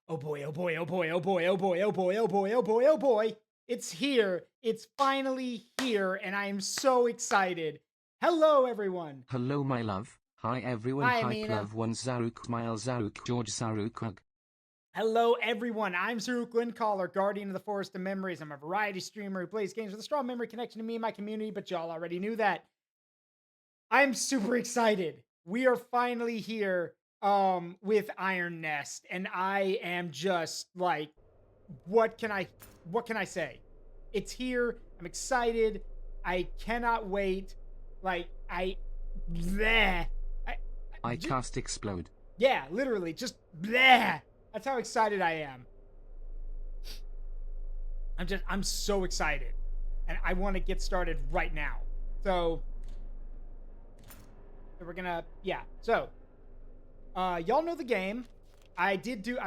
Oh boy, oh boy, oh boy, oh boy, oh boy, oh boy, oh boy, oh boy, oh boy. It's here. It's finally here, and I am so excited. Hello, everyone. Hello, my love. Hi, everyone. Hi, Hype Amina. love one Zaruk, Mile Zaruk, George Zaruk. Hello, everyone. I'm Zaruk Windcaller, Guardian of the Forest of Memories. I'm a variety streamer who plays games with a strong memory connection to me and my community, but y'all already knew that. I'm super excited. We are finally here with Iron Nest, and I am just like, what can I say? It's here. I'm excited. I cannot wait. Like bleh. I cast explode. Yeah, literally, just bleh. That's how excited I am. I'm so excited, and I want to get started right now. So we're gonna, yeah. So, y'all know the game. I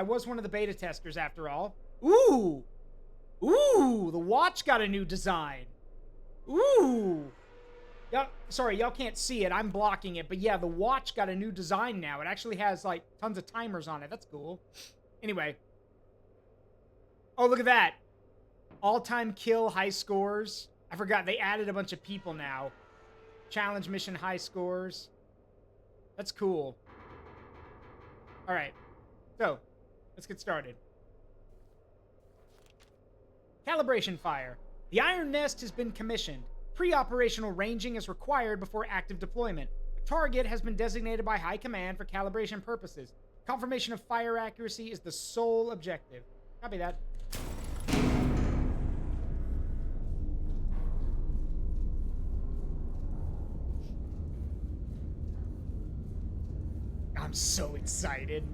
was one of the beta testers after all. Ooh, the watch got a new design. Ooh. Y'all can't see it. I'm blocking it. But yeah, the watch got a new design now. It actually has, like, tons of timers on it. That's cool. Anyway. Oh, look at that. All-time kill high scores. I forgot. They added a bunch of people now. Challenge mission high scores. That's cool. All right. So, let's get started. Calibration fire. The Iron Nest has been commissioned. Pre-operational ranging is required before active deployment. A target has been designated by High Command for calibration purposes. Confirmation of fire accuracy is the sole objective. Copy that. I'm so excited.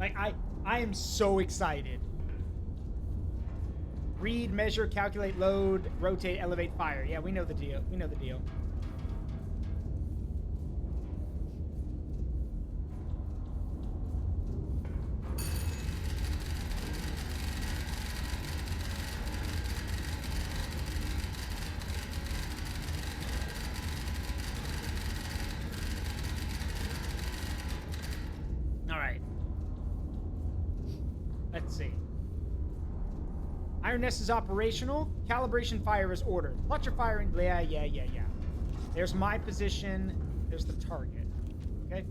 Like, I am so excited. Read, measure, calculate, load, rotate, elevate, fire. Yeah, we know the deal. We know the deal. All right. Let's see. Iron Nest is operational. Calibration fire is ordered. Watch your firing. Yeah. There's my position. There's the target. Okay.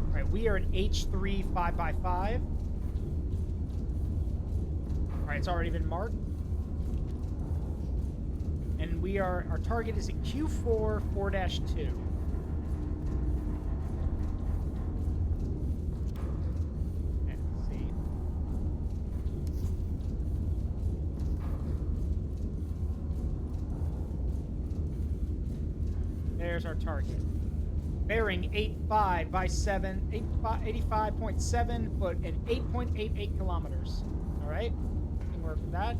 All right, we are at H3 5x5. All right, it's already been marked. And our target is at Q4 4-2. There's our target. Bearing 85 by 7, 85.7 foot at 8.88 kilometers. All right, we can work with that.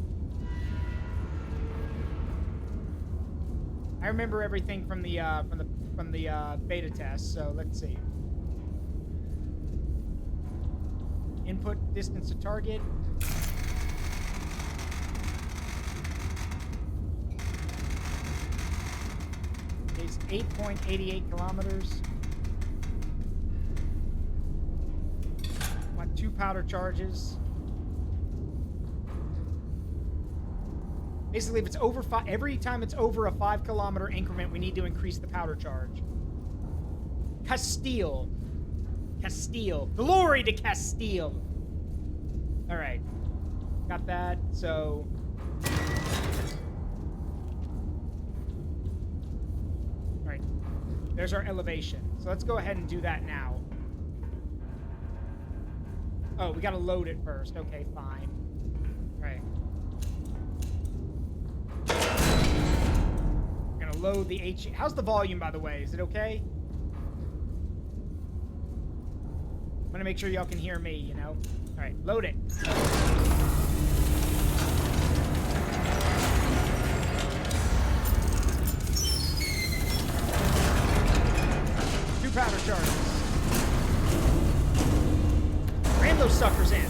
I remember everything from the beta test, so let's see. Input distance to target. Is 8.88 kilometers. Want 2 powder charges. Basically, if it's over every time it's over a 5-kilometer increment, we need to increase the powder charge. Castile. Glory to Castile. All right. Got that. So there's our elevation. So let's go ahead and do that now. Oh, we gotta load it first. Okay, fine. All right. We're gonna load the H. How's the volume, by the way? Is it okay? I'm gonna make sure y'all can hear me, you know? All right, load it. 2 powder charges. Ram those suckers in.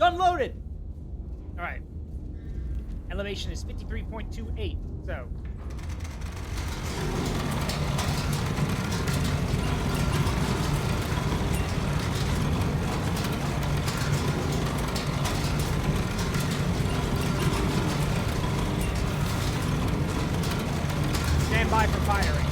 Gun loaded! Alright. Elevation is 53.28, so... Stand by for firing.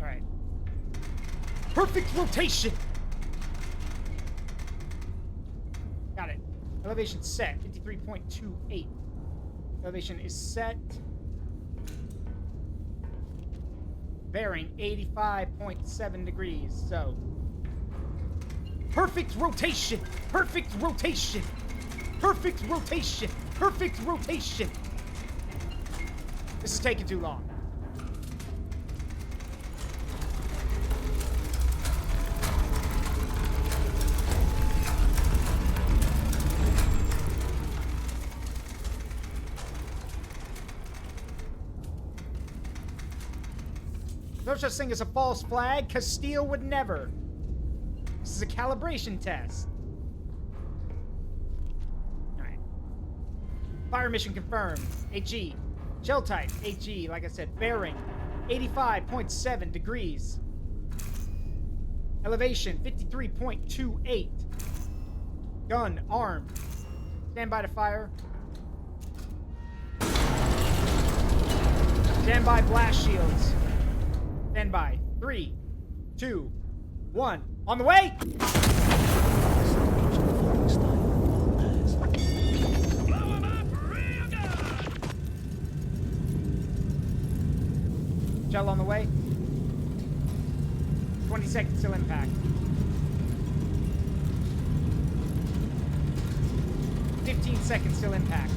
Alright. Perfect rotation! Got it. Elevation set, 53.28. Elevation is set. Bearing 85.7 degrees, so. Perfect rotation! Perfect rotation! Perfect rotation! Perfect rotation! This is taking too long. No such thing as a false flag. Castile would never. This is a calibration test. Alright. Fire mission confirmed. HE. Shell type. HE, like I said. Bearing 85.7 degrees. Elevation 53.28. Gun armed. Stand by to fire. Stand by blast shields. Stand by. 3, 2, 1. On the way! Shell on the way. 20 seconds till impact. 15 seconds till impact.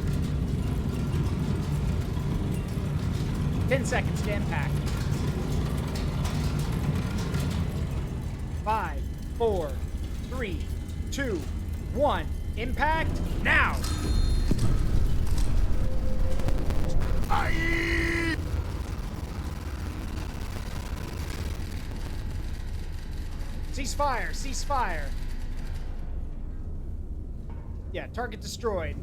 10 seconds to impact. 5, 4, 3, 2, 1. Impact now! Cease fire! Cease fire! Yeah, target destroyed.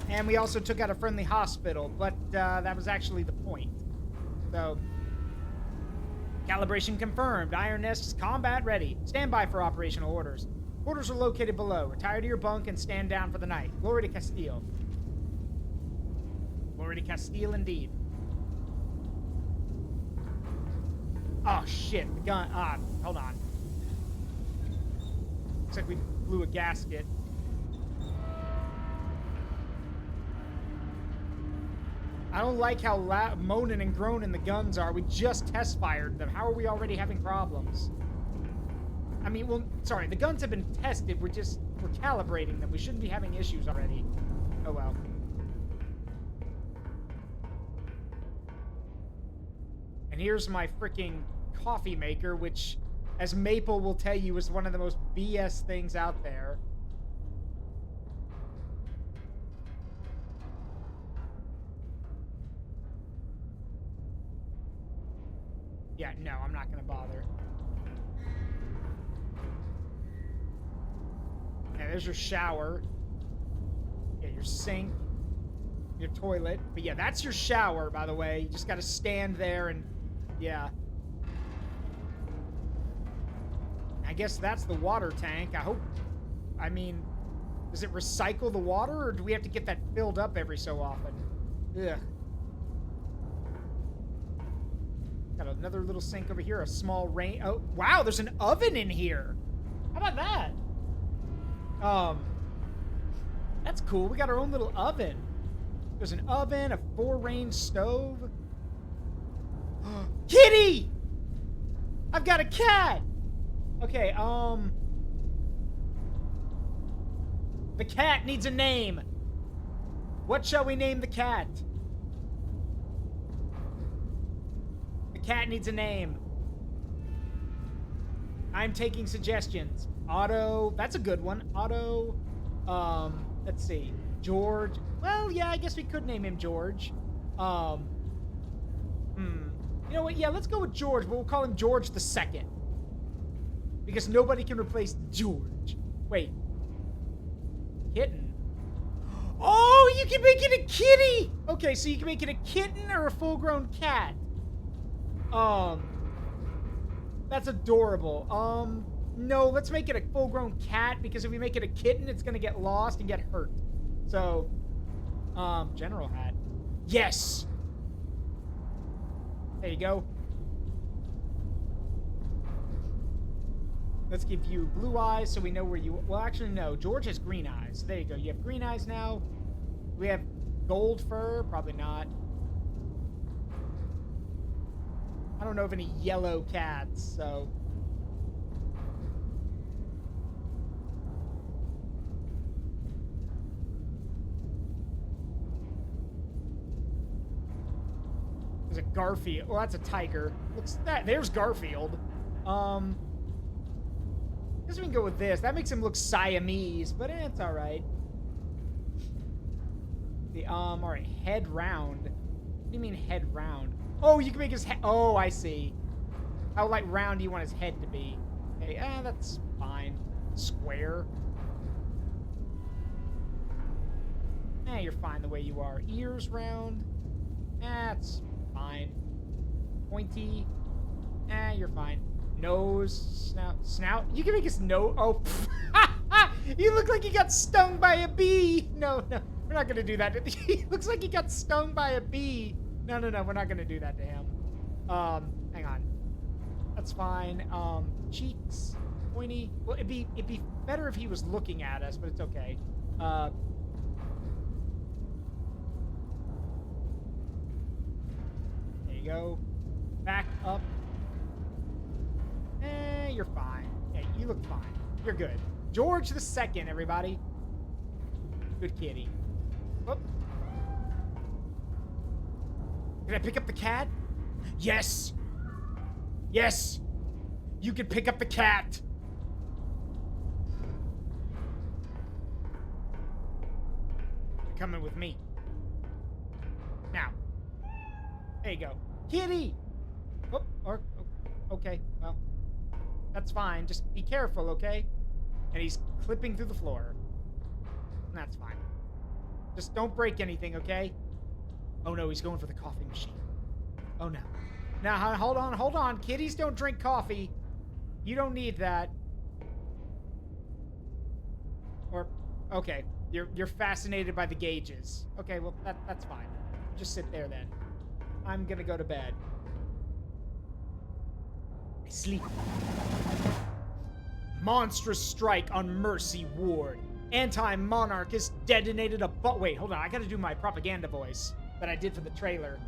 And we also took out a friendly hospital, but that was actually the point. So... Calibration confirmed. Iron Nest is combat ready. Stand by for operational orders. Orders are located below. Retire to your bunk and stand down for the night. Glory to Castile. Glory to Castile indeed. Oh shit, the gun. Hold on. Looks like we blew a gasket. I don't like how loud, moaning and groaning the guns are. We just test fired them. How are we already having problems? I mean, well, sorry, the guns have been tested. We're calibrating them. We shouldn't be having issues already. Oh well. And here's my freaking coffee maker, which, as Maple will tell you, is one of the most BS things out there. Yeah, no, I'm not gonna bother. Yeah, there's your shower. Yeah, your sink. Your toilet. But yeah, that's your shower, by the way. You just gotta stand there and... yeah. I guess that's the water tank. I hope... I mean... Does it recycle the water, or do we have to get that filled up every so often? Ugh. Got another little sink over here, a small rain. Oh, wow, there's an oven in here. How about that? That's cool. We got our own little oven. There's an oven, a 4-range stove. Kitty! I've got a cat! Okay, the cat needs a name. What shall we name the cat? The cat needs a name. I'm taking suggestions. Otto, that's a good one. Otto, let's see. George. Well, yeah, I guess we could name him George. You know what? Yeah, let's go with George, but we'll call him George the Second. Because nobody can replace George. Wait. Kitten? Oh, you can make it a kitty! Okay, so you can make it a kitten or a full-grown cat. That's adorable. No, let's make it a full-grown cat, because if we make it a kitten, it's gonna get lost and get hurt. So, general hat. Yes! There you go. Let's give you blue eyes so we know where you... Well, actually, no. George has green eyes. There you go. You have green eyes now. We have gold fur. Probably not. I don't know of any yellow cats, so... There's a Garfield. Well, that's a tiger. Looks that. There's Garfield. I guess we can go with this. That makes him look Siamese, but it's all right. All right, head round. What do you mean head round? Oh, you can make his head. Oh, I see. How like round do you want his head to be? Okay, that's fine. Square. You're fine the way you are. Ears round. That's fine. Pointy. You're fine. Nose, snout. You can make his nose. Oh, you look like you got stung by a bee. No, we're not gonna do that. He looks like he got stung by a bee. No, we're not gonna do that to him. Hang on. That's fine. Cheeks, pointy. Well, it'd be better if he was looking at us, but it's okay. There you go. Back up. You're fine. Yeah, you look fine. You're good. George the Second, everybody. Good kitty. Whoop. Can I pick up the cat? Yes! Yes! You can pick up the cat! You're coming with me. Now. There you go. Kitty! Oh, okay, well. That's fine. Just be careful, okay? And he's clipping through the floor. That's fine. Just don't break anything, okay? Oh no, he's going for the coffee machine. Oh no. Now, hold on. Kitties don't drink coffee. You don't need that. Or, okay. You're fascinated by the gauges. Okay, well, that's fine. Just sit there then. I'm gonna go to bed. Sleep. Monstrous strike on Mercy Ward. Anti-monarchist detonated a bomb. Wait, hold on. I gotta do my propaganda voice that I did for the trailer.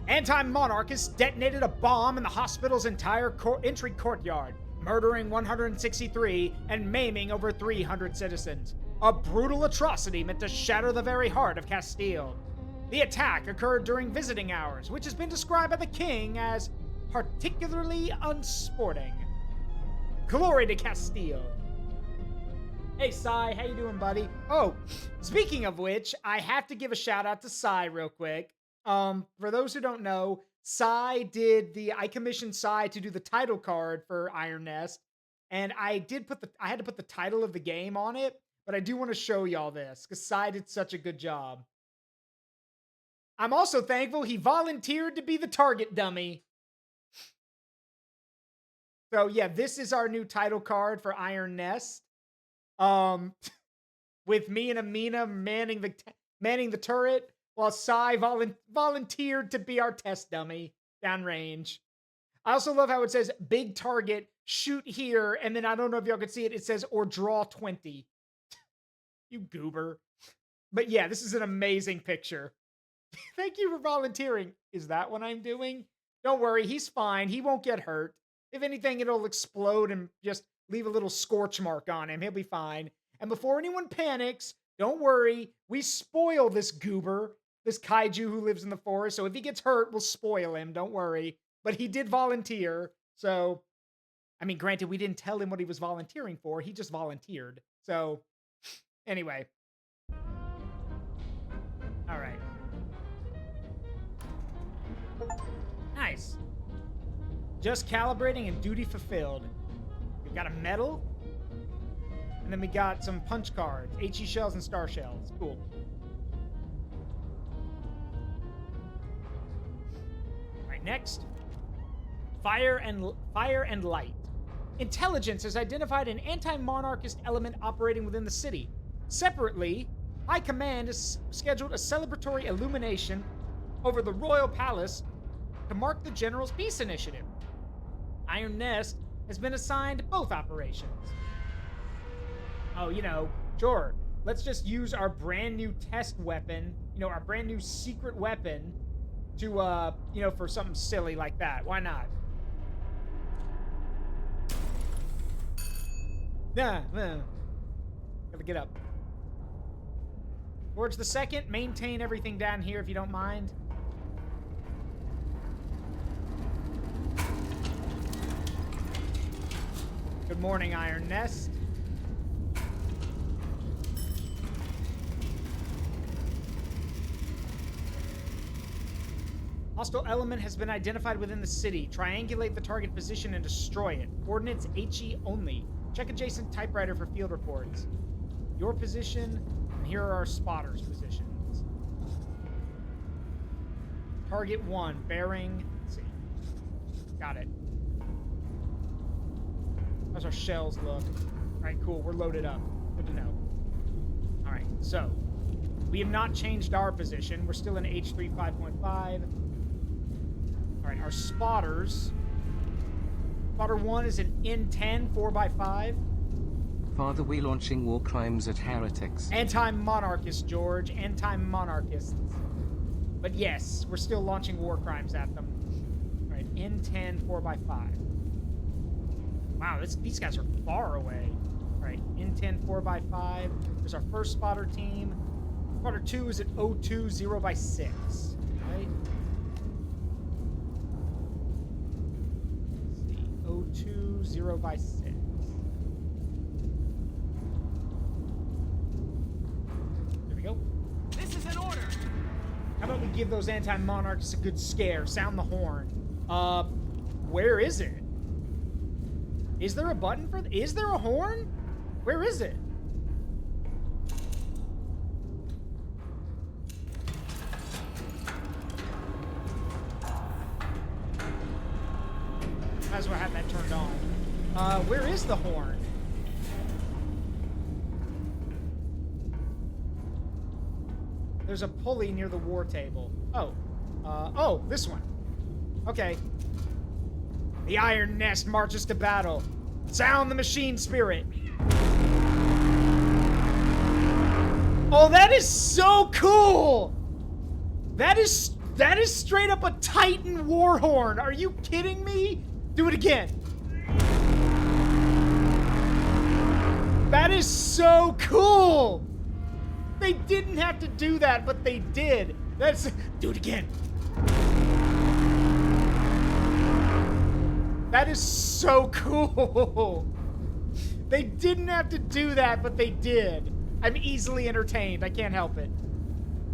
Anti-monarchist detonated a bomb in the hospital's entire entry courtyard, murdering 163 and maiming over 300 citizens. A brutal atrocity meant to shatter the very heart of Castile. The attack occurred during visiting hours, which has been described by the king as particularly unsporting. Glory to Castile. Hey, Sai, how you doing, buddy? Oh, speaking of which, I have to give a shout out to Sai real quick. For those who don't know, I commissioned Sai to do the title card for Iron Nest, and I had to put the title of the game on it, but I do want to show y'all this, because Sai did such a good job. I'm also thankful he volunteered to be the target dummy. So yeah, this is our new title card for Iron Nest. With me and Amina manning the turret, while Sai volunteered to be our test dummy downrange. I also love how it says big target, shoot here, and then I don't know if y'all can see it. It says or draw 20. You goober. But yeah, this is an amazing picture. Thank you for volunteering. Is that what I'm doing? Don't worry, he's fine. He won't get hurt. If anything, it'll explode and just leave a little scorch mark on him. He'll be fine. And before anyone panics, don't worry. We spoil this goober, this kaiju who lives in the forest. So if he gets hurt, we'll spoil him. Don't worry. But he did volunteer. So, I mean, granted, we didn't tell him what he was volunteering for. He just volunteered. So, anyway. All right. Nice. Just calibrating and duty fulfilled. We've got a medal. And then we got some punch cards. HE shells and star shells. Cool. All right, next. Fire and light. Intelligence has identified an anti-monarchist element operating within the city. Separately, High Command has scheduled a celebratory illumination over the Royal Palace to mark the General's Peace Initiative. Iron Nest has been assigned both operations. Oh, you know, sure. Let's just use our brand new test weapon, you know, our brand new secret weapon to, you know, for something silly like that. Why not? Nah. Gotta get up. Towards the second, maintain everything down here if you don't mind. Good morning, Iron Nest. Hostile element has been identified within the city. Triangulate the target position and destroy it. Coordinates HE only. Check adjacent typewriter for field reports. Your position, and here are our spotters' positions. Target 1, bearing, let's see. Got it. How's our shells look? All right, cool, we're loaded up. Good to know. All right, so we have not changed our position. We're still in H3 5.5. All right, our spotters. Spotter 1 is an N10 4x5. Father, we launching war crimes at heretics. Anti-monarchists, George. Anti-monarchists. But yes, we're still launching war crimes at them. All right, N10 4x5. Wow, these guys are far away. All right, N10 4x5. There's our first spotter team. Spotter 2 is at O2 0x6. Right? Let's see. O2 0x6. There we go. This is an order. How about we give those anti-monarchs a good scare? Sound the horn. Where is it? Is there a button for is there a horn? Where is it? Might as well have that turned on. Where is the horn? There's a pulley near the war table. Oh. Oh, this one. Okay. The Iron Nest marches to battle. Sound the machine spirit. Oh, that is so cool! That is straight up a Titan war horn. Are you kidding me? Do it again. That is so cool! They didn't have to do that, but they did. Do it again. That is so cool. They didn't have to do that, but they did. I'm easily entertained. I can't help it.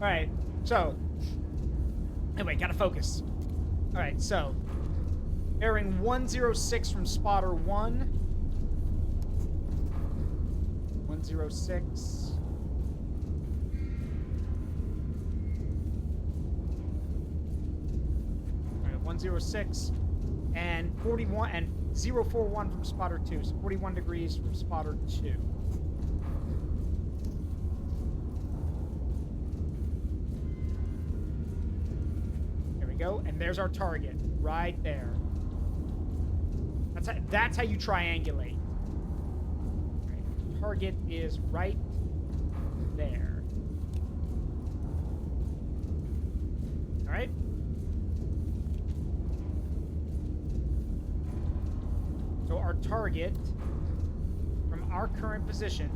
All right, so. Anyway, gotta focus. All right, so. Bearing 106 from spotter 1. 106. All right, 106. And 41 and 041 from spotter 2. So 41 degrees from spotter 2. There we go. And there's our target right there. That's how you triangulate. Right. Target is right there. All right. So our target from our current position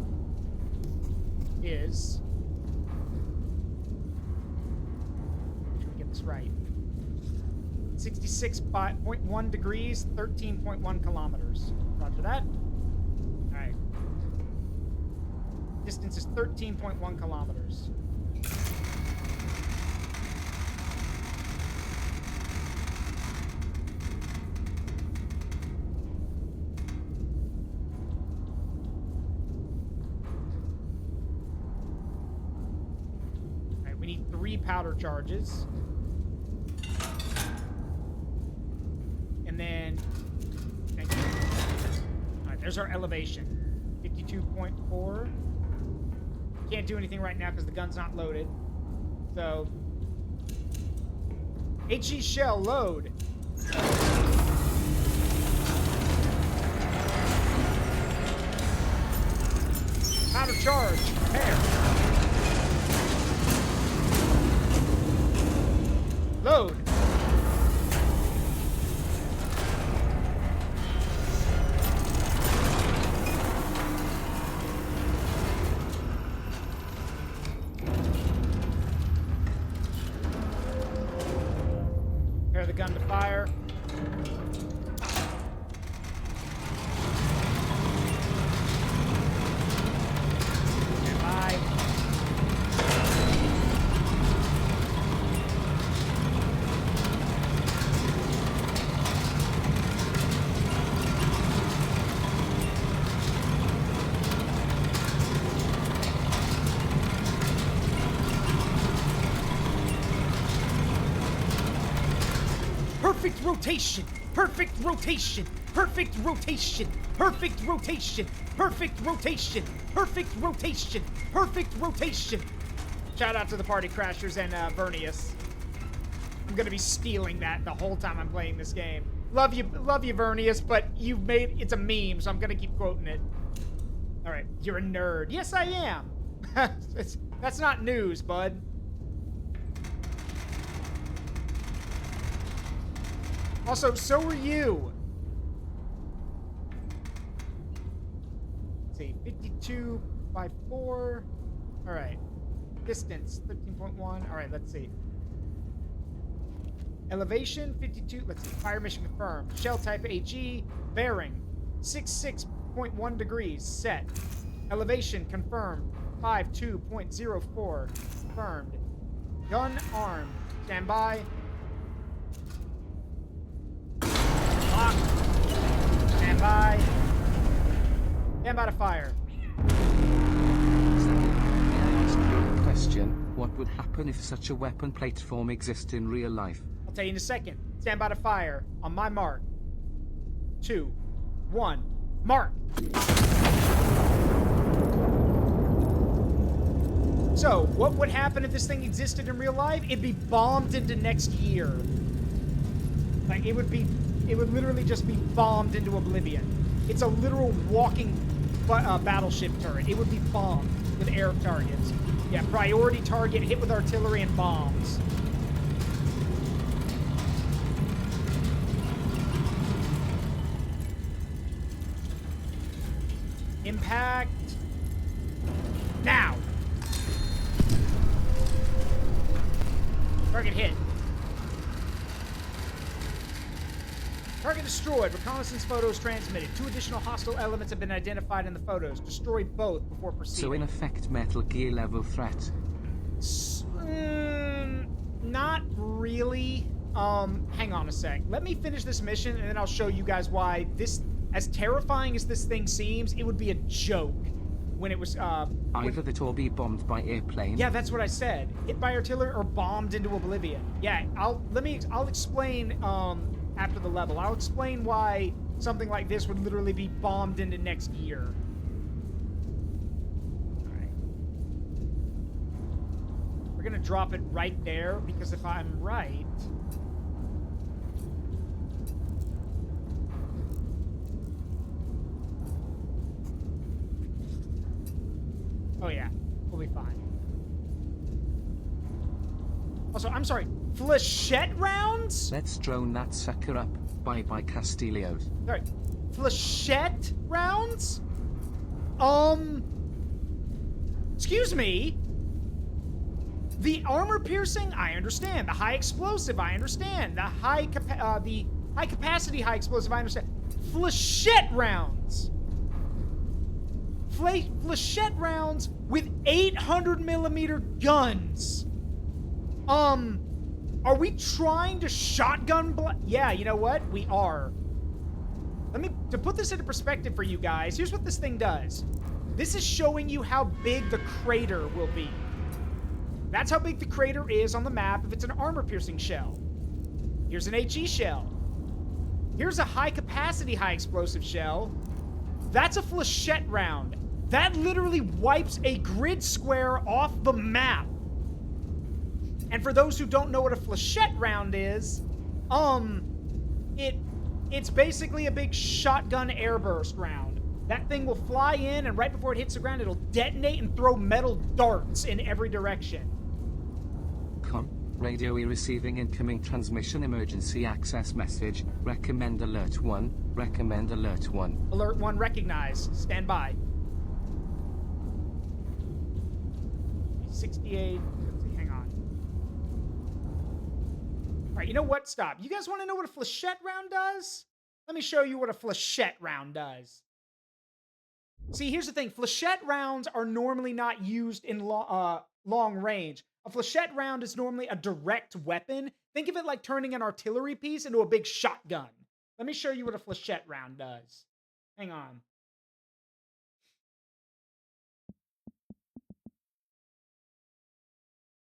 is, make sure we get this right, 66.1 degrees, 13.1 kilometers. Roger that. All right. Distance is 13.1 kilometers. We need 3 powder charges. And then... Thank you. Alright, there's our elevation. 52.4. Can't do anything right now because the gun's not loaded. So... HE shell load. Powder charge. Prepare. Load. Prepare the gun to fire. Perfect rotation! Perfect rotation! Perfect rotation! Perfect rotation! Perfect rotation! Perfect rotation! Perfect rotation! Shout out to the Party Crashers and Vernius. I'm gonna be stealing that the whole time I'm playing this game. Love you, Vernius, but you've made it's a meme, so I'm gonna keep quoting it. All right, you're a nerd. Yes, I am. That's not news, bud. Also, so are you. Let's see, 52 by 4. All right. Distance, 13.1. All right, let's see. Elevation, 52. Let's see. Fire mission confirmed. Shell type HE. Bearing, 66.1 degrees. Set. Elevation confirmed. 52.04. Confirmed. Gun armed. Stand by. Lock. Stand by. Stand by to fire. May I ask you a question? What would happen if such a weapon platform exists in real life? I'll tell you in a second. Stand by to fire. On my mark. 2, 1. Mark. So, what would happen if this thing existed in real life? It'd be bombed into next year. Like, it would literally just be bombed into oblivion. It's a literal walking battleship turret. It would be bombed with air targets. Yeah, priority target, hit with artillery and bombs. Impact. Now! Target hit. Target destroyed. Reconnaissance photos transmitted. 2 additional hostile elements have been identified in the photos. Destroy both before proceeding. So in effect, Metal Gear level threat. Not really. Hang on a sec. Let me finish this mission, and then I'll show you guys why this, as terrifying as this thing seems, it would be a joke when it was, Either that or be bombed by airplane. Yeah, that's what I said. Hit by artillery or bombed into oblivion. Yeah, I'll explain, after the level. I'll explain why something like this would literally be bombed into next year. Alright. We're gonna drop it right there, because if I'm right... Oh yeah, we'll be fine. Also, I'm sorry, flechette rounds? Let's drone that sucker up. Bye-bye, Castillo's. Sorry, flechette rounds? Excuse me? The armor piercing, I understand. The high explosive, I understand. The high capacity high explosive, I understand. Flechette rounds. Flechette rounds with 800mm guns. Are we trying to shotgun Yeah, you know what? We are. To put this into perspective for you guys, here's what this thing does. This is showing you how big the crater will be. That's how big the crater is on the map if it's an armor-piercing shell. Here's an HE shell. Here's a high-capacity, high-explosive shell. That's a flechette round. That literally wipes a grid square off the map. And for those who don't know what a flechette round is, it's basically a big shotgun airburst round. That thing will fly in, and right before it hits the ground, it'll detonate and throw metal darts in every direction. Radio receiving incoming transmission emergency access message. Recommend alert 1. Recommend alert 1. Alert 1 recognized. Stand by. 68. Let's see, hang on. All right, you know what? Stop. You guys want to know what a flechette round does? Let me show you what a flechette round does. See, here's the thing. Flechette rounds are normally not used in long range. A flechette round is normally a direct weapon. Think of it like turning an artillery piece into a big shotgun. Let me show you what a flechette round does. Hang on.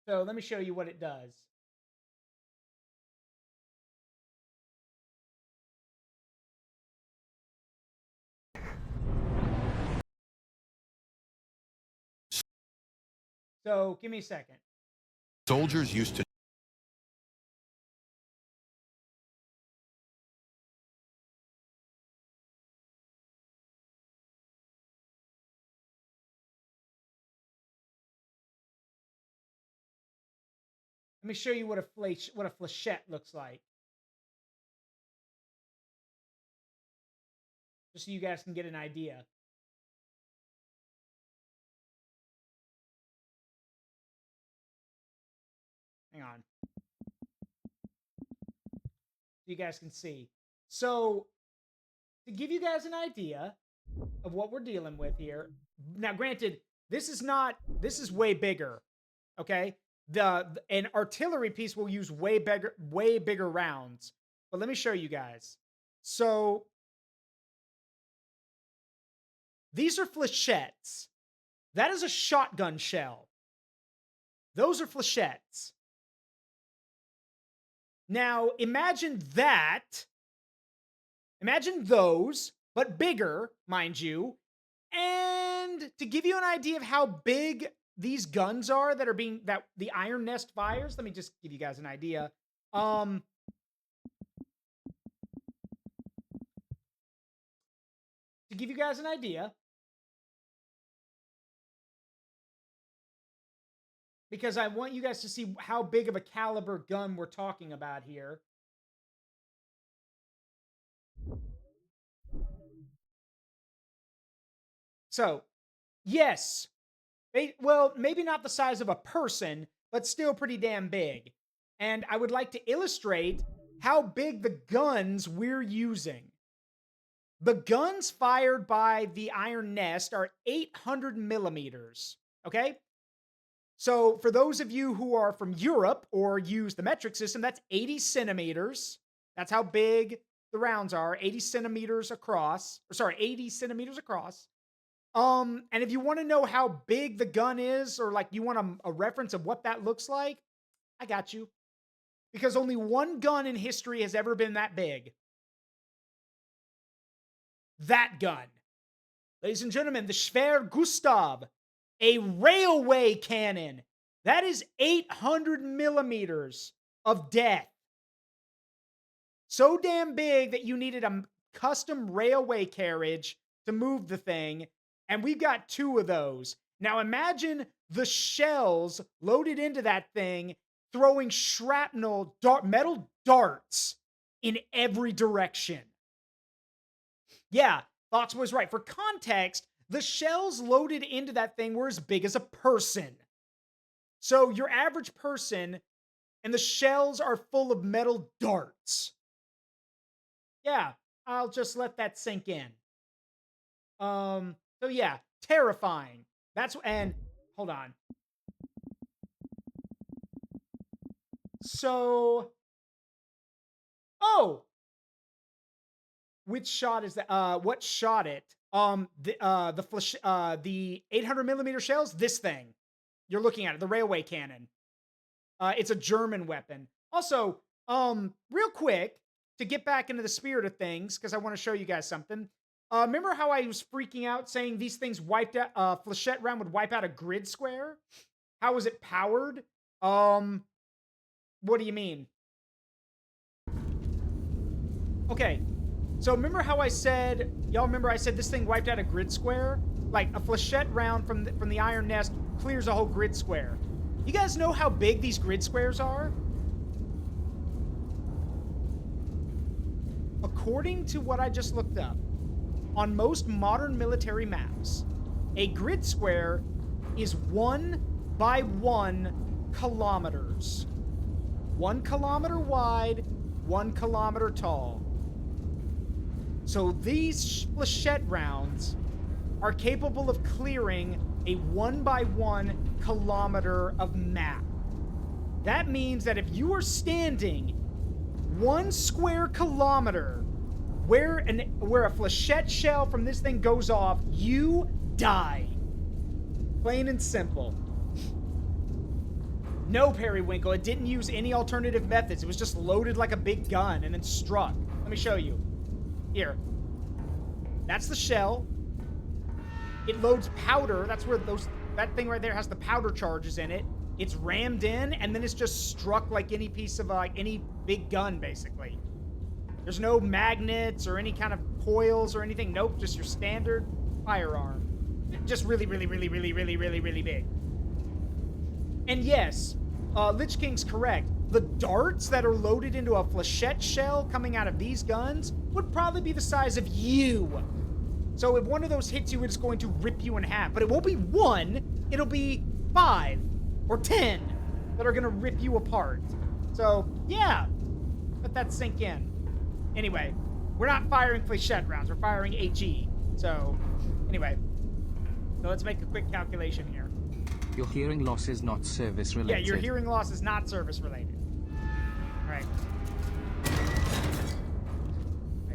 So let me show you what it does. So give me a second. Soldiers used to Let me show you what a flechette looks like. Just so you guys can get an idea. Hang on. So you guys can see. So, to give you guys an idea of what we're dealing with here. Now, granted, this is way bigger. Okay? An artillery piece will use way bigger rounds. But let me show you guys. So, these are flechettes. That is a shotgun shell. Those are flechettes. Now, imagine that. Imagine those, but bigger, mind you. And to give you an idea of how big these guns are that the Iron Nest fires, let me just give you guys an idea. To give you guys an idea, because I want you guys to see how big of a caliber gun we're talking about here. So, yes. Well, maybe not the size of a person, but still pretty damn big. And I would like to illustrate how big the guns we're using. The guns fired by the Iron Nest are 800 millimeters. Okay? So, for those of you who are from Europe or use the metric system, that's 80 centimeters. That's how big the rounds are. 80 centimeters across. 80 centimeters across. And if you want to know how big the gun is, or like you want a reference of what that looks like, I got you. Because only one gun in history has ever been that big. That gun. Ladies and gentlemen, the Schwer Gustav, a railway cannon. That is 800 millimeters of death. So damn big that you needed a custom railway carriage to move the thing. And we've got 2 of those. Now imagine the shells loaded into that thing, throwing shrapnel, metal darts in every direction. Yeah, Fox was right. For context, the shells loaded into that thing were as big as a person. So your average person, and the shells are full of metal darts. Yeah, I'll just let that sink in. So yeah, terrifying. And hold on. So, which shot is that? What shot it? The 800 millimeter shells. This thing. you're looking at it, the railway cannon. It's a German weapon. Also, real quick, to get back into the spirit of things, because I want to show you guys something. Remember how I was freaking out saying these things wiped out, flechette round would wipe out a grid square? How was it powered? What do you mean? Okay, so remember how I said, y'all remember I said this thing wiped out a grid square? Like, a flechette round from the Iron Nest clears a whole grid square. You guys know how big these grid squares are? According to what I just looked up, on most modern military maps, a grid square is 1 by 1 kilometers. 1 kilometer wide, 1 kilometer tall. So these flechette rounds are capable of clearing a 1 by 1 kilometer of map. That means that if you are standing 1 square kilometer where a flechette shell from this thing goes off, you die. Plain and simple. No, Periwinkle, it didn't use any alternative methods. It was just loaded like a big gun and then struck. Let me show you. Here. That's the shell. It loads powder. That's where that thing right there has the powder charges in it. It's rammed in, and then it's just struck like any piece of, any big gun, basically. There's no magnets or any kind of coils or anything. Nope, just your standard firearm. Just really, really, really, really, really, really, really big. And yes, Lich King's correct. The darts that are loaded into a flechette shell coming out of these guns would probably be the size of you. So if one of those hits you, it's going to rip you in half. But it won't be 1, it'll be 5 or 10 that are going to rip you apart. So, yeah, let that sink in. Anyway, we're not firing flechette rounds, we're firing HE. So, anyway, so let's make a quick calculation here. Your hearing loss is not service related. Yeah, your hearing loss is not service related. All right.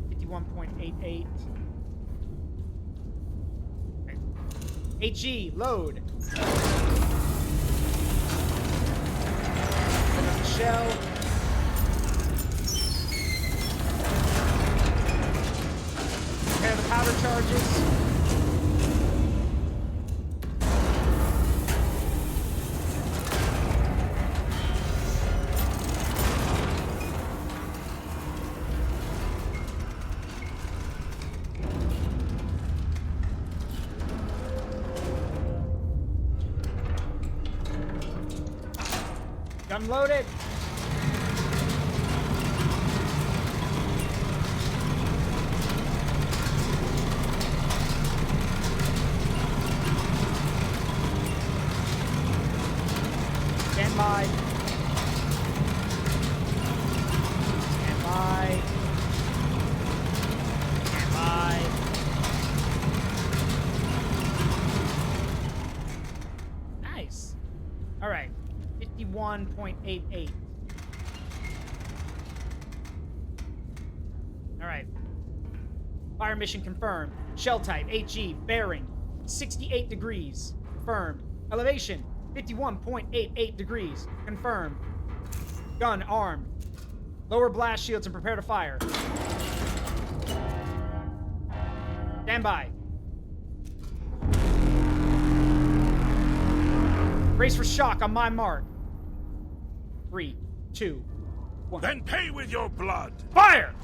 51.88. Okay. HE, load. Shell. Prepare the powder charges. Gun loaded. Stand by. Stand by. Stand by. Nice. All right. 51.88. All right. Fire mission confirmed. Shell type, HE, bearing, 68 degrees. Confirmed. Elevation, 51.88 degrees. Confirmed. Gun armed. Lower blast shields and prepare to fire. Stand by. Brace for shock on my mark. 3, 2, 1. Then pay with your blood. Fire!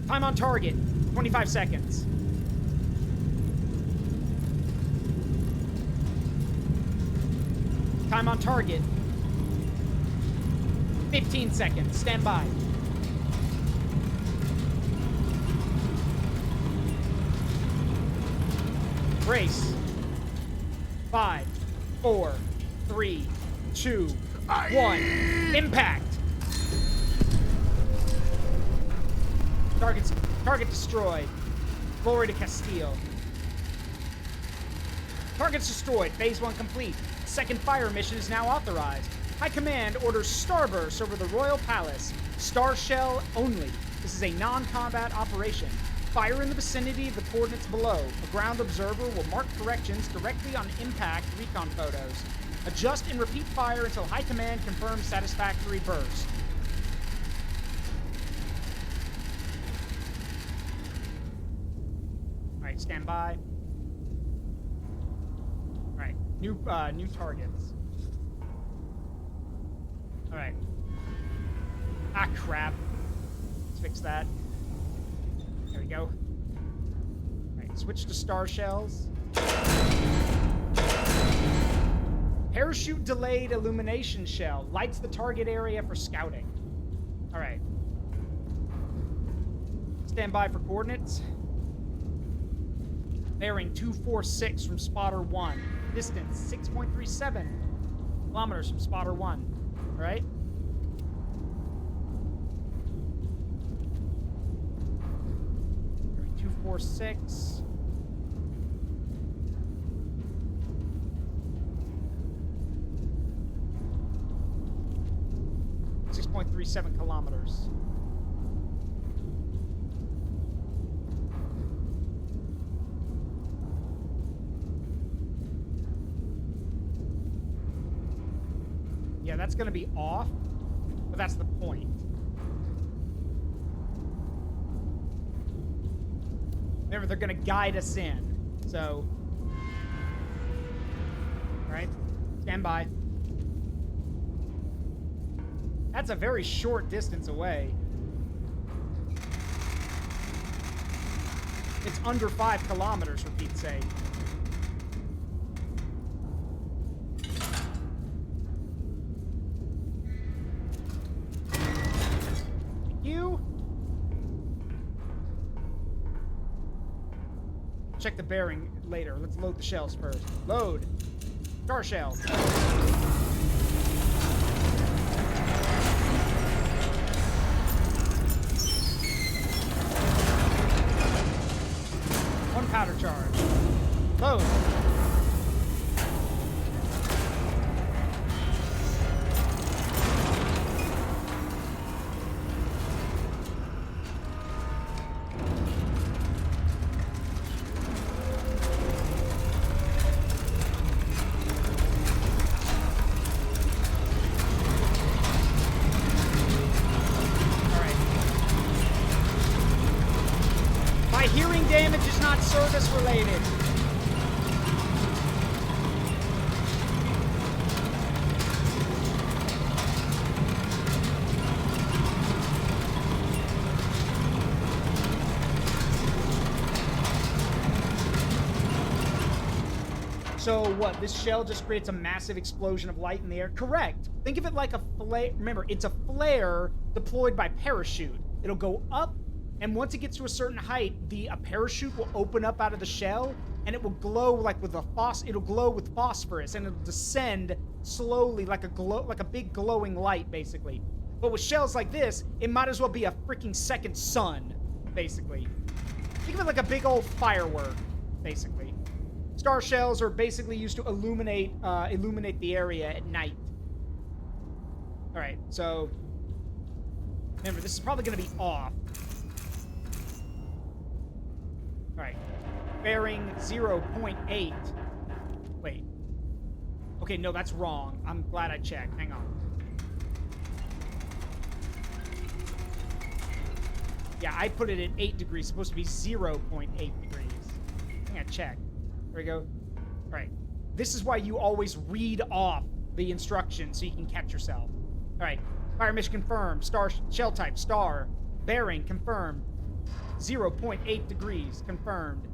Time on target, 25 seconds. Time on target, 15 seconds. Stand by. Brace. 5, 4, 3, 2, 1. Impact. Target destroyed. Glory to Castile. Targets destroyed. Phase 1 complete. Second fire mission is now authorized. High Command orders Starburst over the Royal Palace. Star Shell only. This is a non-combat operation. fire in the vicinity of the coordinates below. A ground observer will mark corrections directly on impact recon photos. Adjust and repeat fire until high command confirms satisfactory burst. Alright, stand by. Alright, new targets. Alright. Ah, crap. Let's fix that. There we go. Alright, switch to star shells. Parachute delayed illumination shell. Lights the target area for scouting. Alright. Stand by for coordinates. Bearing 246 from spotter 1. Distance 6.37 kilometers from spotter 1. Alright? Bearing 246. .37 kilometers. Yeah, that's going to be off, but that's the point. Remember, they're going to guide us in. So, all right, stand by. That's a very short distance away. It's under 5 kilometers, for Pete's sake. Thank you. Check the bearing later. Let's load the shells first. Load. Star shell. Powder charge. Load. Service related. So what? This shell just creates a massive explosion of light in the air? Correct. Think of it like a flare. Remember, it's a flare deployed by parachute. It'll go up, and once it gets to a certain height, a parachute will open up out of the shell, and it will glow like with it'll glow with phosphorus, and it'll descend slowly like a big glowing light, basically. But with shells like this, it might as well be a freaking second sun, basically. Think of it like a big old firework, basically. Star shells are basically used to illuminate the area at night. All right, so remember, this is probably going to be off. All right, bearing 0.8. Wait. Okay, no, that's wrong. I'm glad I checked. Hang on. Yeah, I put it at 8 degrees. It's supposed to be 0.8 degrees. I think I checked. There we go. All right. This is why you always read off the instructions so you can catch yourself. All right. Fire mission confirmed. Star shell type star. Bearing confirmed. 0.8 degrees confirmed.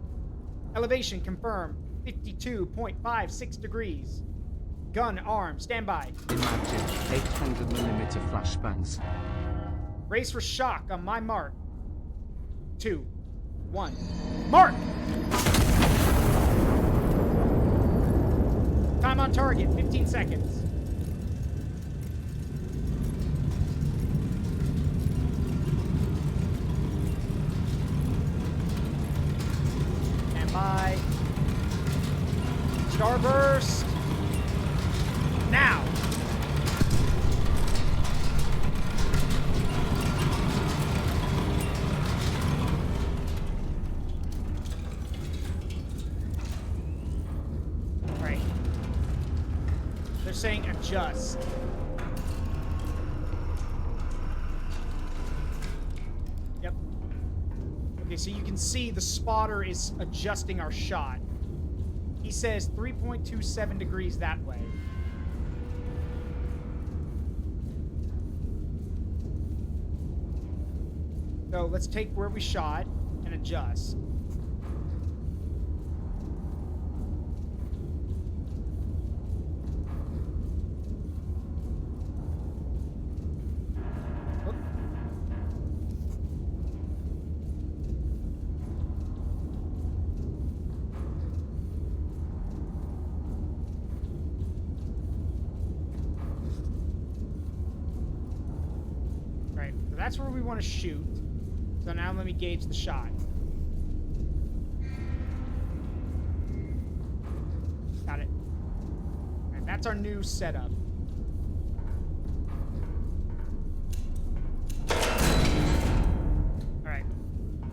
Elevation confirmed. 52.56 degrees. Gun arm standby. Imagine 800mm flashbangs. Brace for shock on my mark. 2, 1. Mark! Time on target, 15 seconds. Stand by. Starburst. Now. saying adjust. Yep. Okay, so you can see the spotter is adjusting our shot. He says 3.27 degrees that way. So let's take where we shot and adjust. Oop. All right, so that's where we want to shoot. So now let me gauge the shot. Got it. All right, that's our new setup. All right.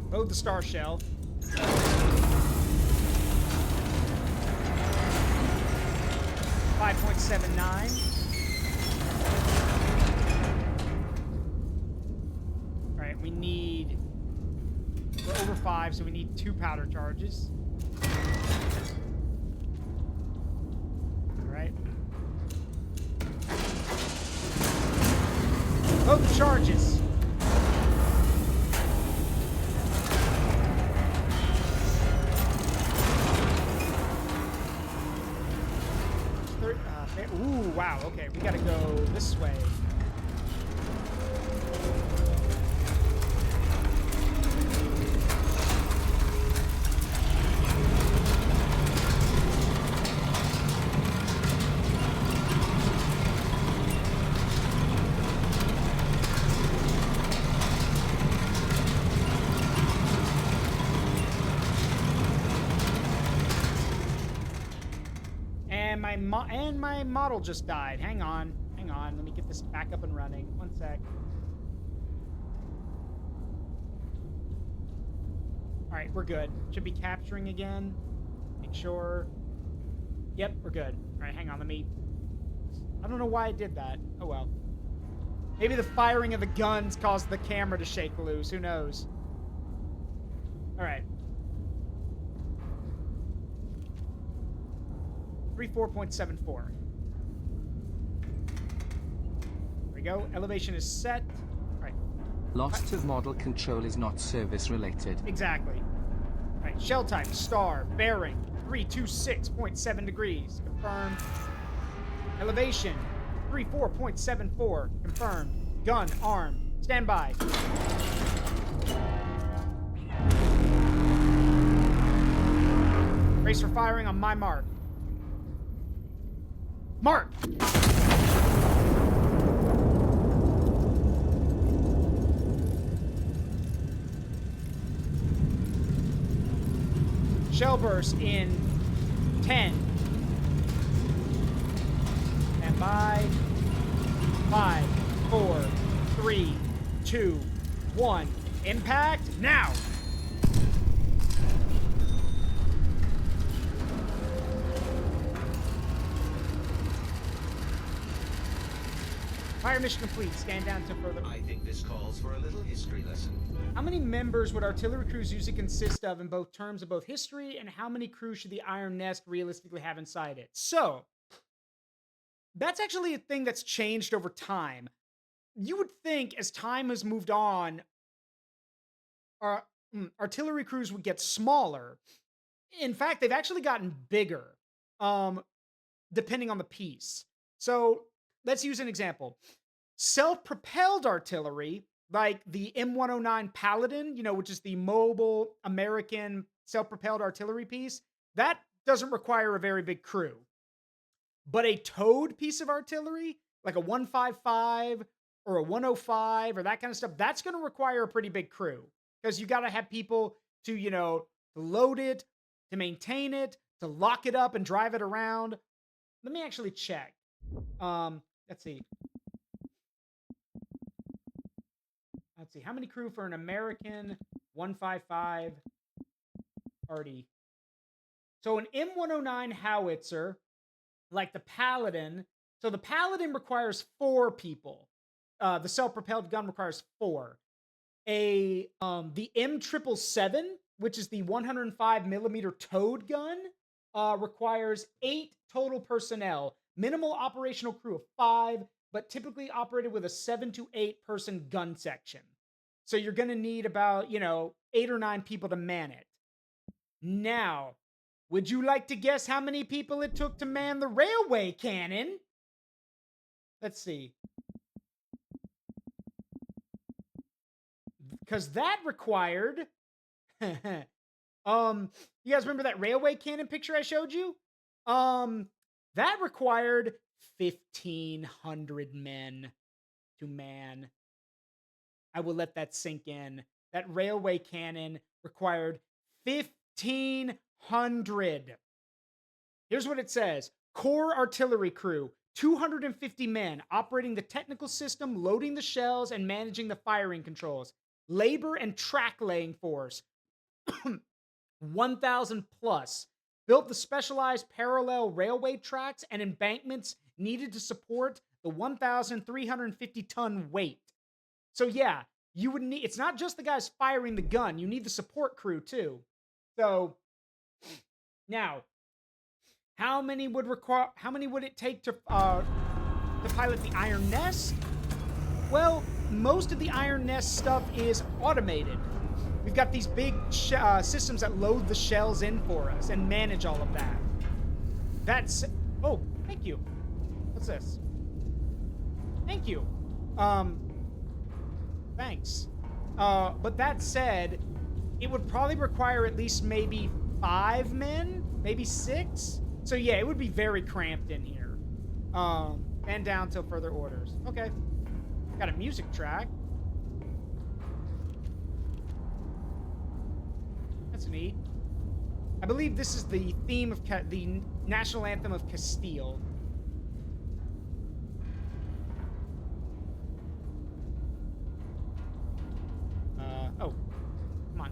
Load the star shell. 5.79. All right, we need... We're over 5, so we need 2 powder charges. All right. Load the charges. Ooh, wow. Okay, we gotta go this way. And my model just died. Hang on. Let me get this back up and running. 1 sec. All right, we're good. Should be capturing again. Make sure. Yep, we're good. All right, hang on. I don't know why I did that. Oh, well. Maybe the firing of the guns caused the camera to shake loose. Who knows? All right. 34.74. There we go. Elevation is set. All right. Lost of model control is not service related. Exactly. All right. Shell type, star, bearing, 326.7 degrees. Confirmed. Elevation, 34.74. Confirmed. Gun, armed. Stand by. Brace for firing on my mark. Mark! Shell burst in 10. And by 5, 4, 3, 2, 1. Impact now! Fire mission complete. Scan down to further. I think this calls for a little history lesson. How many members would artillery crews usually consist of in both terms of both history, and how many crews should the Iron Nest realistically have inside it? So, that's actually a thing that's changed over time. You would think as time has moved on, artillery crews would get smaller. In fact, they've actually gotten bigger, depending on the piece. So, let's use an example. Self-propelled artillery, like the M109 Paladin, which is the mobile American self-propelled artillery piece, that doesn't require a very big crew. But a towed piece of artillery, like a 155 or a 105 or that kind of stuff, that's going to require a pretty big crew. Because you got to have people to, to load it, to maintain it, to lock it up and drive it around. Let me actually check. Let's see. How many crew for an American 155 arty? So an M109 howitzer, like the Paladin, So the Paladin requires 4 people. The self-propelled gun requires 4. The M777, which is the 105 millimeter towed gun, requires 8 total personnel. Minimal operational crew of 5, but typically operated with a 7 to 8 person gun section. So you're going to need about, 8 or 9 people to man it. Now, would you like to guess how many people it took to man the railway cannon? Let's see. Because that required... you guys remember that railway cannon picture I showed you? That required 1,500 men to man. I will let that sink in. That railway cannon required 1,500. Here's what it says. Core artillery crew, 250 men, operating the technical system, loading the shells, and managing the firing controls. Labor and track laying force, 1,000 plus. Built the specialized parallel railway tracks and embankments needed to support the 1,350 ton weight. So yeah, you would need, it's not just the guys firing the gun, you need the support crew too. So now, how many would it take to pilot the Iron Nest? Well, most of the Iron Nest stuff is automated. We've got these big systems that load the shells in for us and manage all of that. That's... Oh, thank you. What's this? Thank you. Thanks. But that said, it would probably require at least maybe 5 men? Maybe 6? So yeah, it would be very cramped in here. And down till further orders. Okay. Got a music track. That's neat. I believe this is the theme of the national anthem of Castile. Oh, come on.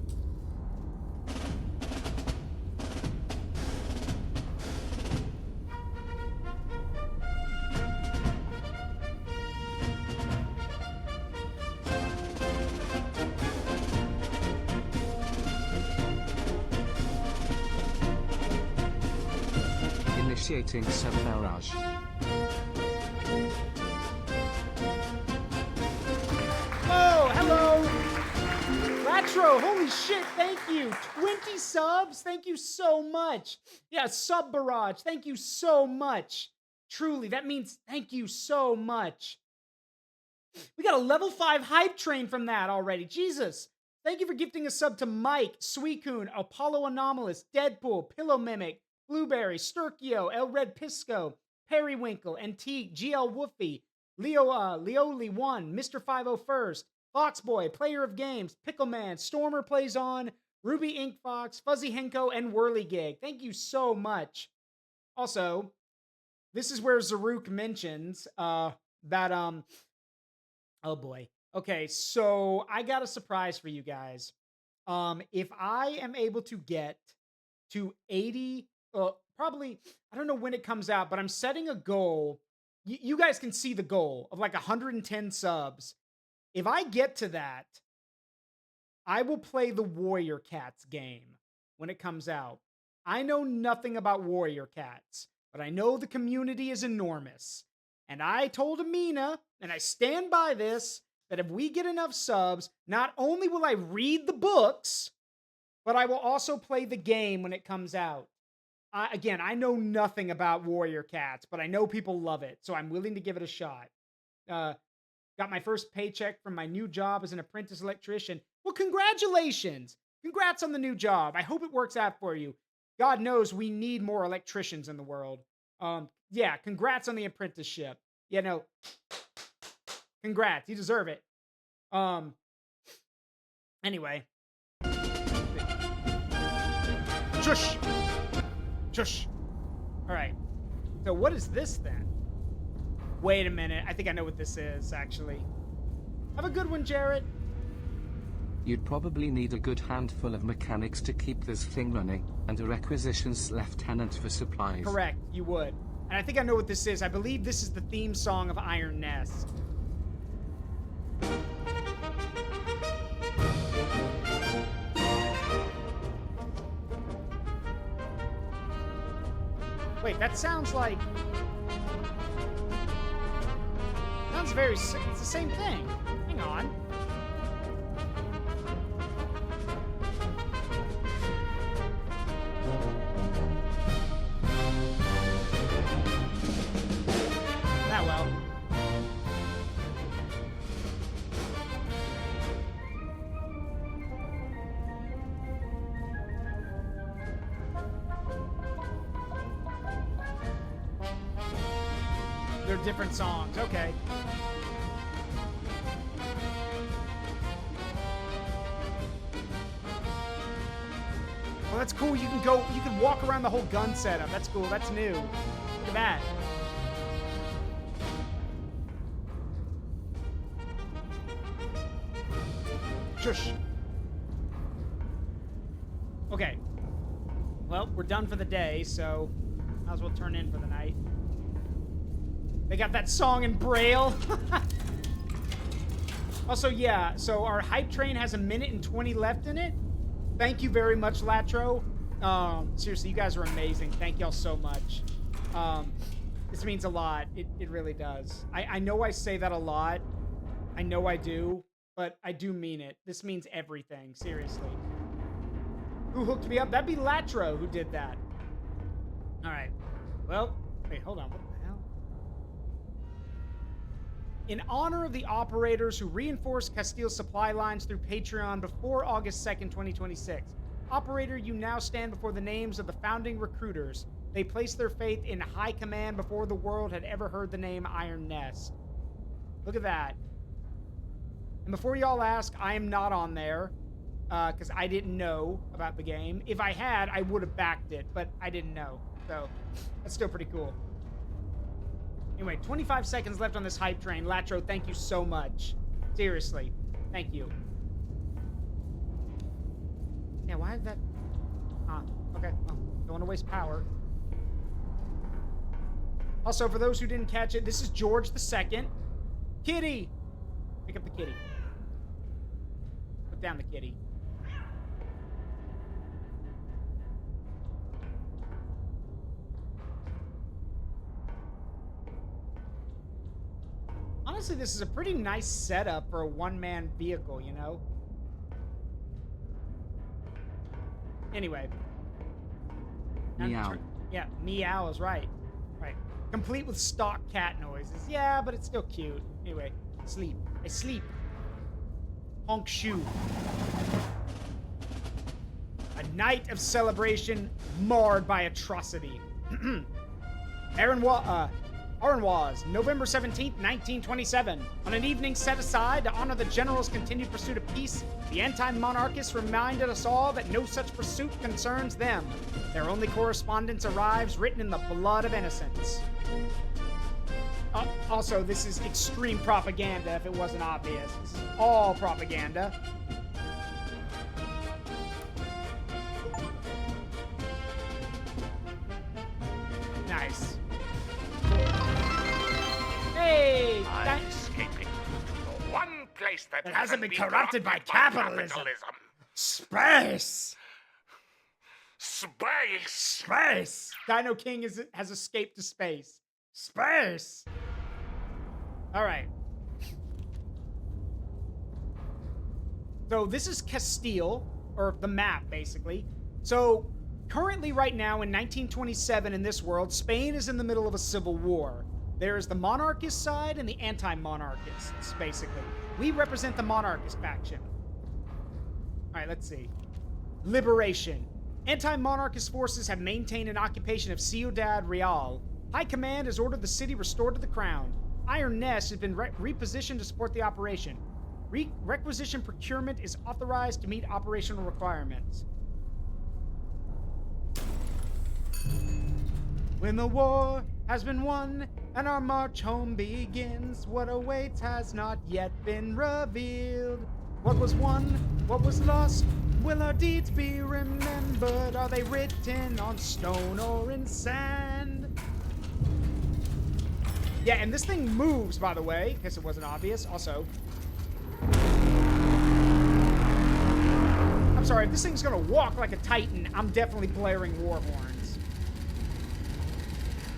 Initiating sub-barrage. Oh, hello! Latro, holy shit, thank you! 20 subs? Thank you so much! Yeah, sub barrage, thank you so much! Truly, that means thank you so much. We got a level 5 hype train from that already, Jesus! Thank you for gifting a sub to Mike, Suicune, Apollo Anomalous, Deadpool, Pillow Mimic, Blueberry, Sturkio, El Red Pisco, Periwinkle, Antique, GL Woofy, Leoli1, Mr. 501st, Foxboy, Player of Games, Pickleman, Stormer Plays On, Ruby Ink Fox, Fuzzy Henko, and Whirligig. Thank you so much. Also, this is where Zaruk mentions that, oh boy. Okay, so I got a surprise for you guys. If I am able to get to 80... probably, I don't know when it comes out, but I'm setting a goal. You guys can see the goal of like 110 subs. If I get to that, I will play the Warrior Cats game when it comes out. I know nothing about Warrior Cats, but I know the community is enormous. And I told Amina, and I stand by this, that if we get enough subs, not only will I read the books, but I will also play the game when it comes out. Again, I know nothing about Warrior Cats, but I know people love it, so I'm willing to give it a shot. Got my first paycheck from my new job as an apprentice electrician. Well, congratulations! Congrats on the new job. I hope it works out for you. God knows we need more electricians in the world. Yeah, congrats on the apprenticeship. You know, congrats. You deserve it. Anyway. Shush! Shush. All right. So what is this then? Wait a minute. I think I know what this is, actually. Have a good one, Jared. You'd probably need a good handful of mechanics to keep this thing running, and a requisitions lieutenant for supplies. Correct. You would. And I think I know what this is. I believe this is the theme song of Iron Nest. Wait, that sounds like... Sounds very... It's the same thing. Hang on. Ah, well. They're different songs. Okay. Well, that's cool. You can walk around the whole gun setup. That's cool. That's new. Look at that. Shush. Okay. Well, we're done for the day, so might as well turn in for the night. They got that song in Braille. Also, yeah, so our hype train has 1:20 left in it. Thank you very much, Latro. Seriously, you guys are amazing. Thank y'all so much. This means a lot. It really does. I know I say that a lot. I know I do, but I do mean it. This means everything, seriously. Who hooked me up? That'd be Latro who did that. All right. Well, wait, hold on. What the hell? In honor of the operators who reinforced Castile's supply lines through Patreon before August 2nd, 2026, Operator, you now stand before the names of the founding recruiters. They placed their faith in high command before the world had ever heard the name Iron Nest. Look at that. And before y'all ask, I am not on there, because I didn't know about the game. If I had, I would have backed it, but I didn't know. So, that's still pretty cool. Anyway, 25 seconds left on this hype train. Latro, thank you so much. Seriously. Thank you. Yeah, why is that... okay. Well, don't want to waste power. Also, for those who didn't catch it, this is George II. Kitty! Pick up the kitty. Put down the kitty. Honestly, this is a pretty nice setup for a one-man vehicle, you know? Anyway. Meow. Yeah, meow is right. Right. Complete with stock cat noises. Yeah, but it's still cute. Anyway, sleep. I sleep. Honk shoe. A night of celebration marred by atrocity. Aranwaz, November 17th, 1927. On an evening set aside to honor the general's continued pursuit of peace, the anti-monarchists reminded us all that no such pursuit concerns them. Their only correspondence arrives written in the blood of innocents. Also, this is extreme propaganda, if it wasn't obvious. This is all propaganda. Nice. Hey! I'm escaping to the one place that hasn't been corrupted by capitalism. Space! Space! Space! Dino King has escaped to space. Space! Alright. So this is Castile, or the map, basically. So, currently right now in 1927 in this world, Spain is in the middle of a civil war. There's the monarchist side and the anti-monarchists, basically. We represent the monarchist faction. Alright, let's see. Liberation. Anti-monarchist forces have maintained an occupation of Ciudad Real. High Command has ordered the city restored to the crown. Iron Nest has been repositioned to support the operation. Requisition procurement is authorized to meet operational requirements. When the war has been won and our march home begins, what awaits has not yet been revealed. What was won? What was lost? Will our deeds be remembered? Are they written on stone or in sand? Yeah, and this thing moves, by the way, in case it wasn't obvious. Also, I'm sorry, if this thing's gonna walk like a Titan, I'm definitely blaring war horns.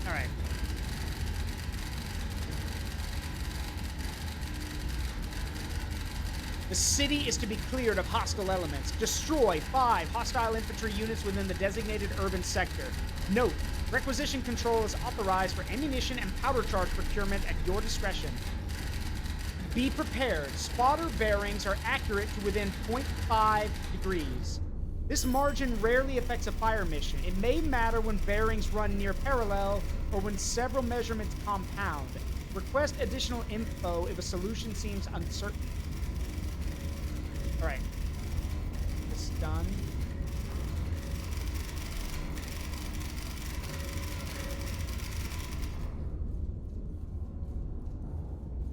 All right. The city is to be cleared of hostile elements. Destroy 5 hostile infantry units within the designated urban sector. Note, requisition control is authorized for ammunition and powder charge procurement at your discretion. Be prepared. Spotter bearings are accurate to within 0.5 degrees. This margin rarely affects a fire mission. It may matter when bearings run near parallel or when several measurements compound. Request additional info if a solution seems uncertain. All right. This done.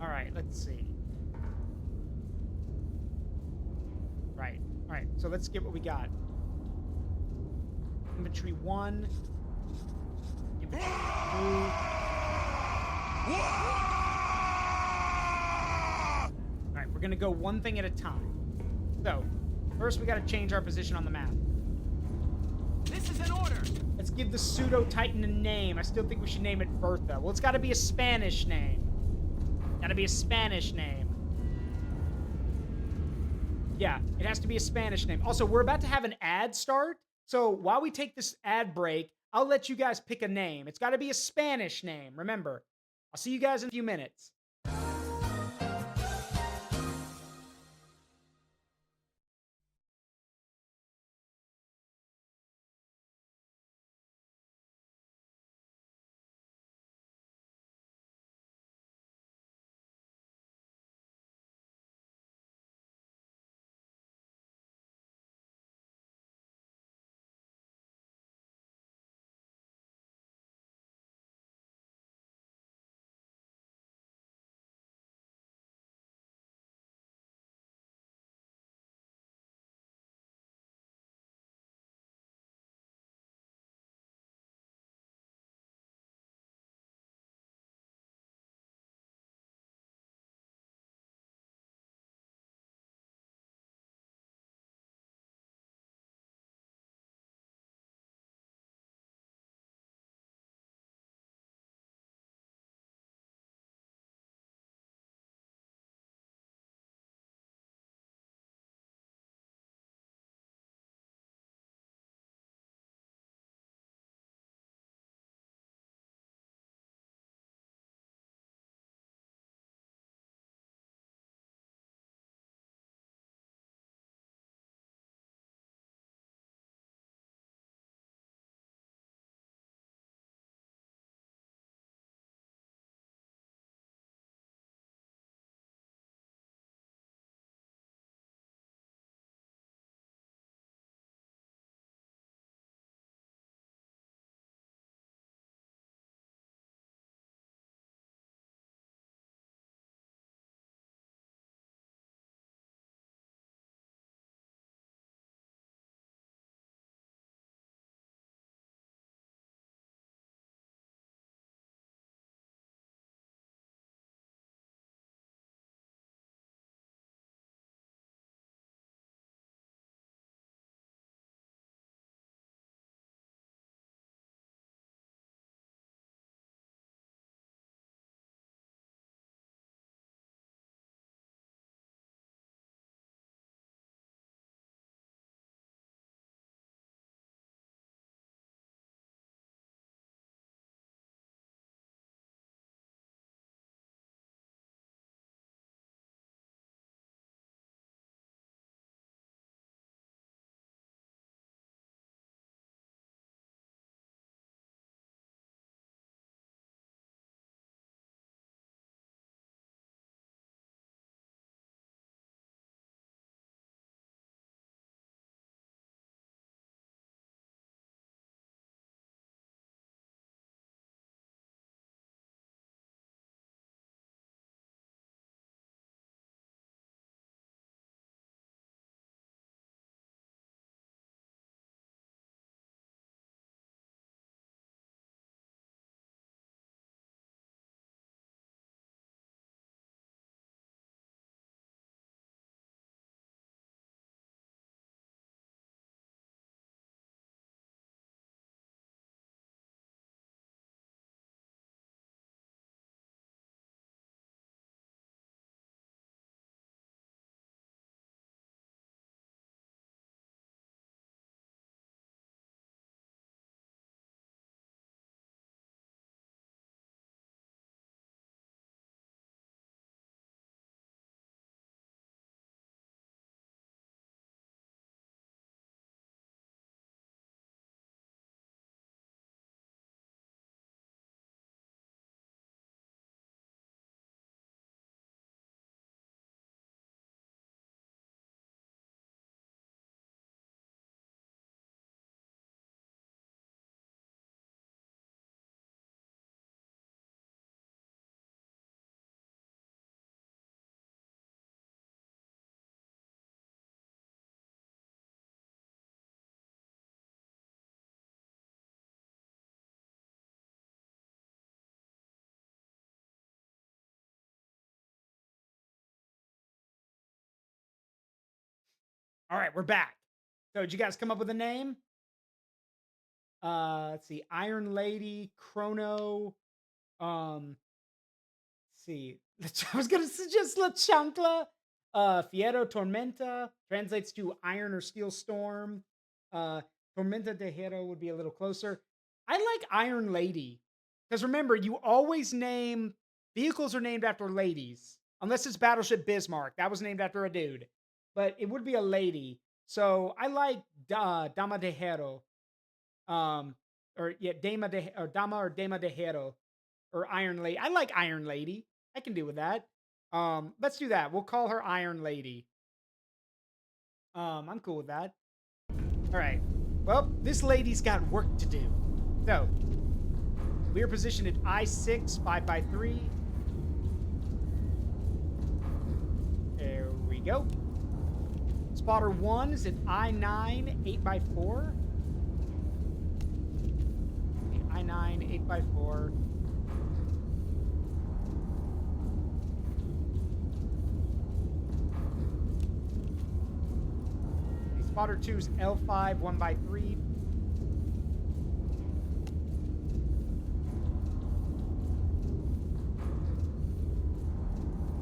All right, let's see. Right. All right, so let's get what we got. Infantry 1. Infantry 2. All right, we're going to go one thing at a time. So, first we got to change our position on the map. This is an order. Let's give the pseudo-titan a name. I still think we should name it Bertha. Well, it's got to be a Spanish name. Got to be a Spanish name. Yeah, it has to be a Spanish name. Also, we're about to have an ad start. So while we take this ad break, I'll let you guys pick a name. It's got to be a Spanish name. Remember, I'll see you guys in a few minutes. All right, we're back. So did you guys come up with a name? Let's see. Iron Lady, Chrono. Let's see. I was gonna suggest La Chancla. Fiero Tormenta translates to Iron or Steel Storm. Tormenta de Hero would be a little closer. I like Iron Lady. Because remember, you always name vehicles are named after ladies. Unless it's Battleship Bismarck. That was named after a dude. But it would be a lady. So I like Dama de Hero. Or yeah, Dama or Dama de Hero. Or Iron Lady. I like Iron Lady. I can deal with that. Let's do that. We'll call her Iron Lady. I'm cool with that. All right. Well, this lady's got work to do. So, we are positioned at I-6, 5x3. There we go. Spotter 1 is at I-9, 8x4. I-9, 8x4. Spotter 2's L5, 1x3.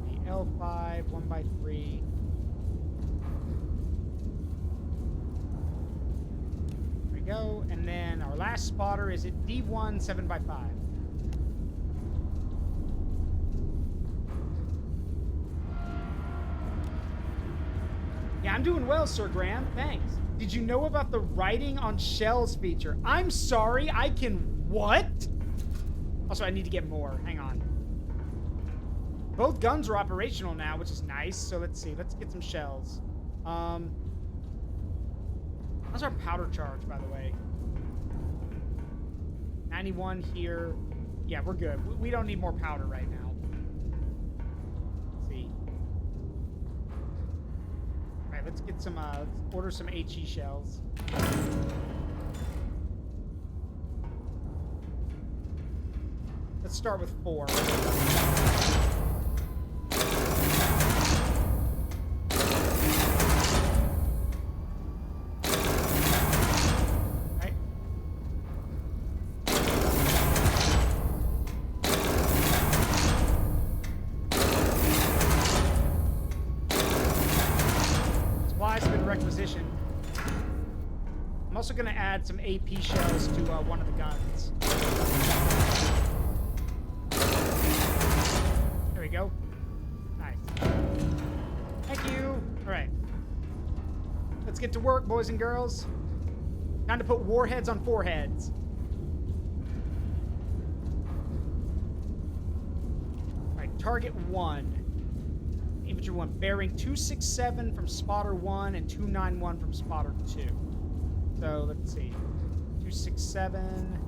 The L5, 1x3. There we go. And then our last spotter is at D1, 7x5. Yeah, I'm doing well, Sir Graham. Thanks. Did you know about the writing on shells feature? I'm sorry, I can what? Also, I need to get more. Hang on. Both guns are operational now, which is nice. So let's see. Let's get some shells. How's our powder charge, by the way? 91 here. Yeah, we're good. We don't need more powder right now. Let's see. Let's get some, let's order some HE shells. Let's start with 4. Right. Requisition. I'm also going to add some AP shells to one of the guns. There we go. Nice. Thank you. All right. Let's get to work, boys and girls. Time to put warheads on foreheads. All right, target 1. Infantry 1, bearing 267 from spotter 1 and 291 from spotter 2. So let's see. 267.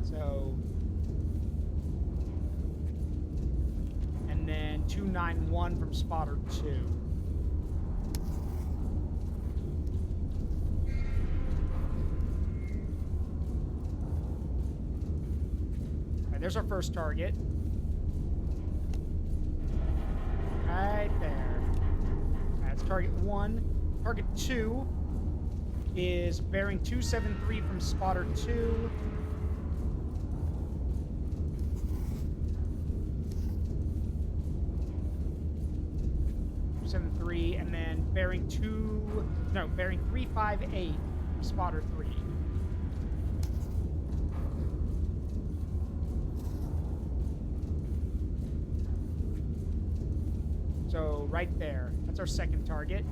So, and then 291 from spotter 2. There's our first target. Right there. That's target 1. Target 2 is bearing 273 from spotter 2. And then bearing 358 from spotter 3. So right there, that's our second target.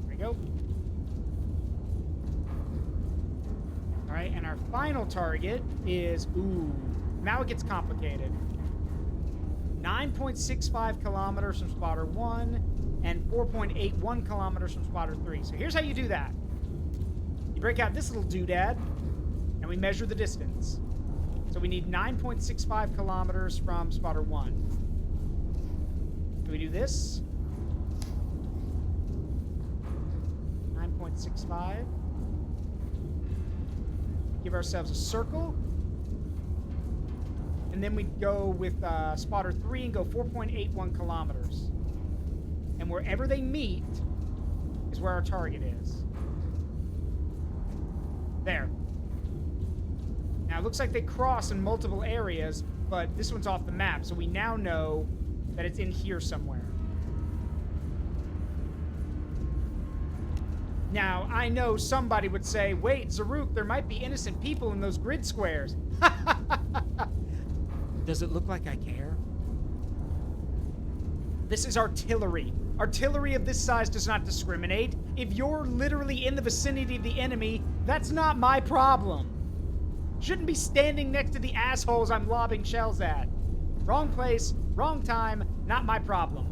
There we go. All right, and our final target is, now it gets complicated. 9.65 kilometers from spotter 1 and 4.81 kilometers from spotter 3. So here's how you do that. You break out this little doodad, and we measure the distance. So we need 9.65 kilometers from spotter 1. Do we do this? 9.65. give ourselves a circle. And then we go with spotter 3 and go 4.81 kilometers. And wherever they meet is where our target is. There. Now, it looks like they cross in multiple areas, but this one's off the map, so we now know that it's in here somewhere. Now, I know somebody would say, wait, Zaruk, there might be innocent people in those grid squares. Does it look like I care? This is artillery. Artillery of this size does not discriminate. If you're literally in the vicinity of the enemy, that's not my problem. Shouldn't be standing next to the assholes I'm lobbing shells at. Wrong place, wrong time, not my problem.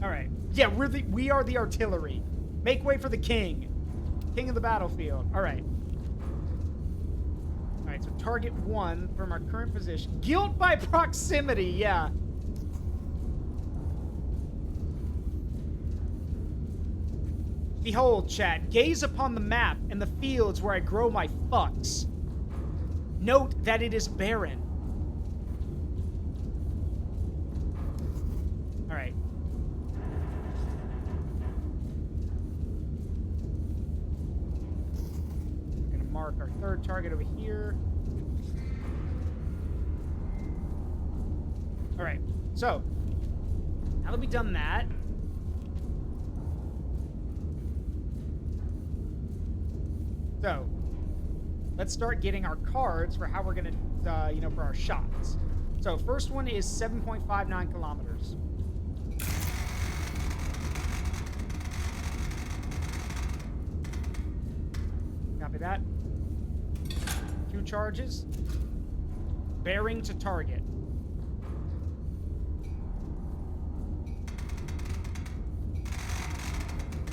All right. Yeah, we are the artillery. Make way for the king. King of the battlefield. All right. All right, so target 1 from our current position. Guilt by proximity, yeah. Behold, chat, gaze upon the map and the fields where I grow my fucks. Note that it is barren. All right. We're gonna mark our third target over here. All right, so now that we've done that, so let's start getting our cards for how we're gonna, for our shots. So first one is 7.59 kilometers. Copy that. 2 charges. Bearing to target.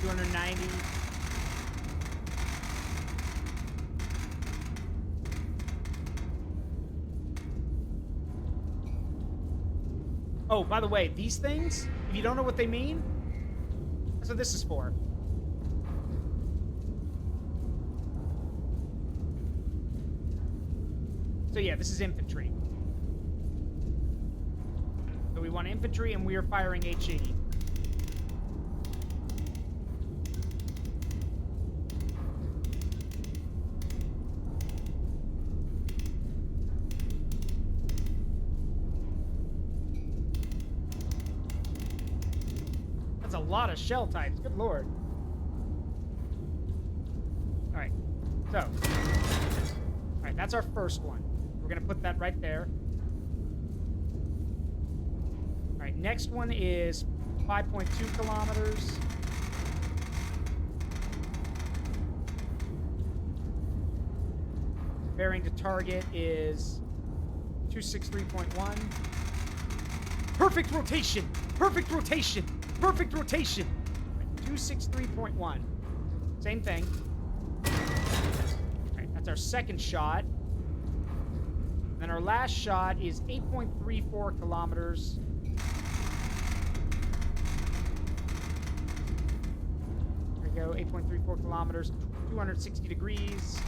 $290. Oh, by the way, these things, if you don't know what they mean, that's what this is for. So yeah, this is infantry. So we want infantry and we are firing HE. That's a lot of shell types, good lord. Alright, so. Alright, that's our first one. We're gonna put that right there. All right, next one is 5.2 kilometers. Bearing to target is 263.1. Perfect rotation! Perfect rotation! Perfect rotation! 263.1. Same thing. All right, that's our second shot. Then our last shot is 8.34 kilometers. There we go, 8.34 kilometers, 260 degrees.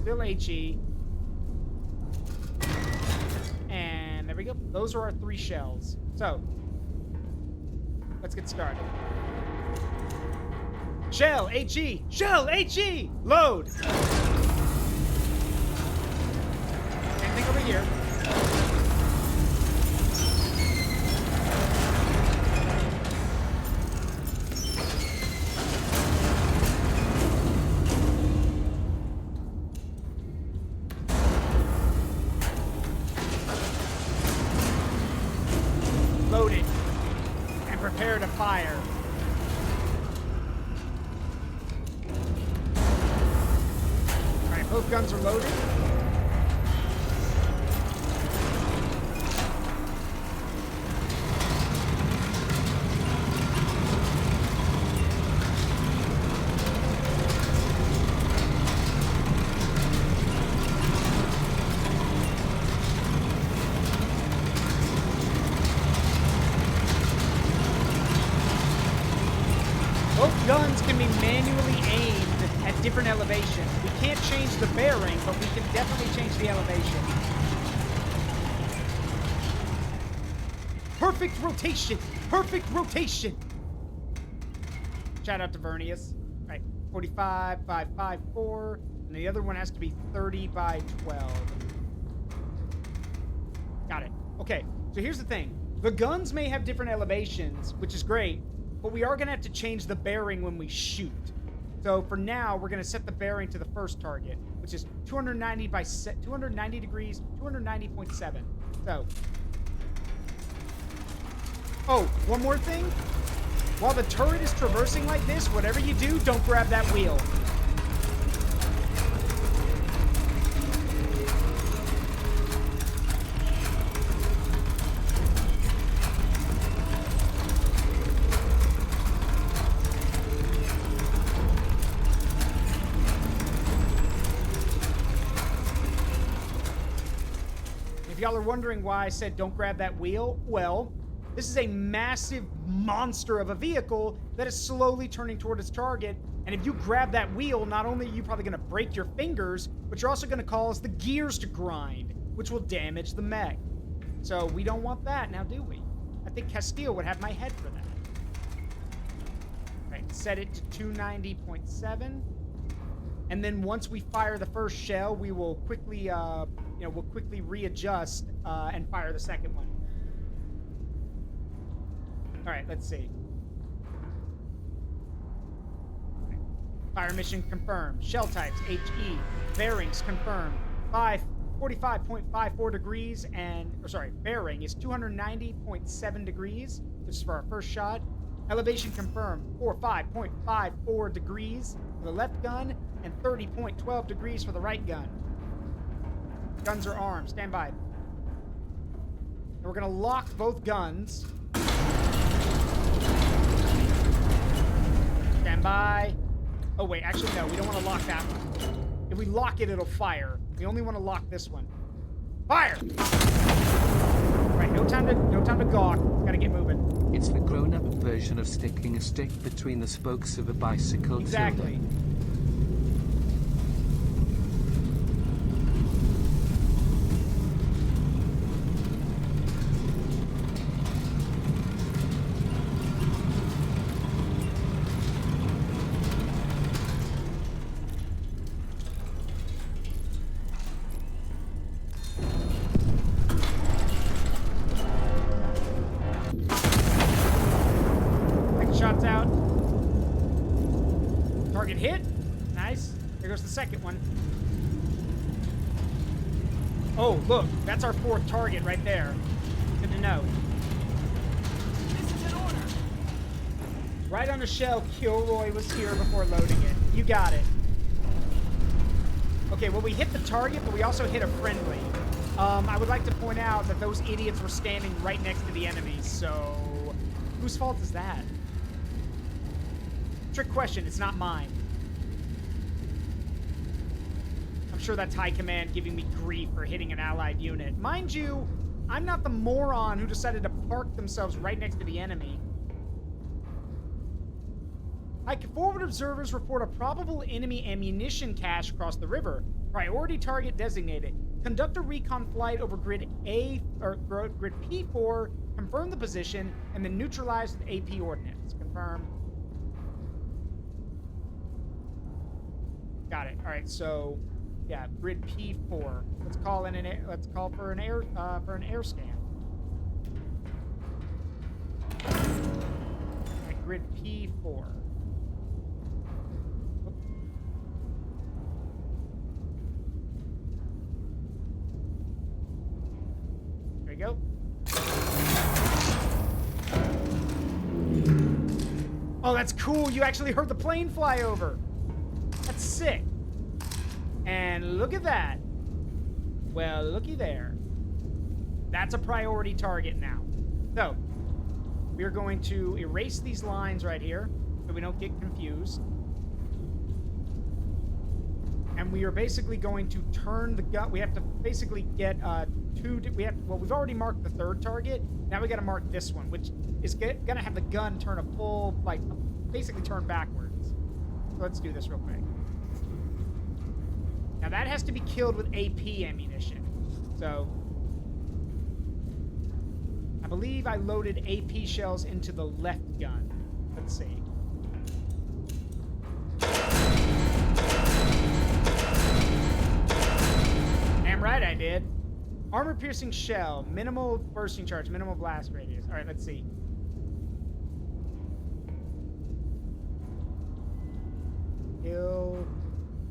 Still HE. And there we go. Those are our 3 shells. So, let's get started. Shell, HE! Shell, HE! Load! Same thing over here. Load it. And prepare to fire. Both guns are loaded. Both guns different elevations. We can't change the bearing, but we can definitely change the elevation. Perfect rotation! Perfect rotation! Shout out to Vernius. All right, 45 by 5.4, and the other one has to be 30 by 12. Got it. Okay, so here's the thing. The guns may have different elevations, which is great, but we are going to have to change the bearing when we shoot. So for now, we're going to set the bearing to the first target, which is 290 by 290 degrees, 290.7. So, oh, one more thing. While the turret is traversing like this, whatever you do, don't grab that wheel. If y'all are wondering why I said don't grab that wheel, well, this is a massive monster of a vehicle that is slowly turning toward its target. And if you grab that wheel, not only are you probably going to break your fingers, but you're also going to cause the gears to grind, which will damage the mech. So we don't want that now, do we? I think Castile would have my head for that. All right, set it to 290.7. And then once we fire the first shell, we will quickly, we'll quickly readjust and fire the second one. All right, let's see. Fire mission confirmed. Shell types, HE. Bearings confirmed. 45.54 degrees bearing is 290.7 degrees. This is for our first shot. Elevation confirmed. 45.54 degrees for the left gun and 30.12 degrees for the right gun. Guns are armed. Stand by. And we're going to lock both guns. Stand by. Oh, wait. Actually, no. We don't want to lock that one. If we lock it, it'll fire. We only want to lock this one. Fire! All right. No time to gawk. Gotta get moving. It's the grown-up version of sticking a stick between the spokes of a bicycle. Exactly. Shots out. Target hit. Nice. There goes the second one. Oh, look. That's our fourth target right there. Good to know. This is an order. Right on the shell, Kilroy was here before loading it. You got it. Okay, well, we hit the target, but we also hit a friendly. I would like to point out that those idiots were standing right next to the enemies, so... whose fault is that? Trick question, it's not mine. I'm sure that's High Command giving me grief for hitting an allied unit. Mind you, I'm not the moron who decided to park themselves right next to the enemy. Forward observers report a probable enemy ammunition cache across the river. Priority target designated. Conduct a recon flight over grid A or grid P4. Confirm the position and then neutralize with AP ordnance. Confirm. Got it. All right. So, yeah, grid P4. Let's call in an. Let's call for an air scan. All right, grid P4. There you go. Oh, that's cool. You actually heard the plane fly over. That's sick. And look at that. Well, looky there. That's a priority target now. So, we're going to erase these lines right here so we don't get confused. And we are basically going to turn the gun. We have to basically get we've already marked the third target. Now we got to mark this one, which is going to have the gun turn basically turn backwards. So let's do this real quick. Now that has to be killed with AP ammunition. So I believe I loaded AP shells into the left gun. Let's see. Damn right I did. Armor-piercing shell, minimal bursting charge, minimal blast radius. All right, let's see.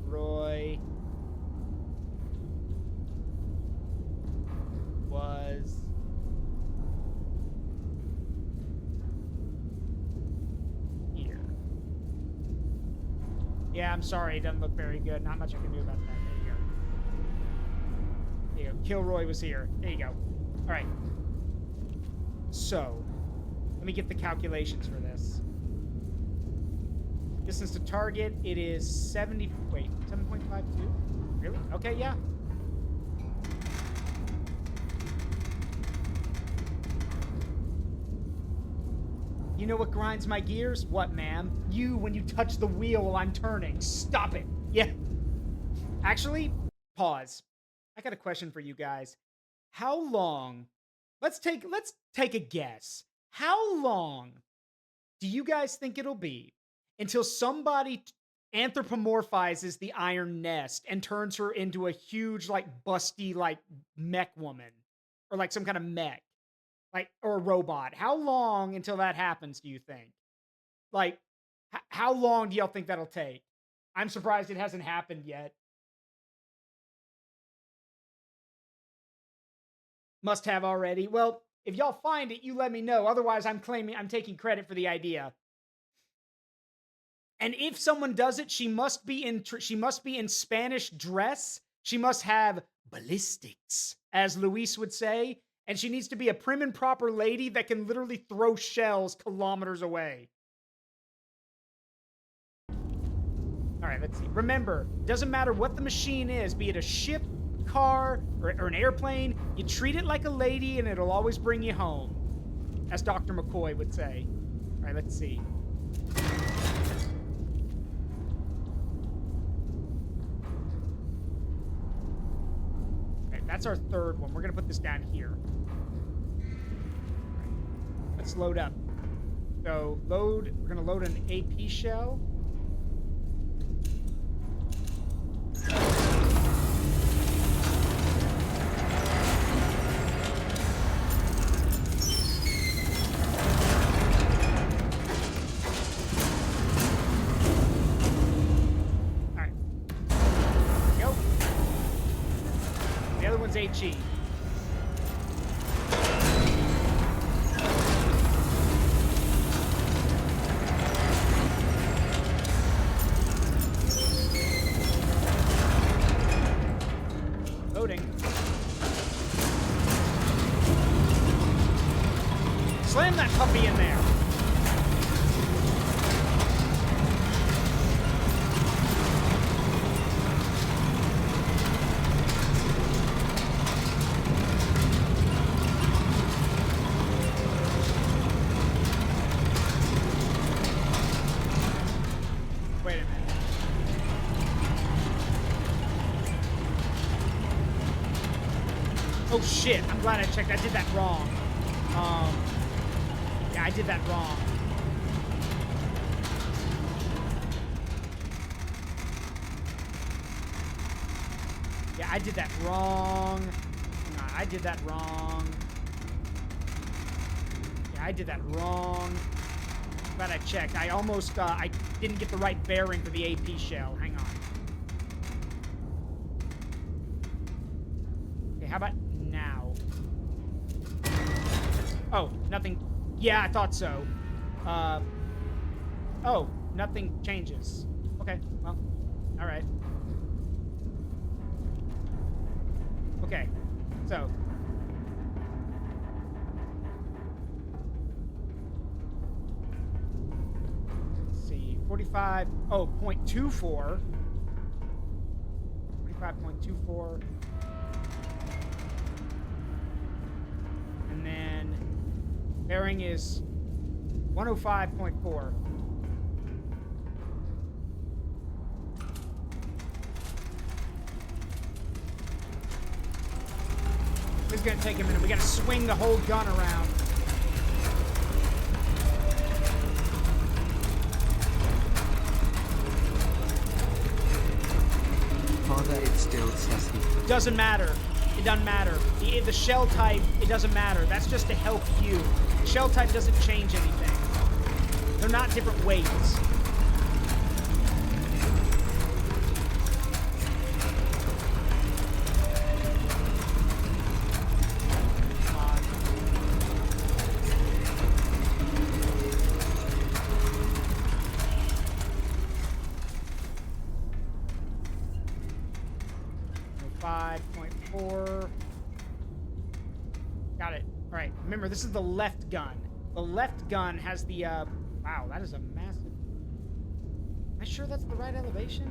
Roy was here. Yeah, I'm sorry. It doesn't look very good. Not much I can do about that. There you go. There you go. Kilroy was here. There you go. All right. So, let me get the calculations for this. Distance to target, it is 7.52? Really? Okay, yeah. You know what grinds my gears? What, ma'am? You, when you touch the wheel while I'm turning. Stop it. Yeah. Actually, pause. I got a question for you guys. How long... Let's take a guess. How long do you guys think it'll be until somebody anthropomorphizes the Iron Nest and turns her into a huge, like, busty, like, mech woman? Or, like, some kind of mech. Like, or a robot. How long until that happens, do you think? Like, how long do y'all think that'll take? I'm surprised it hasn't happened yet. Must have already. Well, if y'all find it, you let me know. Otherwise, I'm taking credit for the idea. And if someone does it, she must be in Spanish dress. She must have ballistics, as Luis would say. And she needs to be a prim and proper lady that can literally throw shells kilometers away. All right, let's see. Remember, doesn't matter what the machine is, be it a ship, car, or an airplane, you treat it like a lady and it'll always bring you home, as Dr. McCoy would say. All right, let's see. Okay, that's our third one. We're going to put this down here. Let's load up. So, we're going to load an AP shell. HE. Loading. Slam that puppy in there. Oh shit, I'm glad I checked. I did that wrong. Yeah, I did that wrong. Yeah, I did that wrong. Hang on, I did that wrong. Yeah, I did that wrong. Glad I checked. I almost, I didn't get the right bearing for the AP shell. Hang on. Okay, how about now? Oh, nothing. Yeah, I thought so. Oh, nothing changes. Okay, well, all right. Okay, so. Let's see, 45, oh, 0.24. 45.24. And then bearing is 105.4. It's gonna take a minute. We gotta swing the whole gun around. Father, it still says he. Doesn't matter. It doesn't matter. The shell type, it doesn't matter. That's just to help you. The shell type doesn't change anything. They're not different weights. Come on. Oh, 5.4. Got it. All right. Remember, this is the left gun. The left gun has the, wow, that is a massive... Am I sure that's the right elevation?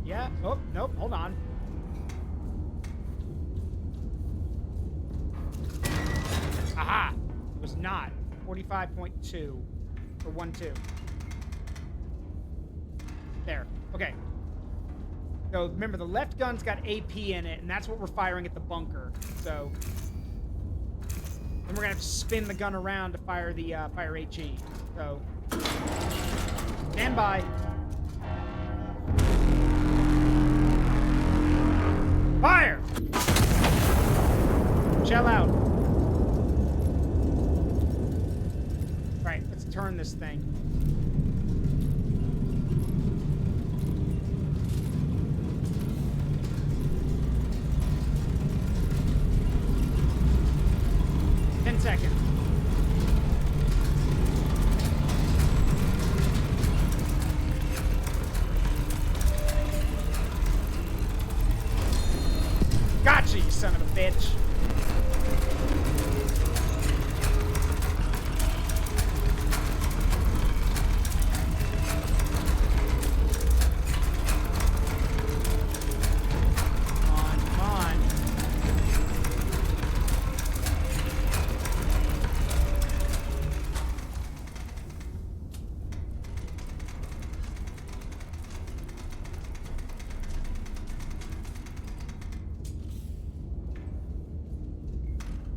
Yeah. Oh, nope. Hold on. Aha! It was not. 45.2. Or 1.2. There. Okay. So remember, the left gun's got AP in it, and that's what we're firing at the bunker. So then we're gonna have to spin the gun around to fire the fire HE. So stand by. Fire! Shell out. All right, let's turn this thing. Seconds. Gotcha, you son of a bitch.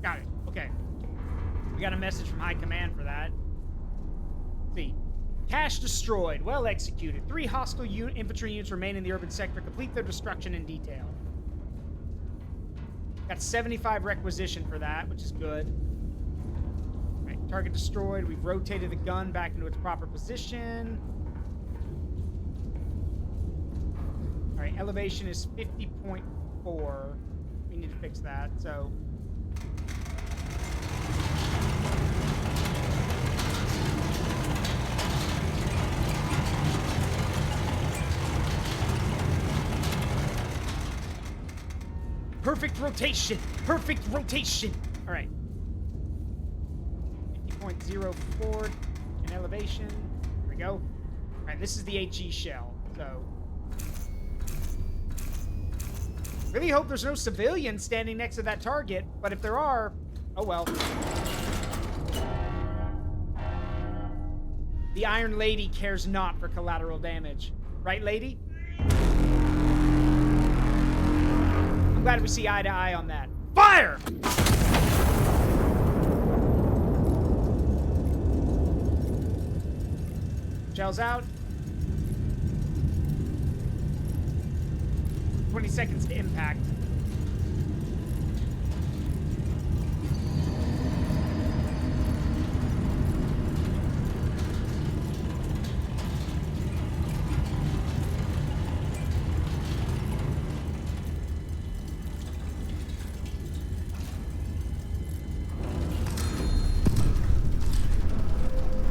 Got it. Okay. We got a message from High Command for that. Let's see. Cache destroyed. Well executed. 3 hostile infantry units remain in the urban sector. Complete their destruction in detail. Got 75 requisition for that, which is good. All right. Target destroyed. We've rotated the gun back into its proper position. All right. Elevation is 50.4. We need to fix that. So... Perfect rotation! Perfect rotation! Alright. 50.04 in elevation. There we go. Alright, this is the HE shell, so... Really hope there's no civilians standing next to that target, but if there are, oh well. The Iron Lady cares not for collateral damage. Right, lady? I'm glad we see eye to eye on that. Fire! Shells out. 20 seconds to impact.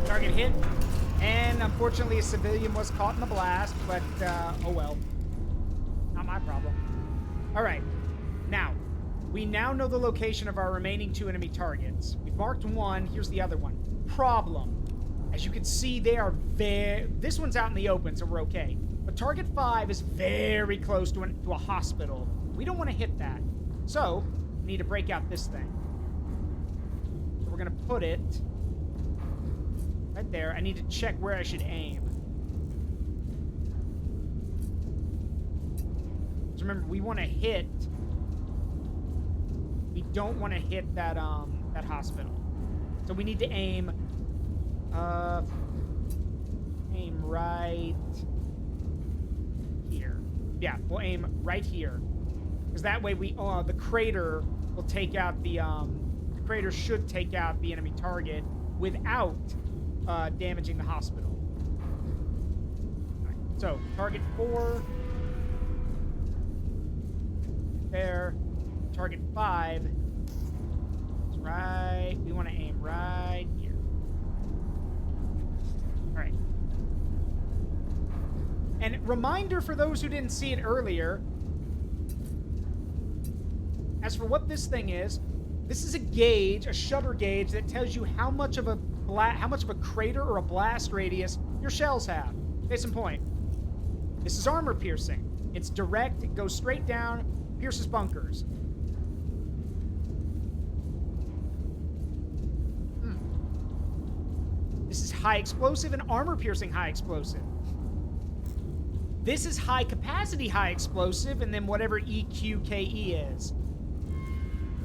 Target hit, and unfortunately a civilian was caught in the blast, but oh well. Not my problem. Alright, now, we now know the location of our remaining 2 enemy targets. We've marked one, here's the other one. Problem. As you can see, they are this one's out in the open, so we're okay. But target 5 is very close to a hospital. We don't want to hit that. So, we need to break out this thing. So we're going to put it right there. I need to check where I should aim. So remember, we want to hit... We don't want to hit that, that hospital. So we need to aim... aim right... here. Yeah, we'll aim right here. Because that way we... the crater will take out the crater should take out the enemy target without damaging the hospital. All right, so, target 4. There. Target 5. It's right. We want to aim right here. All right. And reminder for those who didn't see it earlier, as for what this thing is, this is a gauge, a shutter gauge that tells you how much of a crater or a blast radius your shells have. Case in point, this is armor piercing. It's direct, it goes straight down, pierces bunkers. This is high explosive and armor piercing high explosive. This is high capacity high explosive and then whatever EQKE is.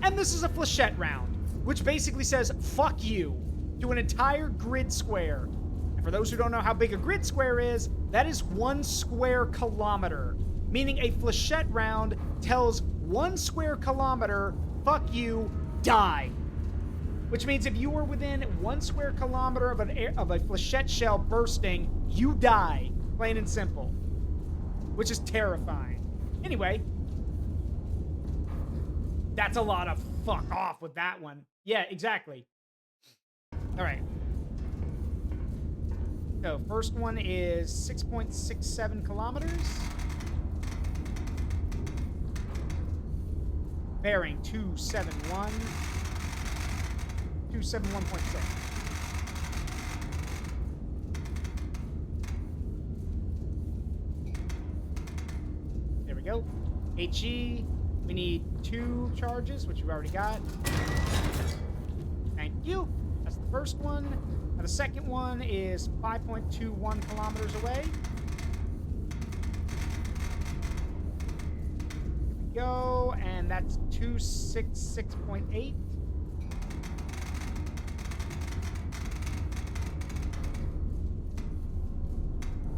And this is a flechette round, which basically says, fuck you, to an entire grid square. And for those who don't know how big a grid square is, that is 1 square kilometer. Meaning a flechette round tells 1 square kilometer, fuck you, die. Which means if you are within 1 square kilometer of a flechette shell bursting, you die. Plain and simple. Which is terrifying. Anyway, that's a lot of fuck off with that one. Yeah, exactly. All right. So, first one is 6.67 kilometers. Bearing 271. 271.6. There we go. HE. We need 2 charges, which we've already got. Thank you. That's the first one. Now the second one is 5.21 kilometers away. Here we go. And that's 266.8.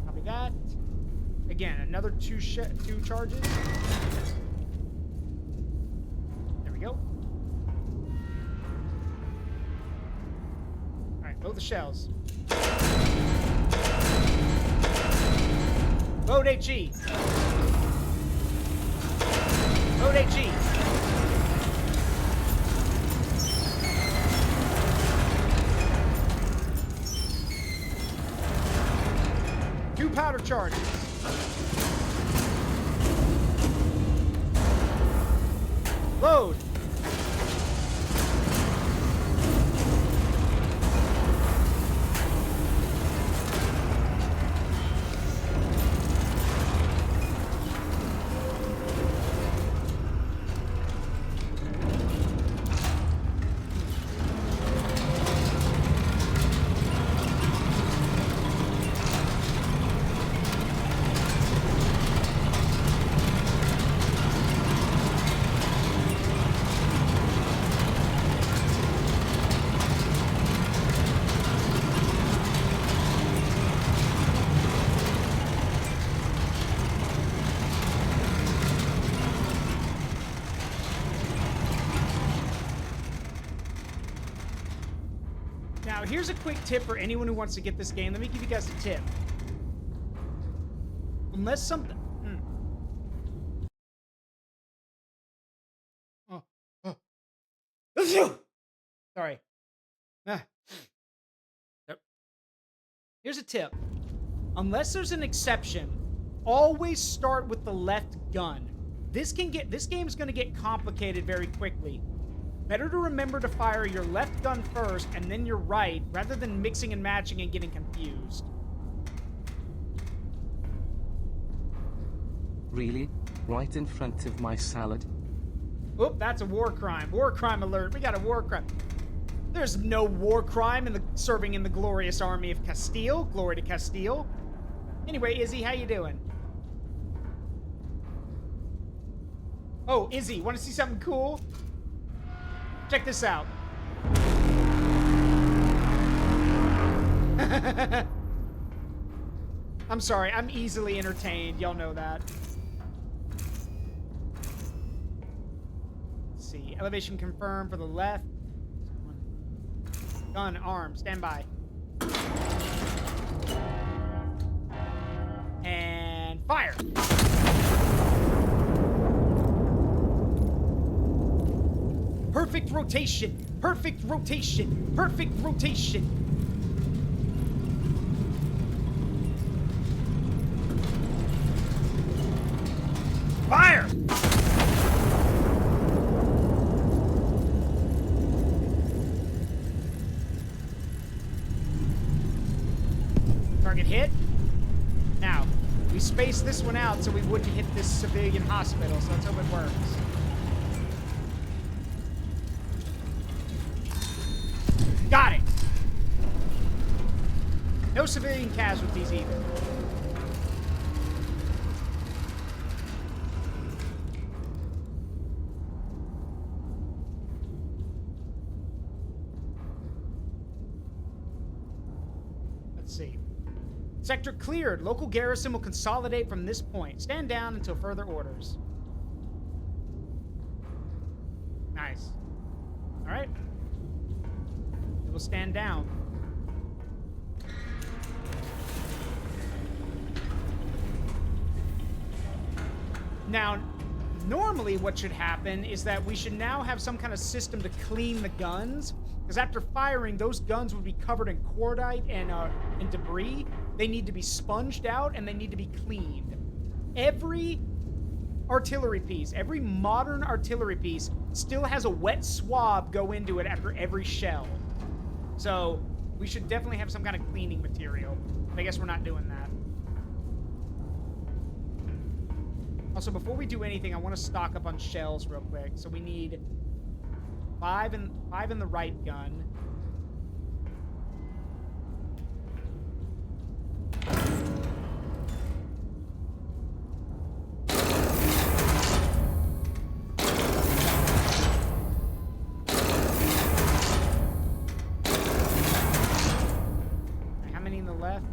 Copy that. Again, another 2 charges. There we go. All right, load the shells. Load HE. Load HE. Two powder charges. Load. Now, here's a quick tip for anyone who wants to get this game. Let me give you guys a tip. Unless something... Sorry. Here's a tip. Unless there's an exception, always start with the left gun. This game is going to get complicated very quickly. Better to remember to fire your left gun first and then your right, rather than mixing and matching and getting confused. Really? Right in front of my salad? Oop, that's a war crime. War crime alert. We got a war crime. There's no war crime in serving in the glorious army of Castile. Glory to Castile. Anyway, Izzy, how you doing? Oh, Izzy, want to see something cool? Check this out. I'm sorry, I'm easily entertained. Y'all know that. Let's see. Elevation confirmed for the left. Gun, arm, stand by. And fire. Perfect rotation. Perfect rotation. Perfect rotation. Fire! Target hit. Now, we spaced this one out so we wouldn't hit this civilian hospital, so let's hope it works. Got it! No civilian casualties either. Let's see. Sector cleared. Local garrison will consolidate from this point. Stand down until further orders. Nice. All right. It will stand down. Now, normally what should happen is that we should now have some kind of system to clean the guns, because after firing, those guns would be covered in cordite and debris. They need to be sponged out and they need to be cleaned. Every artillery piece, every modern artillery piece still has a wet swab go into it after every shell. So we should definitely have some kind of cleaning material. But I guess we're not doing that. Also, before we do anything, I want to stock up on shells real quick. So we need five in the right gun. How many in the left?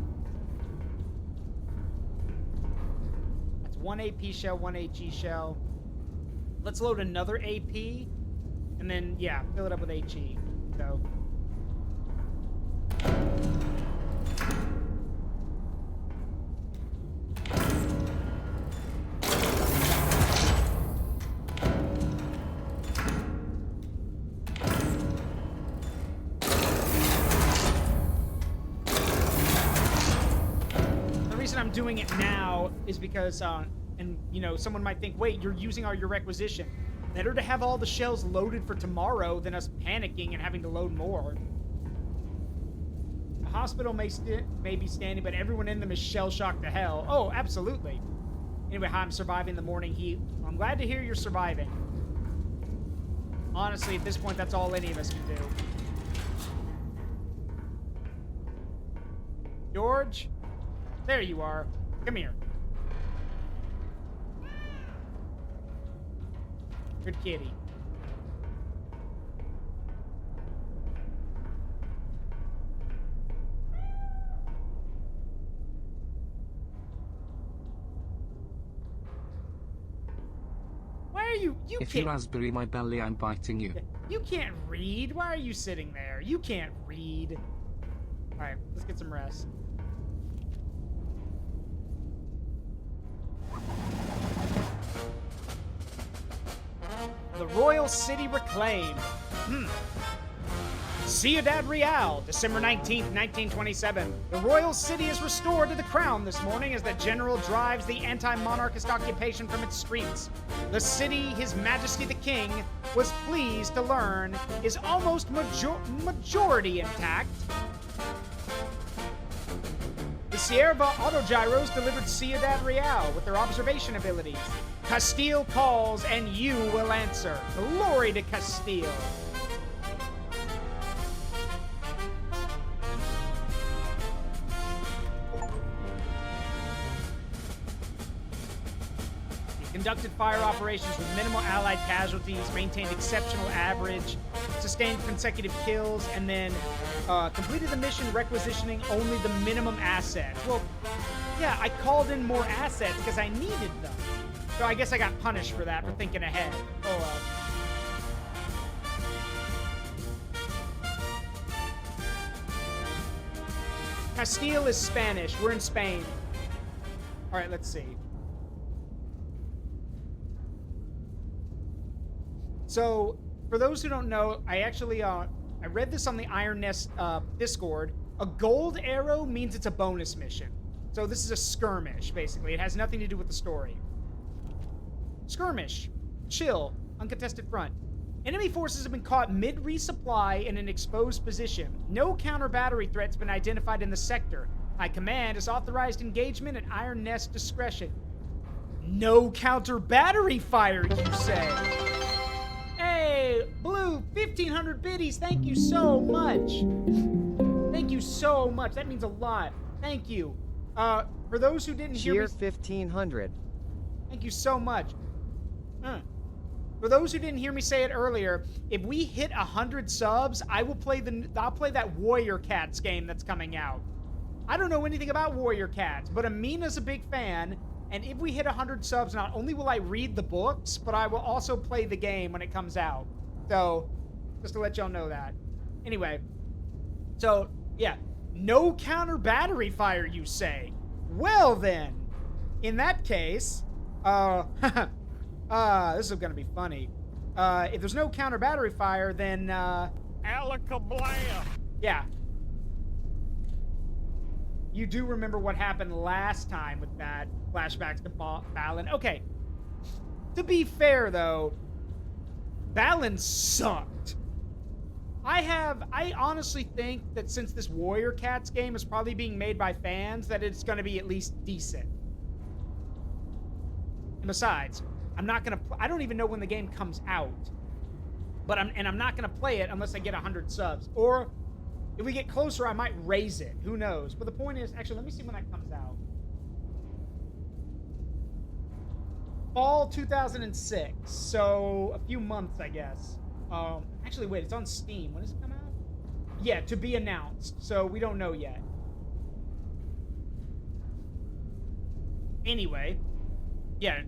That's one AP shell, one HE shell. Let's load another AP. And then, yeah, fill it up with HE. So. The reason I'm doing it now is because, and, you know, someone might think, wait, you're using all your requisition. Better to have all the shells loaded for tomorrow than us panicking and having to load more. The hospital may be standing, but everyone in them is shell-shocked to hell. Oh, absolutely. Anyway, how I'm surviving the morning heat. I'm glad to hear you're surviving. Honestly, at this point, that's all any of us can do. George? There you are. Come here. Good kitty. Why are you If can't... you raspberry my belly, I'm biting you. You can't read. Why are you sitting there? You can't read. Alright, let's get some rest. The Royal City reclaimed. Ciudad Real, December 19th, 1927. The Royal City is restored to the crown this morning as the general drives the anti-monarchist occupation from its streets. The city, His Majesty the King, was pleased to learn is almost majority intact. The Sierva autogyros delivered Ciudad Real with their observation abilities. Castile calls and you will answer. Glory to Castile. Conducted fire operations with minimal allied casualties, maintained exceptional average, sustained consecutive kills, and then completed the mission requisitioning only the minimum assets. Well, yeah, I called in more assets because I needed them. So I guess I got punished for that, for thinking ahead. Oh well. Castile is Spanish. We're in Spain. All right, let's see. So, for those who don't know, I actually, I read this on the Iron Nest Discord. A gold arrow means it's a bonus mission. So this is a skirmish, basically. It has nothing to do with the story. Skirmish. Chill. Uncontested front. Enemy forces have been caught mid-resupply in an exposed position. No counter-battery threat's been identified in the sector. High Command has authorized engagement at Iron Nest discretion. No counter-battery fire, you say? Hey, Blue, 1,500 biddies. Thank you so much. Thank you so much. That means a lot. Thank you. For those who didn't hear me... 1,500. Thank you so much. For those who didn't hear me say it earlier, if we hit 100 subs, I'll play that Warrior Cats game that's coming out. I don't know anything about Warrior Cats, but Amina's a big fan, and if we hit 100 subs, not only will I read the books, but I will also play the game when it comes out. So, just to let y'all know that. Anyway, so, yeah. No counter battery fire, you say? Well then, in that case, this is gonna be funny. If there's no counter battery fire, then, Alakablam! yeah. You do remember what happened last time with that. Flashbacks to Balin. Okay. To be fair, though, Balin sucked. I honestly think that since this Warrior Cats game is probably being made by fans, that it's going to be at least decent. And besides, I'm not going to... I don't even know when the game comes out. But I'm not going to play it unless I get 100 subs. Or, if we get closer, I might raise it. Who knows? But the point is... Actually, let me see when that comes out. Fall 2006. So, a few months, I guess. Actually, wait, it's on Steam. When does it come out? Yeah, to be announced. So, we don't know yet. Anyway. Yeah.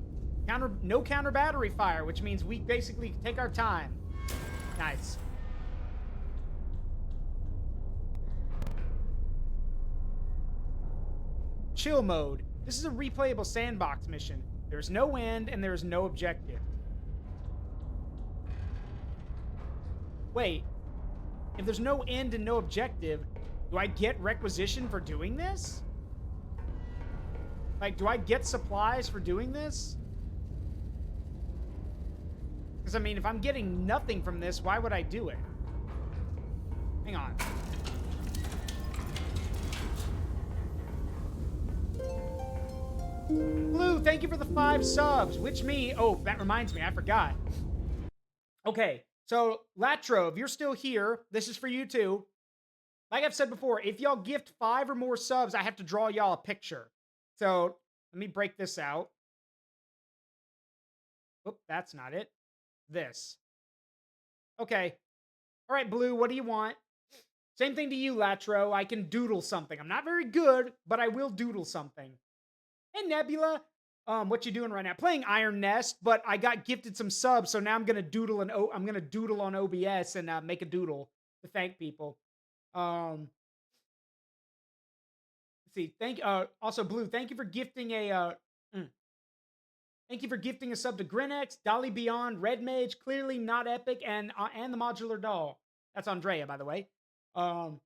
No counter battery fire, which means we basically take our time. Nice. Chill mode. This is a replayable sandbox mission. There's no end and there's no objective. Wait. If there's no end and no objective, do I get requisition for doing this? Like, do I get supplies for doing this? Because, I mean, if I'm getting nothing from this, why would I do it? Hang on. Blue, thank you for the 5 subs. Which me... Oh, that reminds me. I forgot. Okay. So, Latro, if you're still here, this is for you too. Like I've said before, if y'all gift 5 or more subs, I have to draw y'all a picture. So, let me break this out. Oop, that's not it. This. Okay. All right, Blue, what do you want? Same thing to you, Latro. I can doodle something. I'm not very good, but I will doodle something. Hey, Nebula. What you doing right now? Playing Iron Nest, but I got gifted some subs, so now I'm gonna doodle on OBS and make a doodle to thank people. Let's see. Also, Blue, thank you for gifting a thank you for gifting a sub to Grinex, Dolly Beyond, Red Mage, Clearly Not Epic, and the Modular Doll. That's Andrea, by the way. The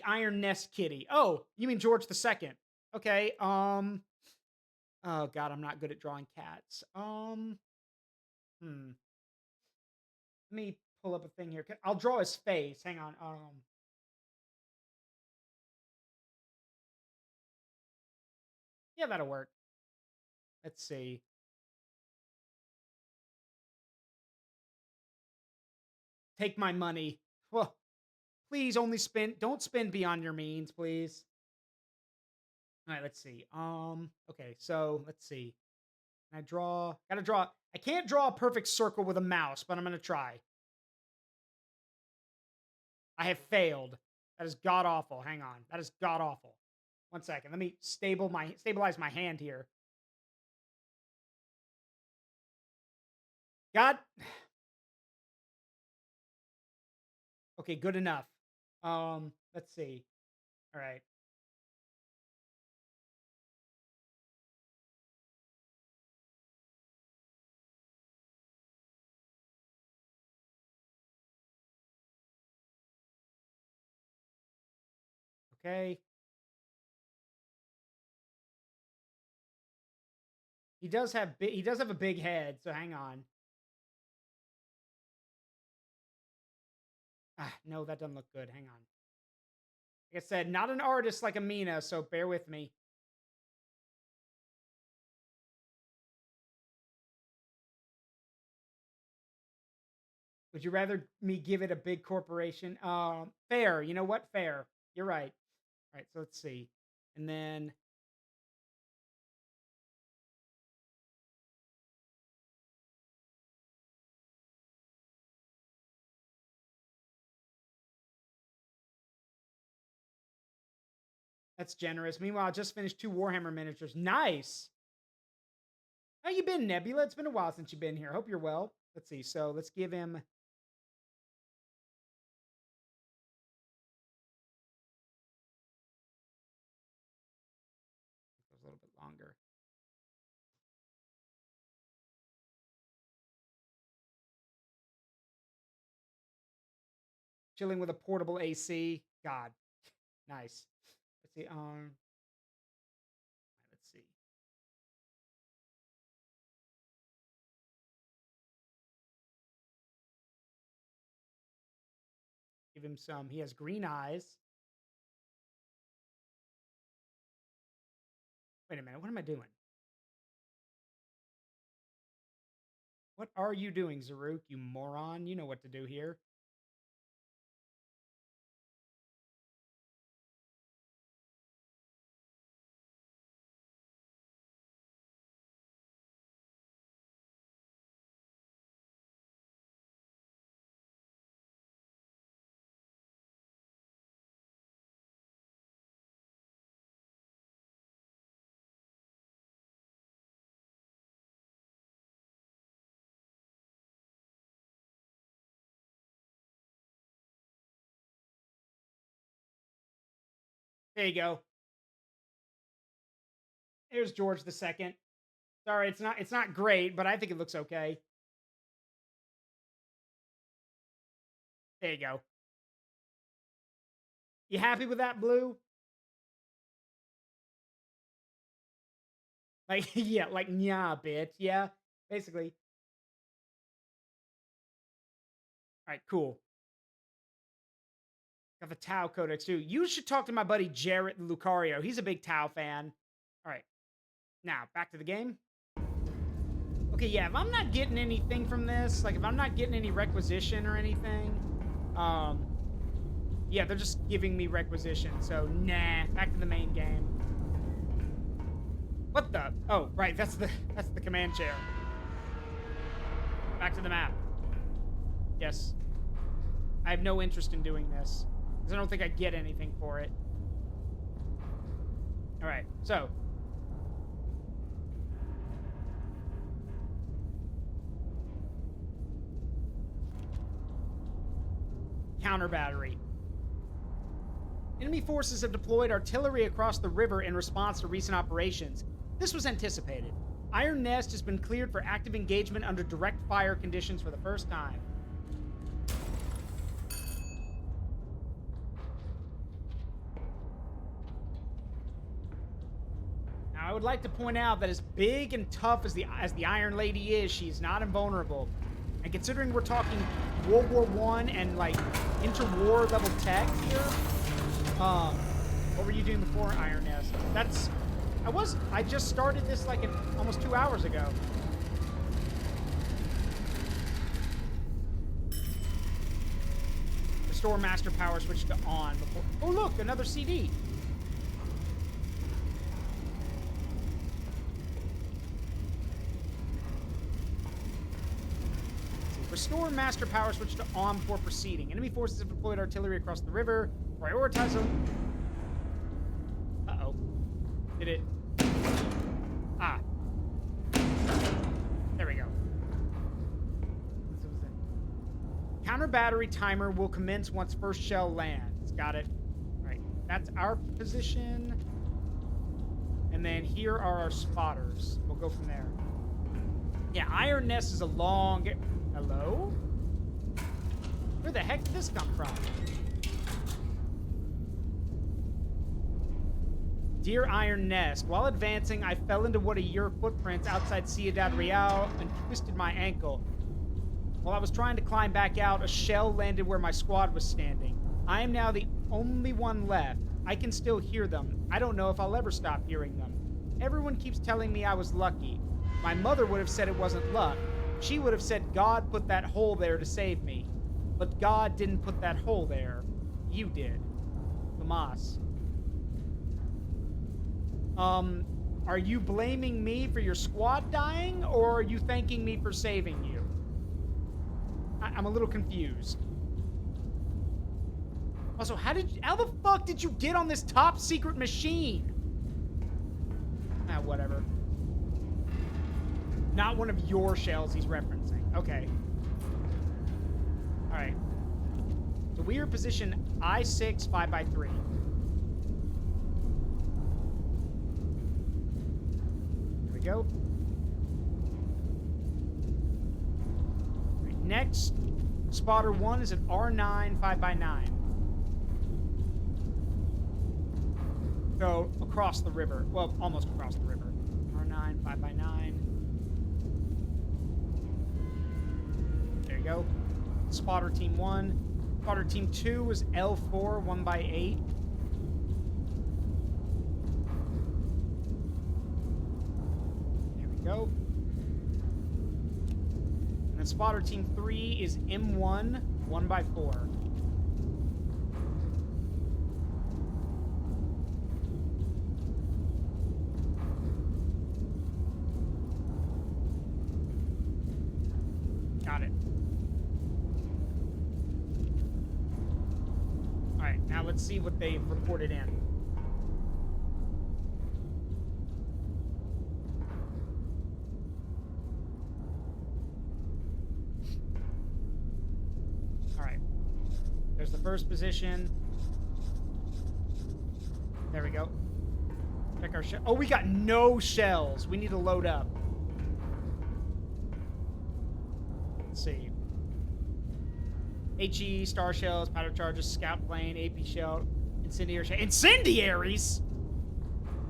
Iron Nest Kitty. Oh, you mean George II. Okay, oh god, I'm not good at drawing cats. Let me pull up a thing here. I'll draw his face. Hang on. Yeah, that'll work. Let's see. Take my money. Well, please don't spend beyond your means, please. All right, let's see. Okay, so let's see. I draw? Gotta draw. I can't draw a perfect circle with a mouse, but I'm gonna try. I have failed. That is god awful. Hang on. That is god awful. 1 second. Let me stabilize my hand here. God. Okay, good enough. Let's see. All right. Okay. He does have a big head, so hang on. Ah, no, that doesn't look good. Hang on. Like I said, not an artist like Amina, so bear with me. Would you rather me give it a big corporation? Fair. You know what? Fair. You're right. All right, so let's see. And then that's generous. Meanwhile, I just finished 2 Warhammer miniatures. Nice. How you been, Nebula? It's been a while since you've been here. Hope you're well. Let's see. So let's give him. A little bit longer. Chilling with a portable AC. God. Nice. Let's see. Let's see. Give him some. He has green eyes. Wait a minute. What am I doing? What are you doing, Zaruk, you moron? You know what to do here. There you go. Here's George II. Sorry, it's not great, but I think it looks okay. There you go. You happy with that, Blue? Like, yeah, like, yeah, bitch. Yeah, basically. All right, cool. Got the Tau Codex, too. You should talk to my buddy Jarrett Lucario. He's a big Tau fan. All right. Now, back to the game. Okay, yeah, if I'm not getting anything from this, like, if I'm not getting any requisition or anything, yeah, they're just giving me requisition, so nah, back to the main game. What the? Oh, right, that's the command chair. Back to the map. Yes. I have no interest in doing this, because I don't think I get anything for it. All right, so. Counter battery. Enemy forces have deployed artillery across the river in response to recent operations. This was anticipated. Iron Nest has been cleared for active engagement under direct fire conditions for the first time. Now, I would like to point out that as big and tough as the Iron Lady is, she's not invulnerable. And considering we're talking World War I and, like, interwar level tech here, what were you doing before Iron Nest? I just started this, like, almost 2 hours ago. Restore master power switch to on before. Oh, look, another CD. Restore master power switch to on before proceeding. Enemy forces have deployed artillery across the river. Prioritize them. Uh-oh. Did it? Ah. There we go. Counter battery timer will commence once first shell lands. Got it. All right. That's our position. And then here are our spotters. We'll go from there. Yeah, Iron Nest is a long... Hello? Where the heck did this come from? Dear Iron Nest, while advancing, I fell into one of your footprints outside Ciudad Real and twisted my ankle. While I was trying to climb back out, a shell landed where my squad was standing. I am now the only one left. I can still hear them. I don't know if I'll ever stop hearing them. Everyone keeps telling me I was lucky. My mother would have said it wasn't luck. She would have said God put that hole there to save me. But God didn't put that hole there. You did. Tomas. Are you blaming me for your squad dying, or are you thanking me for saving you? I'm a little confused. Also, how the fuck did you get on this top secret machine? Ah, whatever. Not one of your shells he's referencing. Okay. All right. So we are position I6 5x3. There we go. All right, next, spotter 1 is at R9 5x9. So across the river. Well, almost across the river. R9 5x9. There you go. Spotter team 1. Spotter team 2 was L4 1x8. There we go. And then spotter team 3 is M1 1x4. Got it. All right, now let's see what they've reported in. All right. There's the first position. There we go. Check our shell. Oh, we got no shells. We need to load up. Let's see. HE, star shells, powder charges, scout plane, AP shell, incendiary shell. Incendiaries?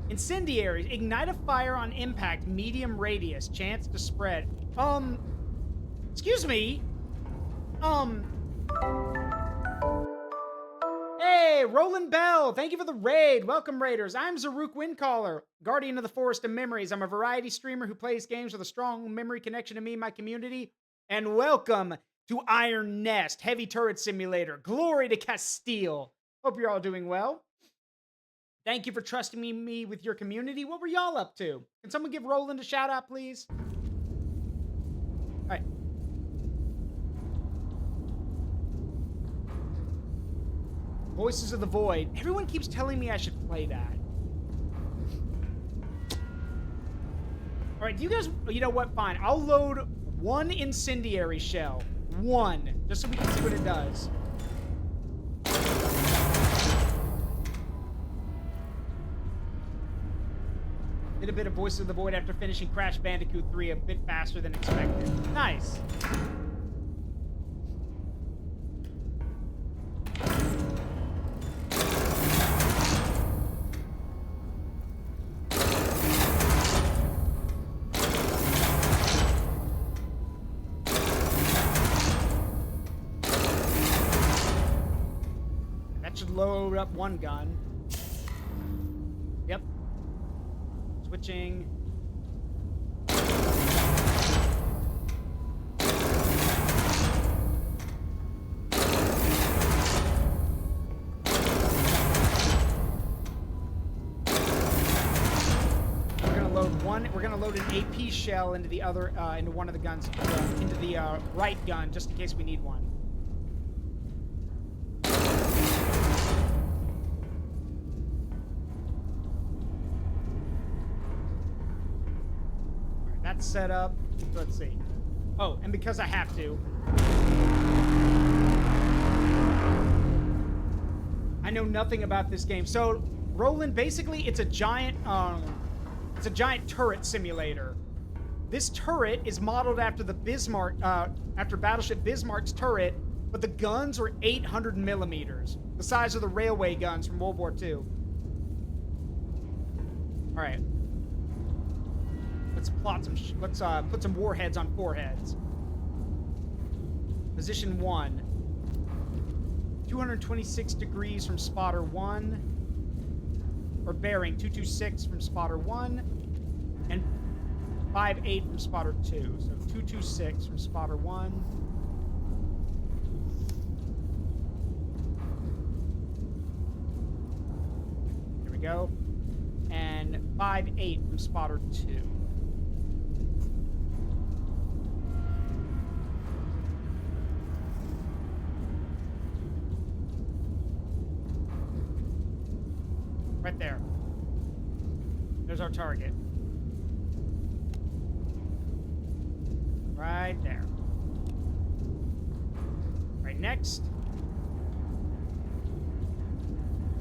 Incendiaries. Ignite a fire on impact, medium radius, chance to spread. Excuse me? Hey, Roland Bell, thank you for the raid. Welcome, Raiders. I'm Zaruk Windcaller, guardian of the Forest of Memories. I'm a variety streamer who plays games with a strong memory connection to me and my community. And welcome to Iron Nest, Heavy Turret Simulator. Glory to Castile. Hope you're all doing well. Thank you for trusting me with your community. What were y'all up to? Can someone give Roland a shout out, please? All right. Voices of the Void. Everyone keeps telling me I should play that. All right, do you guys, you know what? Fine. I'll load one incendiary shell. One. Just so we can see what it does. Did a bit of Voices of the Void after finishing Crash Bandicoot 3 a bit faster than expected. Nice. Load up one gun. Yep. Switching. we're gonna load an AP shell into the other, into one of the guns, into the right gun, just in case we need one. All right, that's set up. Let's see. Oh, and because I have to, I know nothing about this game. So, Roland, basically, it's a giant turret simulator. This turret is modeled after the Bismarck, after Battleship Bismarck's turret, but the guns are 800 millimeters, the size of the railway guns from World War II. All right. Let's plot some. Let's put some warheads on foreheads. Position 1. 226 degrees from spotter 1, or bearing 226 from spotter 1, and 58 from spotter 2. So 226 from spotter 1. There we go. And 58 from spotter 2. Right there. There's our target. Right there. Right next.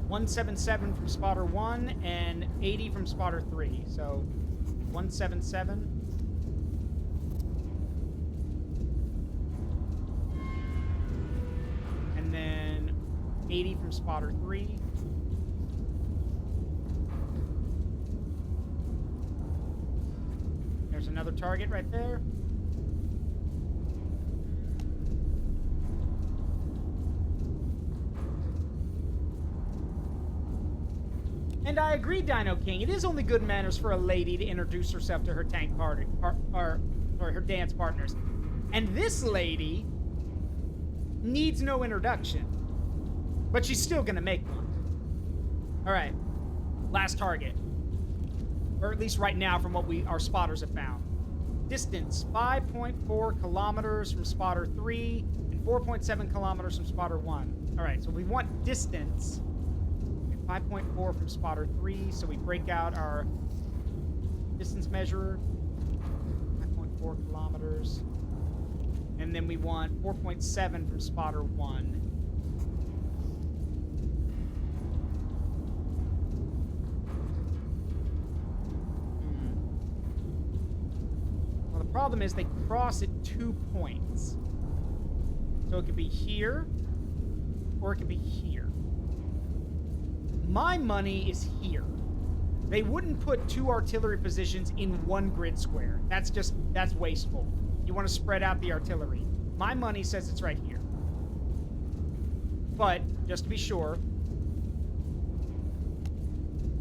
177 from spotter 1 and 80 from spotter 3. So 177. And then 80 from spotter 3. There's another target right there. And I agree, Dino King. It is only good manners for a lady to introduce herself to her tank party, or her dance partners. And this lady needs no introduction, but she's still gonna make one. All right, last target. Or at least right now from what our spotters have found. Distance, 5.4 kilometers from spotter 3 and 4.7 kilometers from spotter 1. All right, so we want distance. 5.4 from spotter 3, so we break out our distance measurer. 5.4 kilometers. And then we want 4.7 from spotter 1. The problem is they cross at 2 points. So it could be here, or it could be here. My money is here. They wouldn't put 2 artillery positions in 1 grid square. That's wasteful. You want to spread out the artillery. My money says it's right here. But, just to be sure,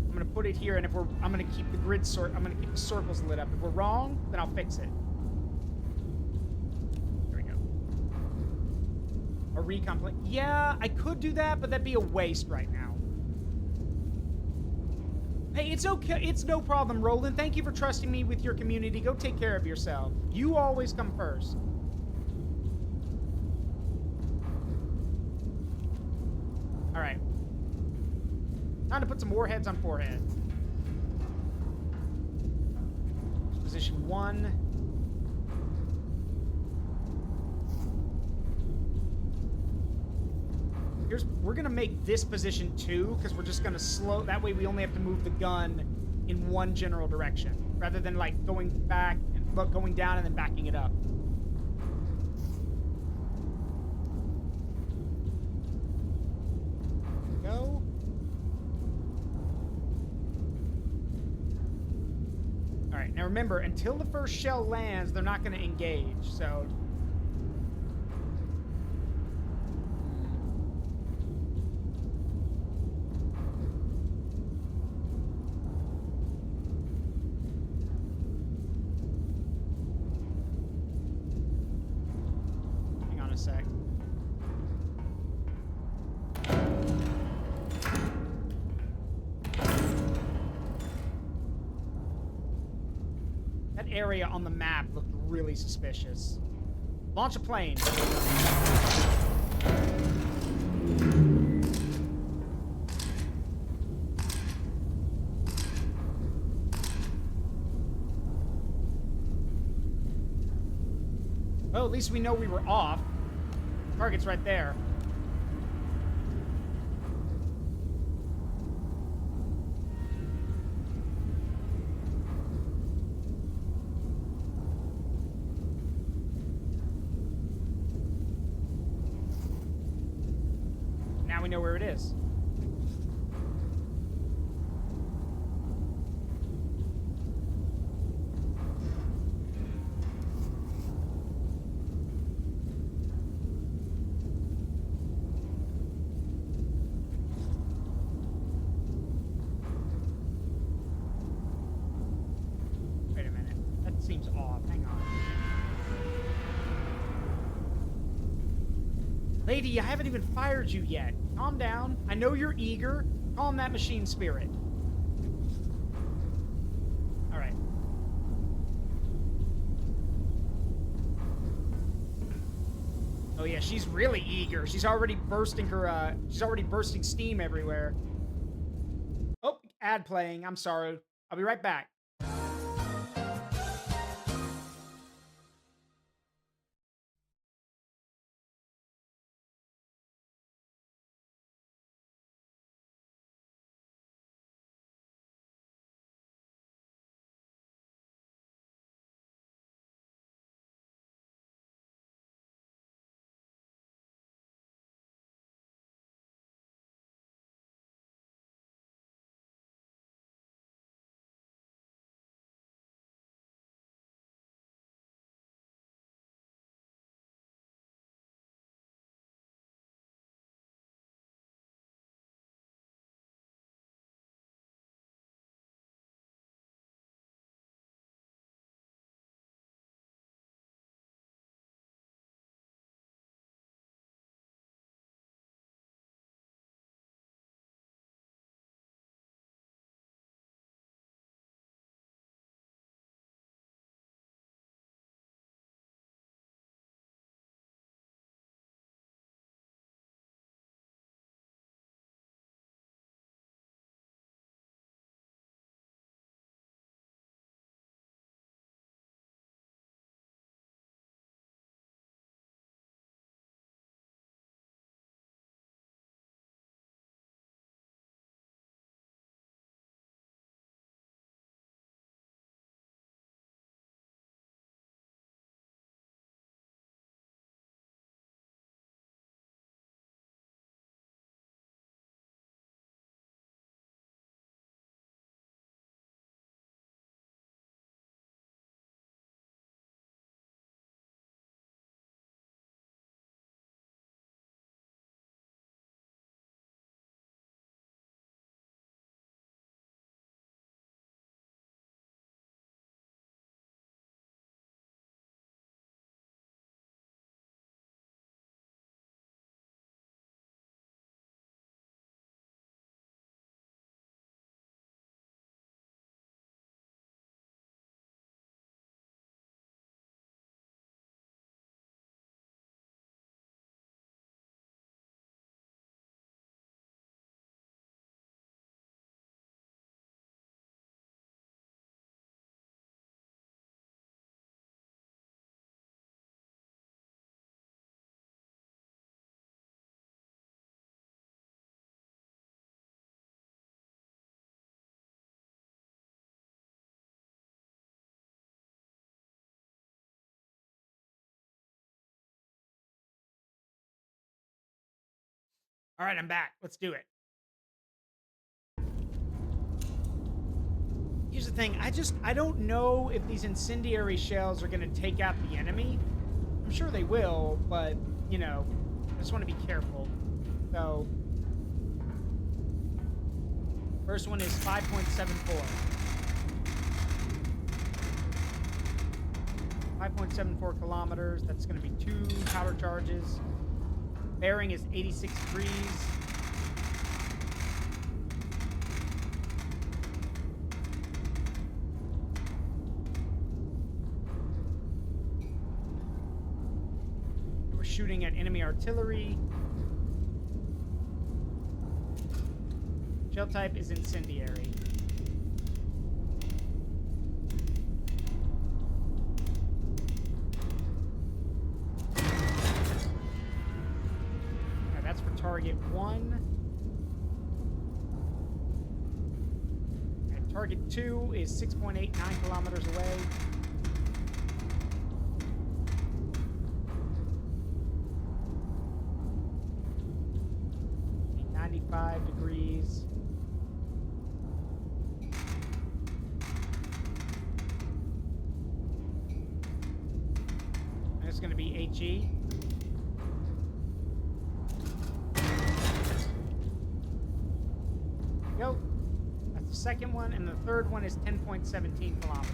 I'm going to put it here, and I'm going to keep the I'm going to keep the circles lit up. If we're wrong, then I'll fix it. There we go. A recon plane. Yeah, I could do that, but that'd be a waste right now. Hey, it's okay. It's no problem, Roland. Thank you for trusting me with your community. Go take care of yourself. You always come first. All right. Time to put some warheads on foreheads. Position 1. We're gonna make this position 2 because we're just gonna slow. That way we only have to move the gun in one general direction rather than like going back and going down and then backing it up. Go. All right. Now remember, until the first shell lands, they're not gonna engage. So. Sec. That area on the map looked really suspicious. Launch a plane. Well, at least we know we were off. Target's right there. Now we know where it is. Wait a minute. That seems off. Hang on. Lady, I haven't even fired you yet. Calm down. I know you're eager. Calm that machine spirit. All right. Oh yeah, she's really eager. She's already bursting her. She's already bursting steam everywhere. Oh, ad playing. I'm sorry. I'll be right back. All right, I'm back. Let's do it. Here's the thing. I don't know if these incendiary shells are going to take out the enemy. I'm sure they will, but, you know, I just want to be careful. So, first one is 5.74. 5.74 kilometers. That's going to be 2 powder charges. Bearing is 86 degrees. shooting at enemy artillery. Shell type is incendiary. Alright, that's for target 1. And target 2 is 6.89 kilometers away. 95 degrees. And it's going to be HE. Go. That's the second one, and the third one is 10.17 kilometers.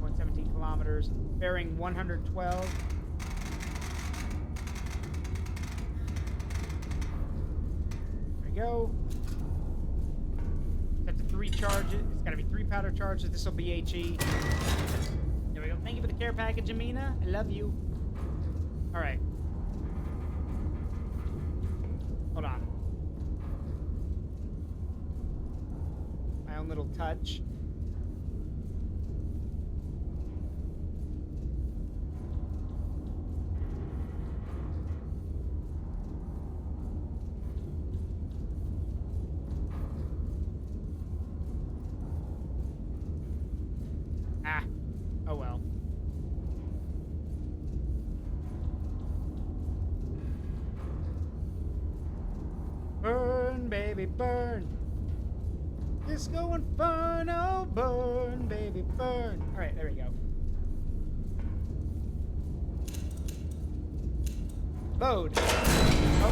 10.17 kilometers, bearing 112. Go. Set to 3 charges. It's got to be 3 powder charges. This will be HE. There we go. Thank you for the care package, Amina. I love you. All right. Hold on. My own little touch. Oh well. Burn, baby, burn. Disco Inferno, burn, baby, burn. All right, there we go. Load. Oh,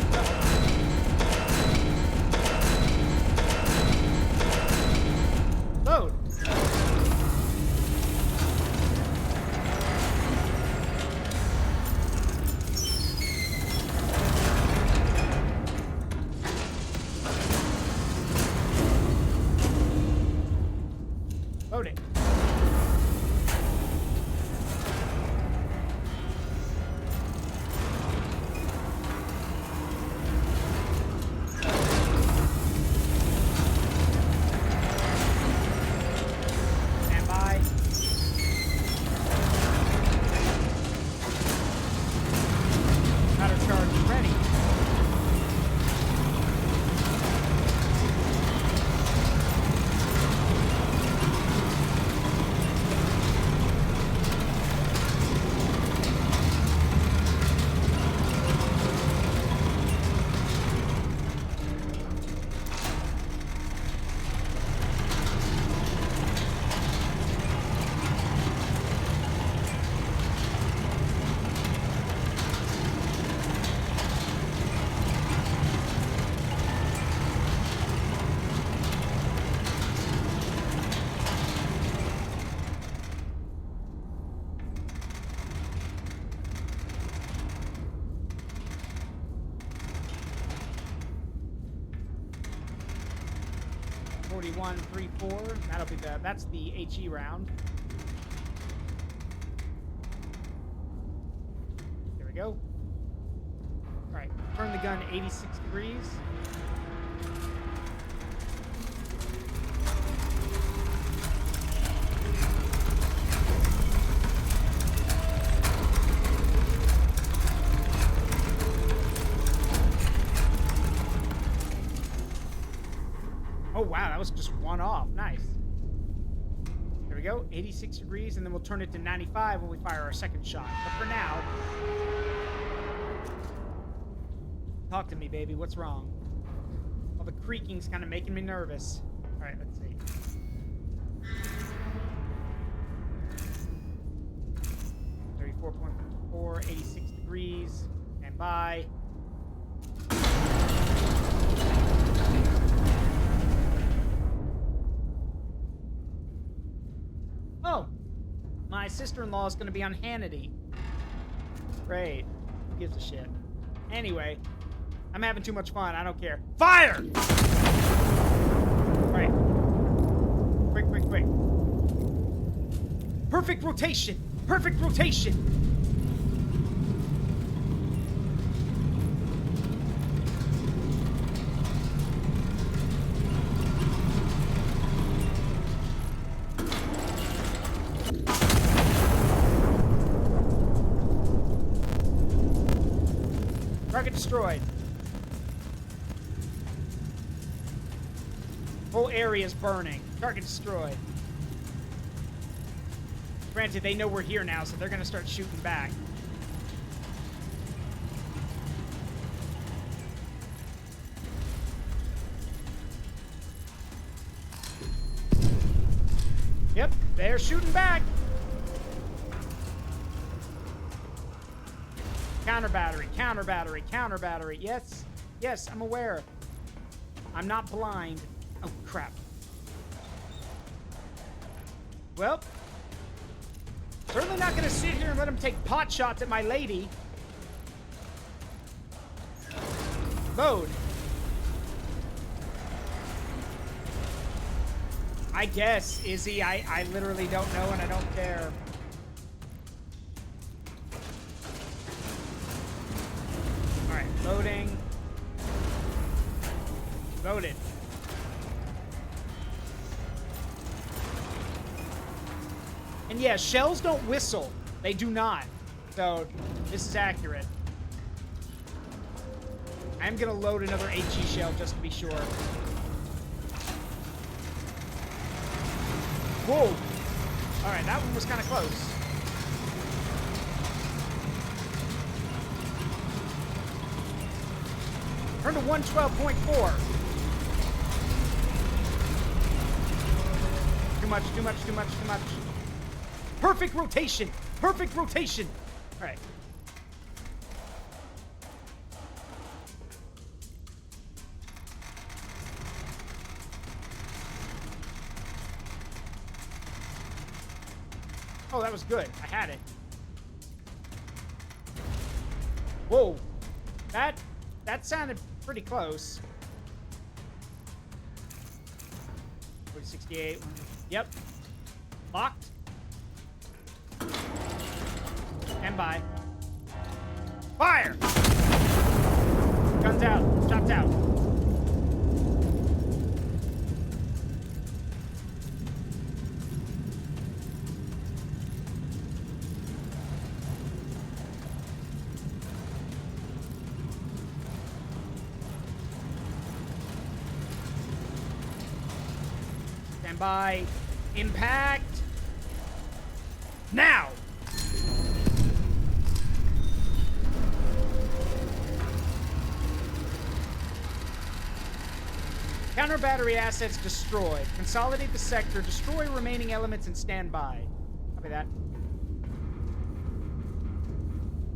no. Load. Loading. Stand by. Powder charge ready. One, 3, 4. That'll be that's the HE round. There we go. All right, turn the gun 86 degrees. Oh, wow, that was just one off. Nice. There we go, 86 degrees, and then we'll turn it to 95 when we fire our second shot. But for now, talk to me, baby. What's wrong? All the creaking's kind of making me nervous. All right, let's see. .4, 86 degrees, and by. Oh, my sister-in-law is going to be on Hannity. Great. Who gives a shit? Anyway, I'm having too much fun. I don't care. Fire! All right. Quick, quick, quick. Perfect rotation. Perfect rotation. Target destroyed. Whole area is burning. Target destroyed. Granted, they know we're here now, so they're gonna start shooting back. Yep, they're shooting back. Counter battery, counter battery, counter battery. Yes, yes, I'm aware. I'm not blind. Oh, crap. Well, certainly not going to sit here and let him take pot shots at my lady. Load. I guess, Izzy. I literally don't know and I don't care. Alright, loading. Loaded. And yeah, shells don't whistle. They do not. So, this is accurate. I'm gonna load another HE shell just to be sure. Whoa! Alright, that one was kind of close. Turn to 112.4. Too much, too much, too much, too much. Perfect rotation! Perfect rotation! Alright. Oh, that was good. I had it. Whoa. That sounded pretty close. 4068. Yep. Locked. Stand by. Fire! Guns out. Shots out. Stand by. Impact. Now! Counter battery assets destroyed. Consolidate the sector. Destroy remaining elements and stand by. Copy that.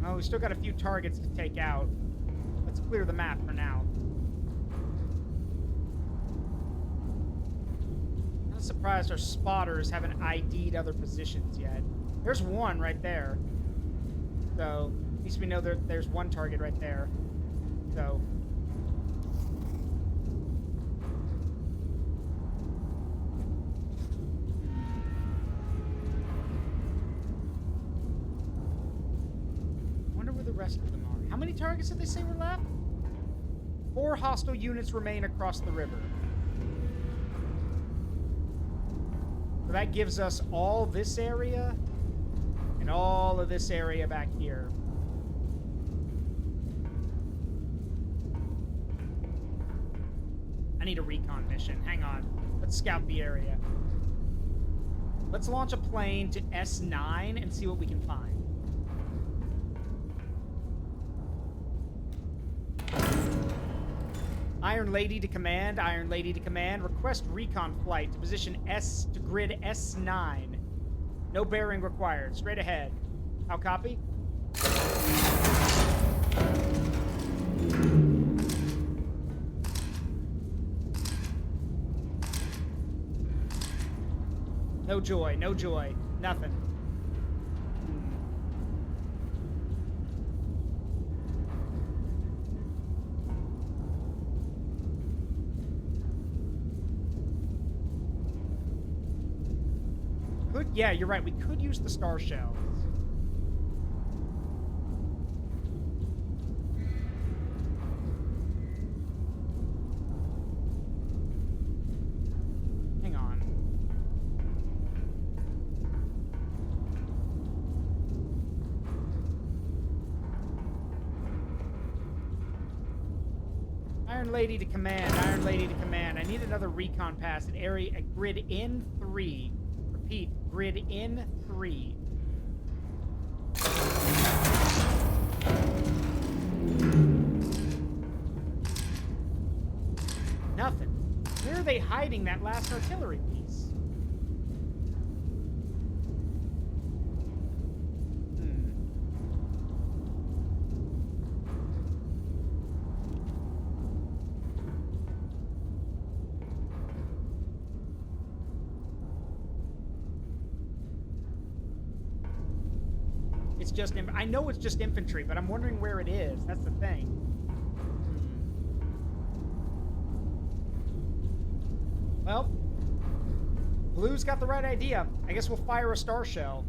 Oh, we still got a few targets to take out. Let's clear the map for now. I'm not surprised our spotters haven't ID'd other positions yet. There's one right there. So, at least we know there's one target right there. So... rest of them are. How many targets did they say were left? 4 hostile units remain across the river. So that gives us all this area and all of this area back here. I need a recon mission. Hang on. Let's scout the area. Let's launch a plane to S9 and see what we can find. Iron Lady to command, Iron Lady to command. Request recon flight to position S to grid S9. No bearing required. Straight ahead. How copy? No joy, no joy. Nothing. could, yeah, you're right. We could use the star shells. Hang on. Iron Lady to command, Iron Lady to command. I need another recon pass at area grid in 3. Repeat, grid in 3. Nothing. Where are they hiding that last artillery piece? It's just, I know it's just infantry, but I'm wondering where it is. That's the thing. Well, Blue's got the right idea. I guess we'll fire a star shell.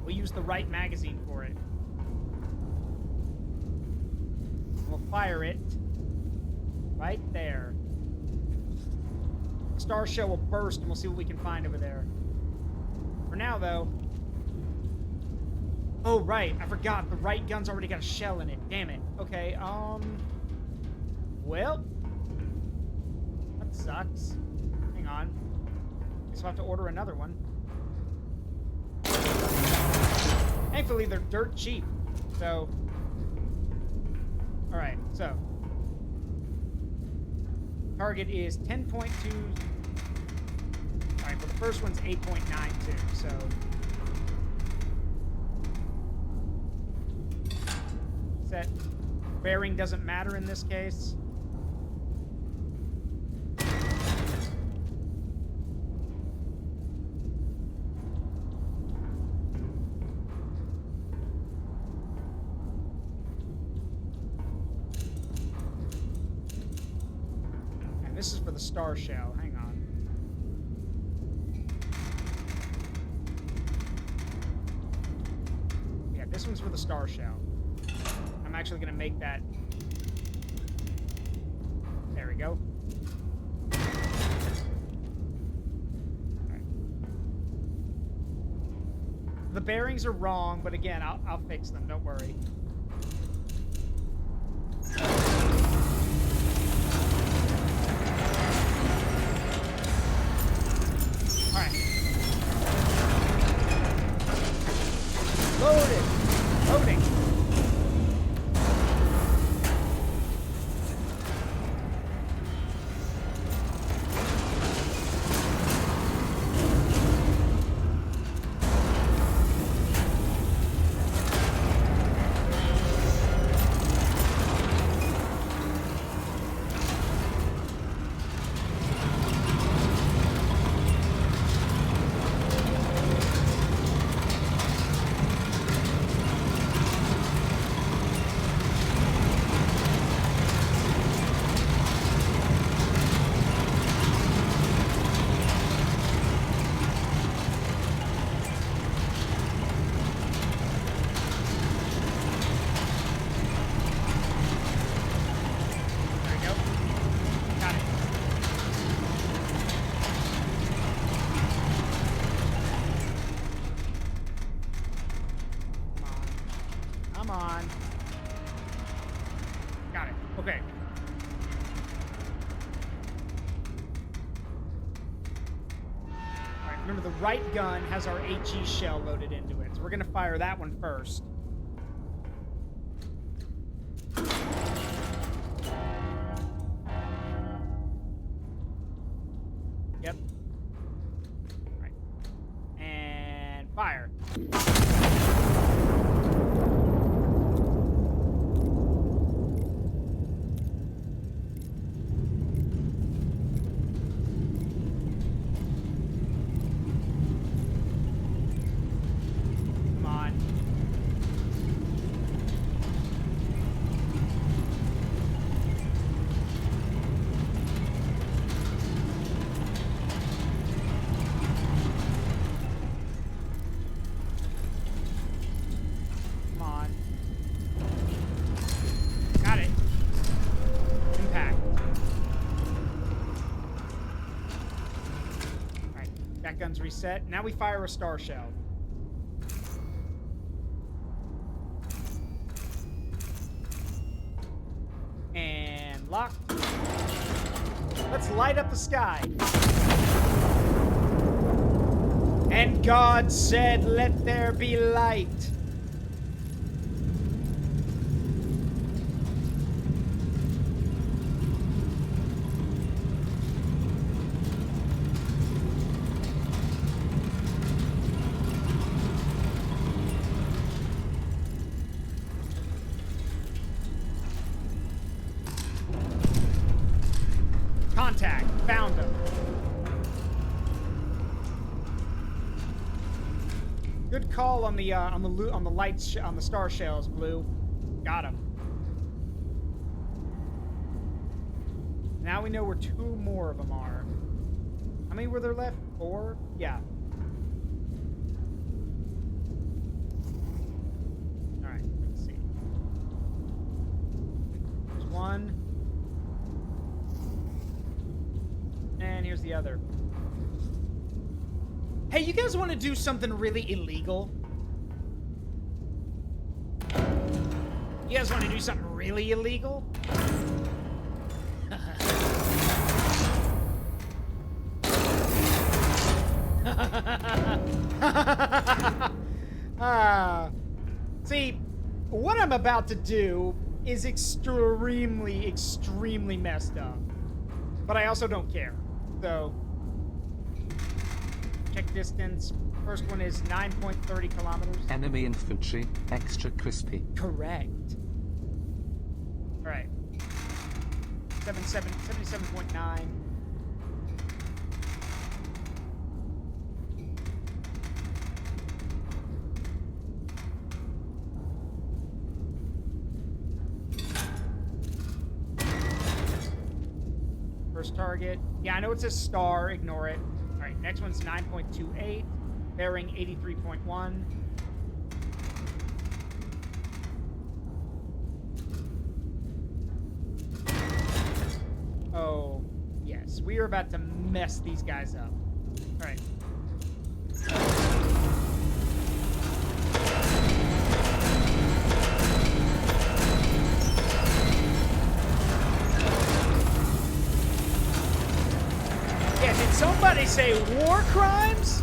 We'll use the right magazine for it. We'll fire it right there. The star shell will burst and we'll see what we can find over there. For now, though... Oh, right. I forgot. The right gun's already got a shell in it. Damn it. Okay, well... That sucks. Hang on. Guess we'll have to order another one. Thankfully, they're dirt cheap. So... Alright, so... Target is 10.2... Alright, well the first one's 8.92, so... Set. Bearing doesn't matter in this case. This is for the star shell. Hang on. Yeah, this one's for the star shell. I'm actually going to make that... There we go. Right. The bearings are wrong, but again, I'll fix them. Don't worry. Loaded! Loading! Remember, the right gun has our HE shell loaded into it, so we're going to fire that one first. Yep. All right. And fire. guns reset. Now we fire a star shell. And lock. Let's light up the sky. And God said, "Let there be light." Contact. Found him. Good call on the lights on the star shells, Blue. Got him. Now we know where 2 more of them are. How many were there left? 4? Yeah. All right. Let's see. There's 1. And here's the other. Hey, you guys want to do something really illegal? You guys want to do something really illegal? See, what I'm about to do is extremely, extremely messed up. But I also don't care. So, check distance. First one is 9.30 kilometers. Enemy infantry, extra crispy. Correct. All right. 77.9. First target. Yeah, I know it says star. Ignore it. All right, next one's 9.28. Bearing 83.1. Oh, yes. We are about to mess these guys up. All right. Yeah, did somebody say war crimes?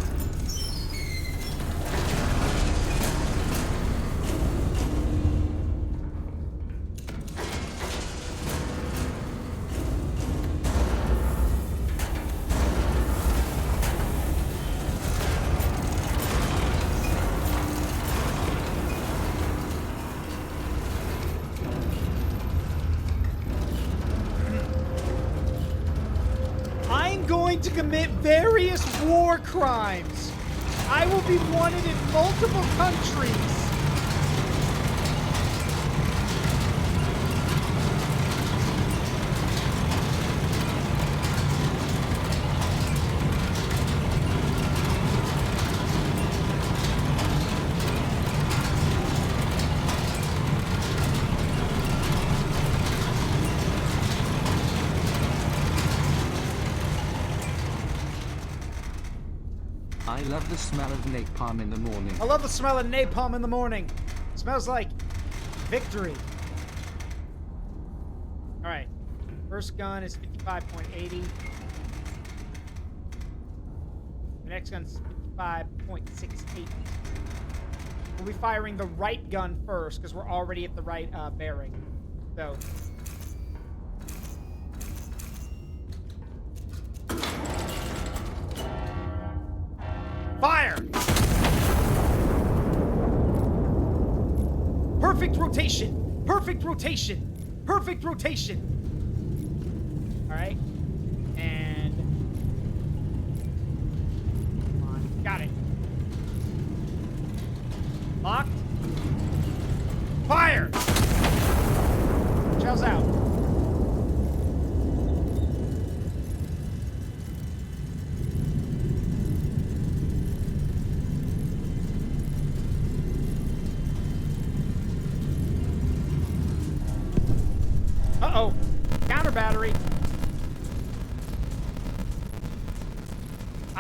To commit various war crimes. I will be wanted in multiple countries. I love the smell of napalm in the morning. I love the smell of napalm in the morning. It smells like victory. All right. First gun is 55.80. The next gun's 55.68. We'll be firing the right gun first because we're already at the right bearing. So. Fire! Perfect rotation! Perfect rotation! Perfect rotation! Alright. And... come on. Got it. Locked. Fire! Shells out. Uh-oh. Counter battery.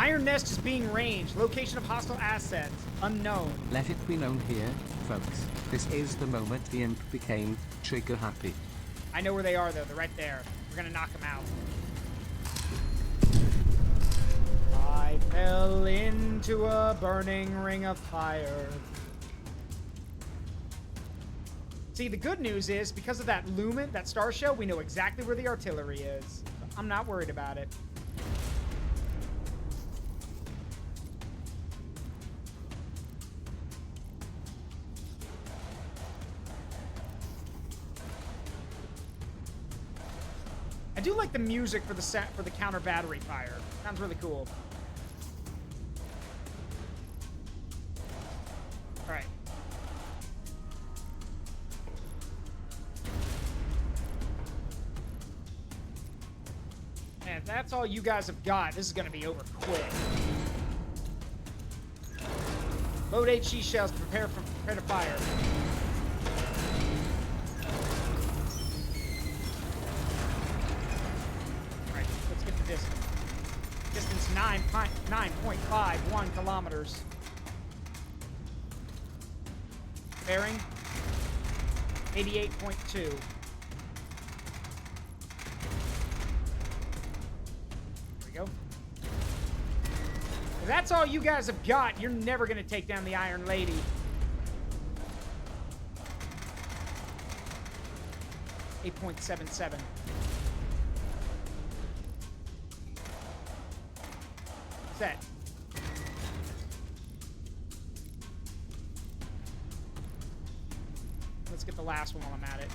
Iron Nest is being ranged. Location of hostile assets unknown. Let it be known here, folks. This is the moment the imp became trigger happy. I know where they are, though. They're right there. We're gonna knock them out. I fell into a burning ring of fire. See, the good news is, because of that lumen, that star shell, we know exactly where the artillery is. I'm not worried about it. I do like the music for the set for the counter battery fire. Sounds really cool. All right. And if that's all you guys have got, this is going to be over quick. Load HE shells to prepare to fire. Alright, let's get the distance. Distance 9.51 kilometers. Bearing 88.2. There we go. If that's all you guys have got, you're never going to take down the Iron Lady. .77. Set. Let's get the last one while I'm at it.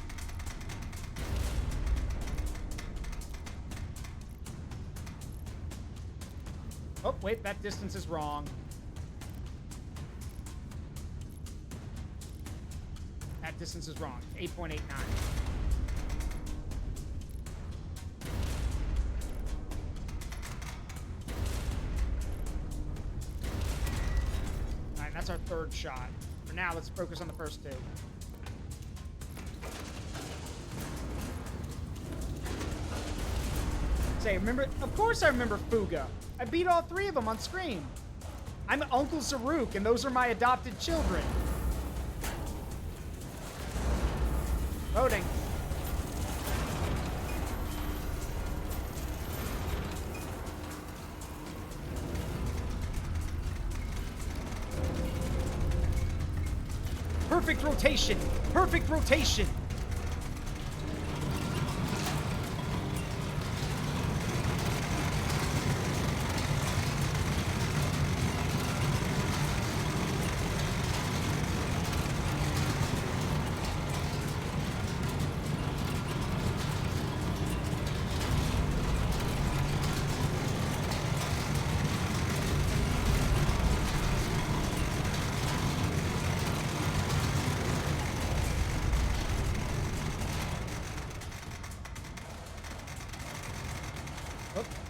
Oh, wait, that distance is wrong. That distance is wrong. 8.89. Alright, that's our third shot. For now, let's focus on the first two. Say, remember? Of course I remember Fuga. I beat all three of them on screen. I'm Uncle Zaruk, and those are my adopted children. Loading. Perfect rotation. Perfect rotation.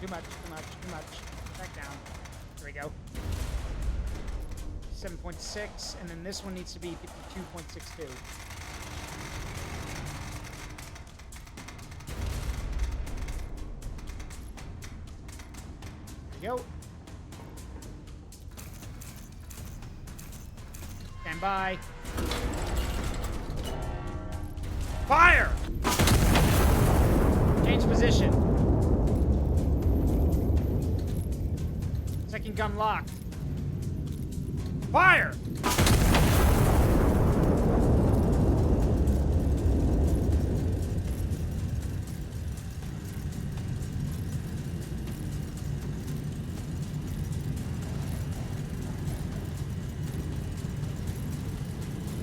Too much. Back down. There we go. 7.6, and then this one needs to be 52.62. There we go. Stand by. Fire! Change position. Second gun locked. Fire!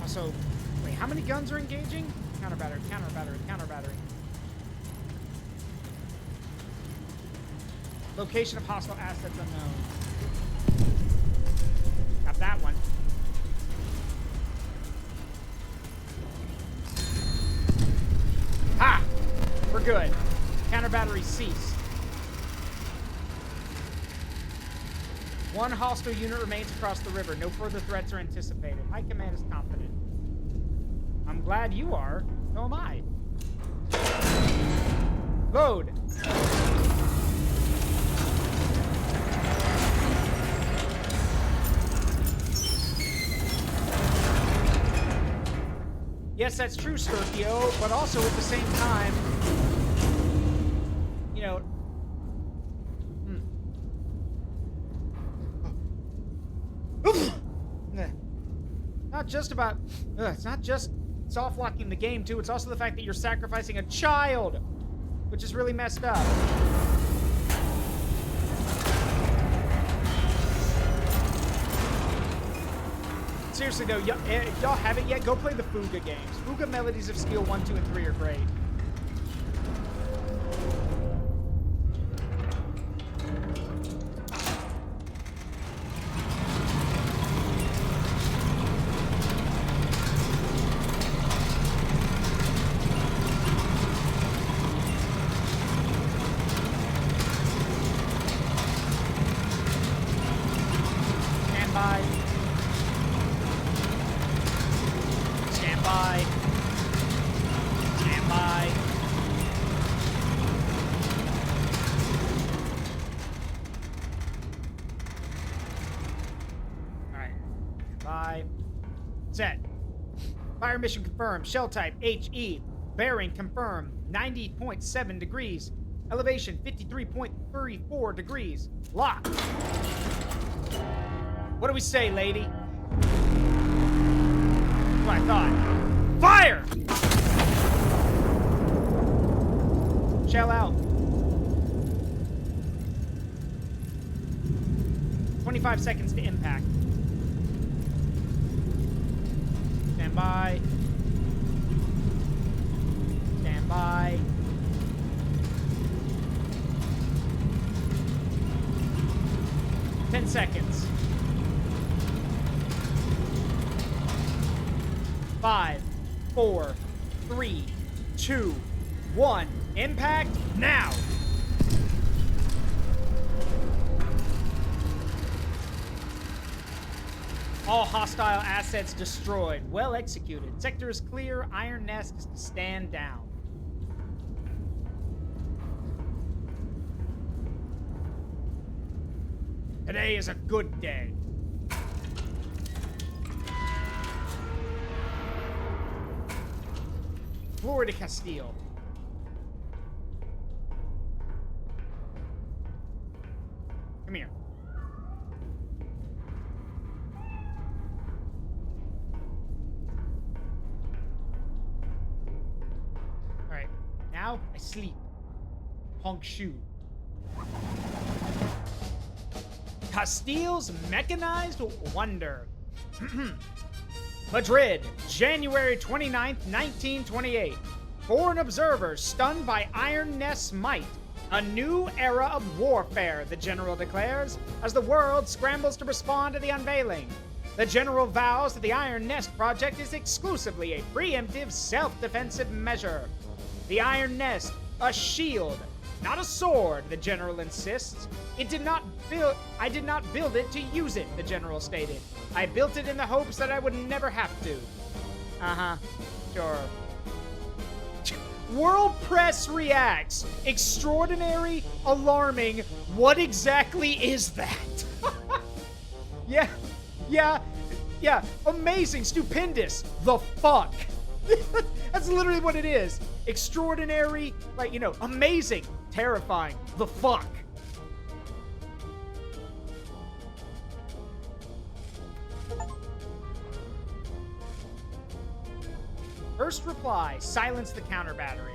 Also, wait, how many guns are engaging? Counter battery, counter battery, counter battery. Location of hostile assets unknown. Got that one. Ha! We're good. Counter battery cease. One hostile unit remains across the river. No further threats are anticipated. My command is confident. I'm glad you are. So am I. Load. Yes, that's true, Scorpio, but also at the same time, you know, not just about, it's not just soft locking the game too, it's also the fact that you're sacrificing a child, which is really messed up. Seriously though, if y'all haven't yet, go play the Fuga games. Fuga Melodies of Steel 1, 2, and 3 are great. Stand by. Stand by. Stand by. Alright. Stand by. Set. Fire mission confirmed. Shell type HE. Bearing confirmed. 90.7 degrees. Elevation 53.34 degrees. Lock. What do we say, lady? What I thought. Fire! Shell out. 25 seconds to impact. Stand by. Stand by. Ten seconds. 5, 4, 3, 2, 1. Impact now! All hostile assets destroyed. Well executed. Sector is clear. Iron Nest is to stand down. Today is a good day. Florida Castile. Come here. Alright, now I sleep. Honk shoe. Castile's mechanized wonder. Madrid, January 29th, 1928. Foreign observers stunned by Iron Nest's might. A new era of warfare, the general declares, as the world scrambles to respond to the unveiling. The general vows that the Iron Nest project is exclusively a preemptive, self-defensive measure. The Iron Nest, a shield, not a sword, the general insists. I did not build it to use it, the general stated. I built it in the hopes that I would never have to. Uh-huh. Sure. World press reacts. Extraordinary, alarming. What exactly is that? Yeah. Amazing, stupendous. The fuck. That's literally what it is. Extraordinary, like, you know, amazing, terrifying. The fuck. First reply, silence the counter battery.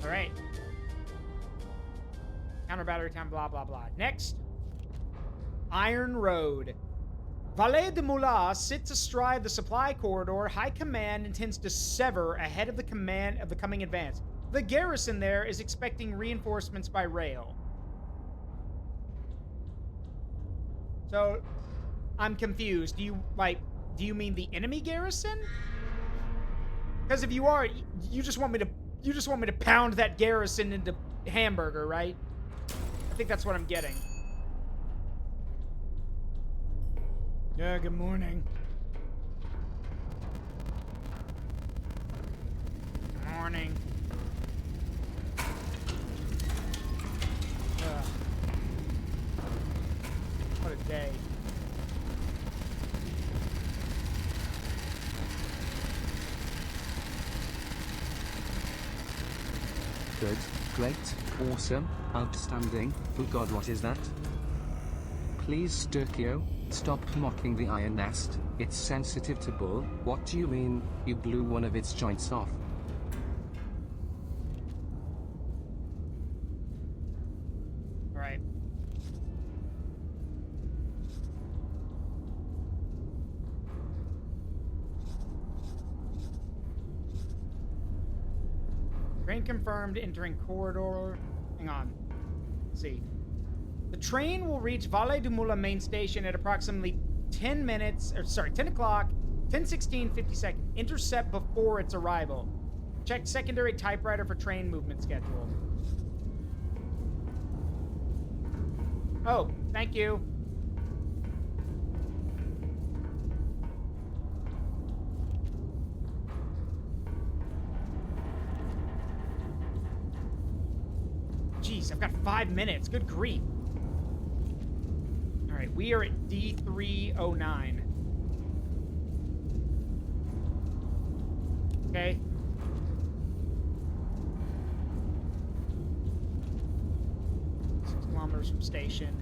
All right. Counter battery time, blah, blah, blah. Next, Iron Road. Valet de Moulin sits astride the supply corridor High Command intends to sever ahead of the coming advance. The garrison there is expecting reinforcements by rail. So, I'm confused. Do you mean the enemy garrison? Because if you are, you just want me to pound that garrison into hamburger, right? I think that's what I'm getting. Yeah, good morning. Good morning. Ugh. What a day. good, great, awesome, outstanding. Oh god, what is that? Please, Sturkio, stop mocking the iron nest. It's sensitive to bull. What do you mean? You blew one of its joints off. All right. Train confirmed, entering corridor. Hang on. Let's see. The train will reach Valle du Mula main station at approximately 10 o'clock, 10:16, 50 seconds. Intercept before its arrival. Check secondary typewriter for train movement schedule. Oh, thank you. Jeez, I've got 5 minutes. Good grief. All right, we are at D309. Okay. Kilometers from station.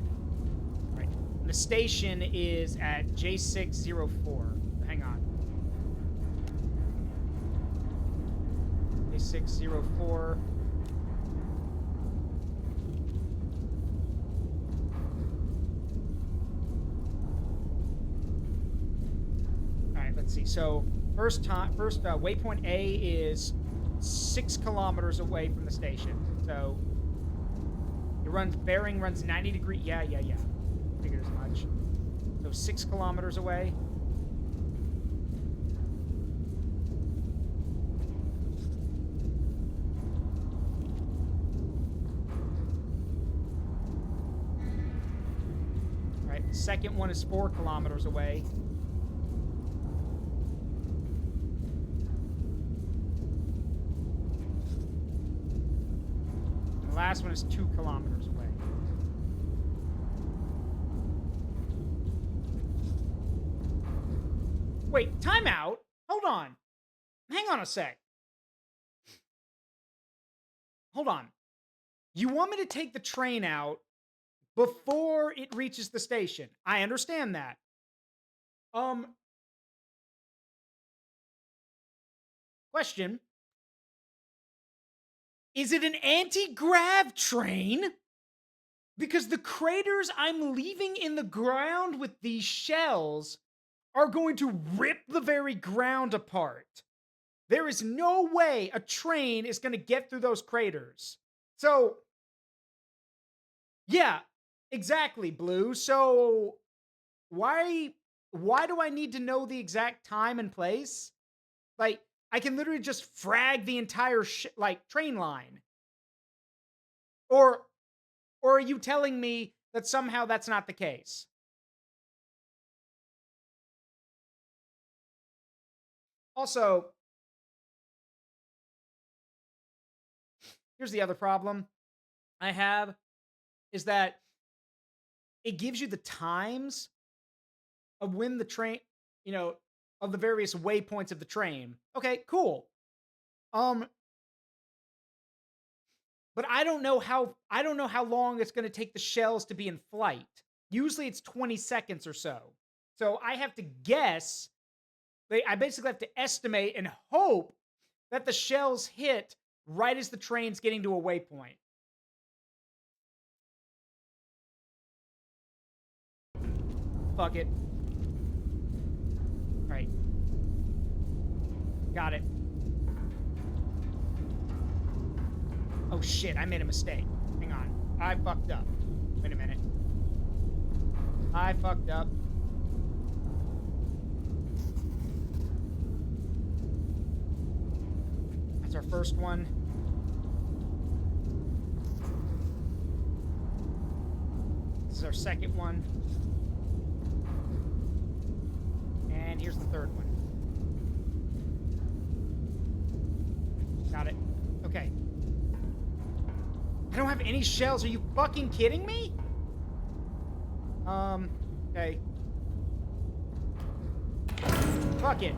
All right. And the station is at J604. Hang on. J604. Let's see. So first waypoint A is 6 kilometers away from the station. So bearing runs 90 degrees. Yeah. Figured as much. So 6 kilometers away. All right. The second one is 4 kilometers away. The last one is 2 kilometers away. Wait, timeout? Hold on. Hang on a sec. Hold on. You want me to take the train out before it reaches the station? I understand that. Question. Is it an anti-grav train? Because the craters I'm leaving in the ground with these shells are going to rip the very ground apart. There is no way a train is going to get through those craters. So, yeah, exactly, Blue. So, why do I need to know the exact time and place? Like, I can literally just frag the entire train line. Or are you telling me that somehow that's not the case? Also, here's the other problem I have is that it gives you the times of when the train, of the various waypoints of the train. Okay, cool. But I don't know how long it's going to take the shells to be in flight. Usually it's 20 seconds or so. So I have to guess. I basically have to estimate and hope that the shells hit right as the train's getting to a waypoint. Fuck it. All right. Got it. Oh shit, I made a mistake. Hang on. I fucked up. Wait a minute. I fucked up. That's our first one. This is our second one. And here's the third one. Got it. Okay. I don't have any shells. Are you fucking kidding me? Okay. Fuck it.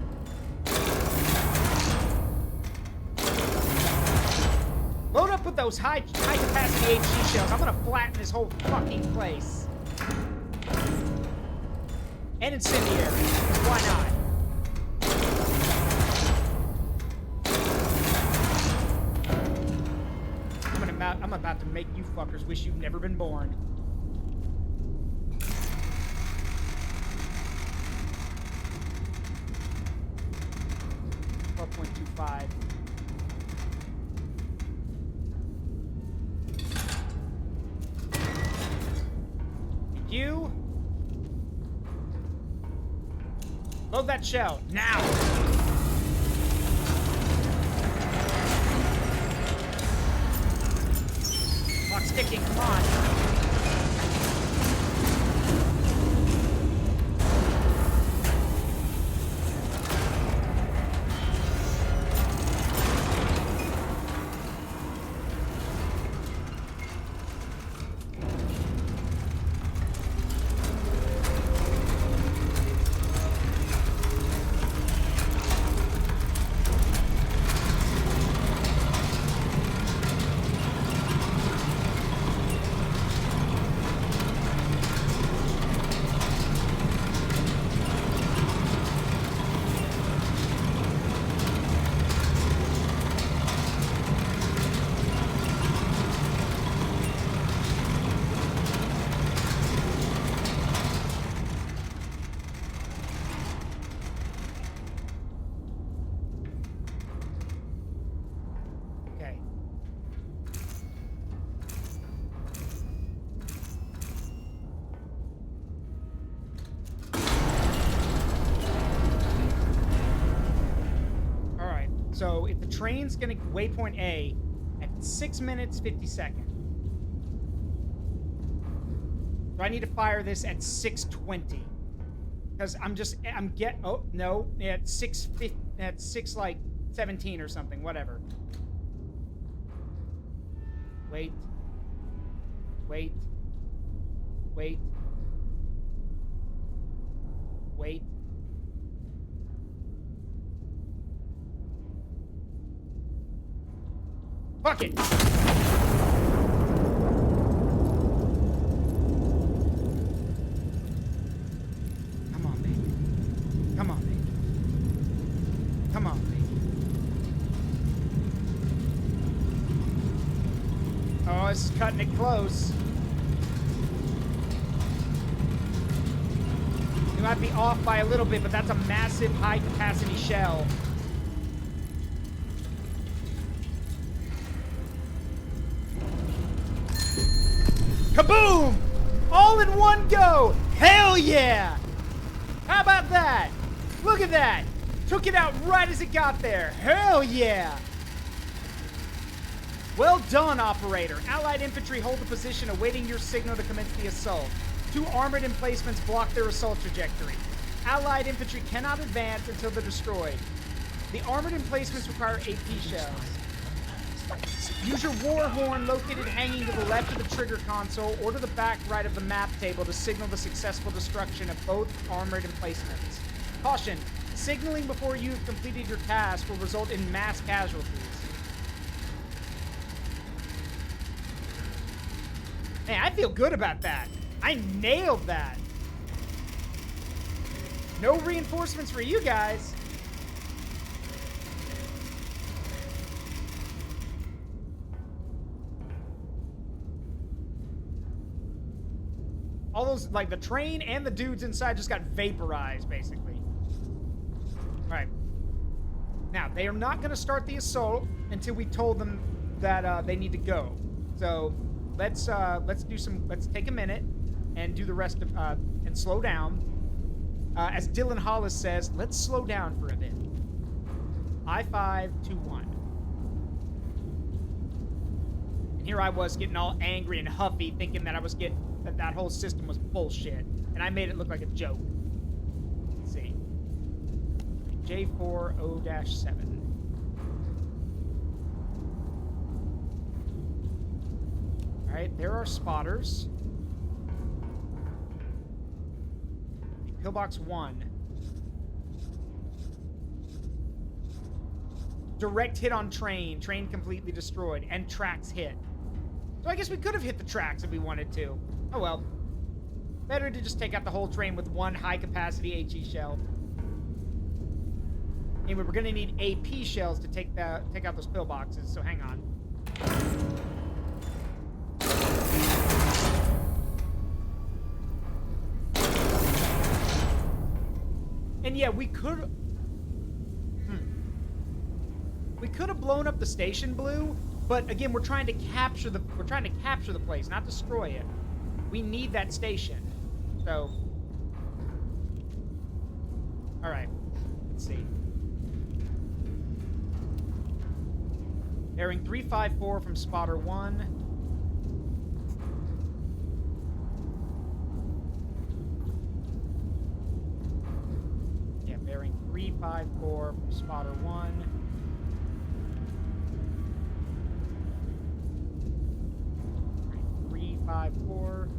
Load up with those high capacity HG shells. I'm gonna flatten this whole fucking place. And incendiary. Why not? I'm about to make you fuckers wish you'd never been born. .25. You load that shell now. Clock's ticking. Come on. So if the train's gonna waypoint A at 6 minutes 50 seconds. So I need to fire this at 6:20. Because oh no, at 6:50, at 6 like 17 or something, whatever. Wait. Wait. Wait. Wait. Fuck it! Come on, baby. Come on, baby. Come on, baby. Oh, this is cutting it close. You might be off by a little bit, but that's a massive high-capacity shell. Kaboom! All in one go! Hell yeah! How about that? Look at that! Took it out right as it got there. Hell yeah! Well done, operator. Allied infantry hold the position awaiting your signal to commence the assault. 2 armored emplacements block their assault trajectory. Allied infantry cannot advance until they're destroyed. The armored emplacements require AP shells. Use your war horn located hanging to the left of the trigger console or to the back right of the map table to signal the successful destruction of both armored emplacements. Caution, signaling before you have completed your task will result in mass casualties. Man, I feel good about that. I nailed that. No reinforcements for you guys. All those, like the train and the dudes inside just got vaporized, basically. All right. Now, they are not going to start the assault until we told them that they need to go. So let's take a minute and do the rest of, and slow down. As Dylan Hollis says, let's slow down for a bit. I-5, 2, 1. And here I was getting all angry and huffy, thinking that that whole system was bullshit, and I made it look like a joke. Let's see. J4O-7. All right, there are spotters. Pillbox 1. direct hit on train. Train completely destroyed. And tracks hit. So I guess we could have hit the tracks if we wanted to. Oh well. Better to just take out the whole train with one high-capacity HE shell. Anyway, we're going to need AP shells to take out those pillboxes, so hang on. And yeah, we could... We could have blown up the station blue, but again, we're trying to capture the place, not destroy it. We need that station. So, all right, let's see. Bearing 354 from spotter 1. Yeah, bearing 354 from spotter 1. 354.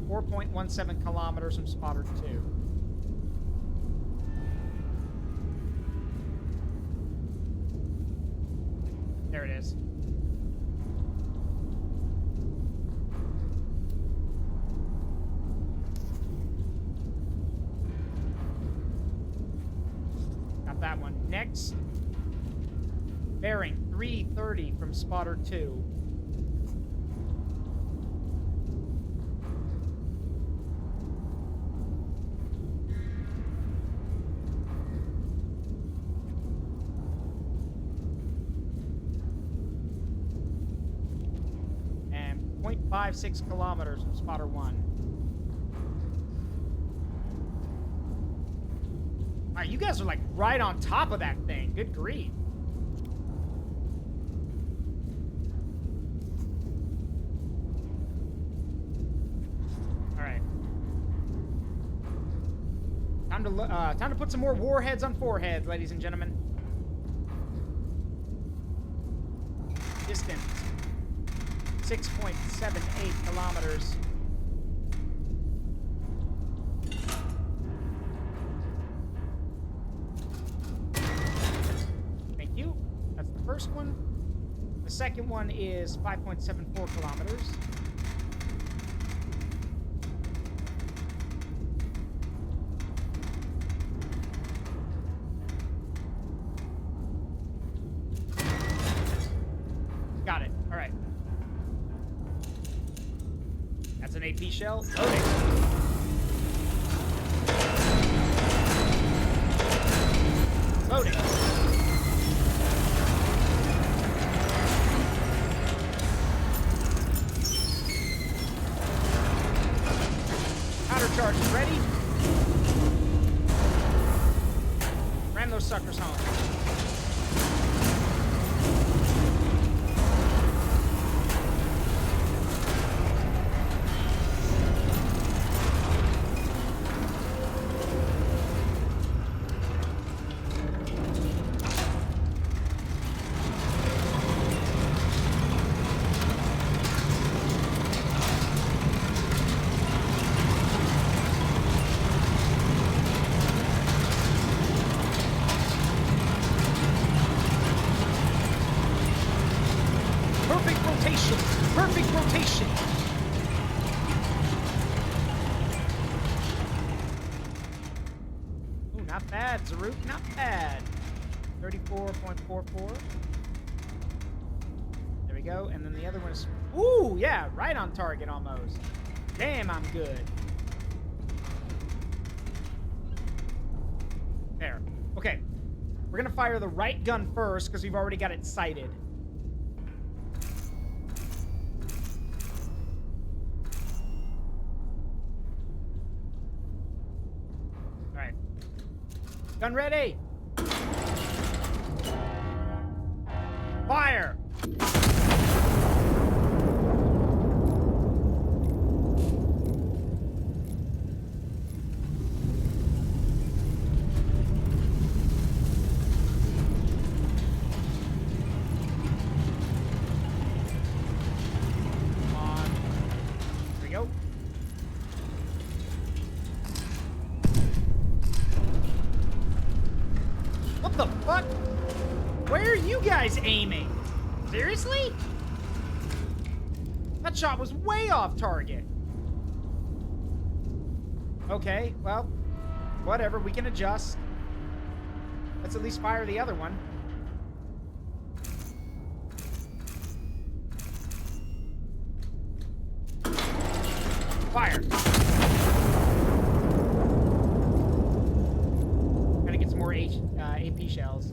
4.17 kilometers from spotter 2. There it is. Got that one. Next, bearing 330 from spotter 2. And 0.56 kilometers from spotter 1. Wow, you guys are like right on top of that thing. Good grief. Time to put some more warheads on foreheads, ladies and gentlemen. Distance 6.78 kilometers. Thank you. That's the first one. The second one is 5.74 kilometers. Got it. All right. That's an AP shell. Loading. Loading. Powder charges ready. Ram those suckers home. Perfect rotation. Ooh, not bad, Zaruk, not bad. 34.44. There we go. And then the other one is, ooh, yeah, right on target almost. Damn, I'm good. There. Okay. We're gonna fire the right gun first because we've already got it sighted. Gun ready! Fire! Come on. Here we go. guy's aiming? Seriously? That shot was way off target. Okay, well, whatever. We can adjust. Let's at least fire the other one. Fire. Gotta get some more AP shells.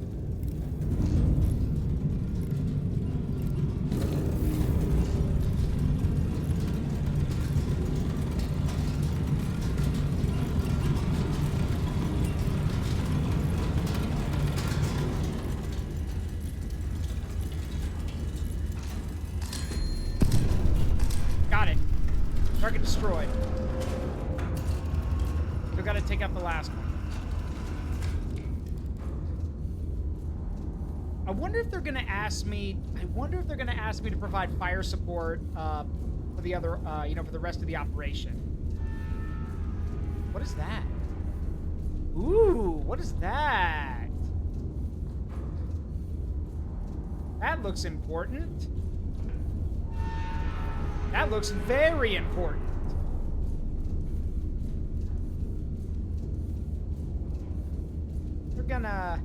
Got it. Target destroyed. Still gotta take out the last one. I wonder if they're gonna ask me. I wonder if they're gonna ask me to provide fire support for the other, for the rest of the operation. What is that? Ooh, what is that? That looks important. That looks very important. We're gonna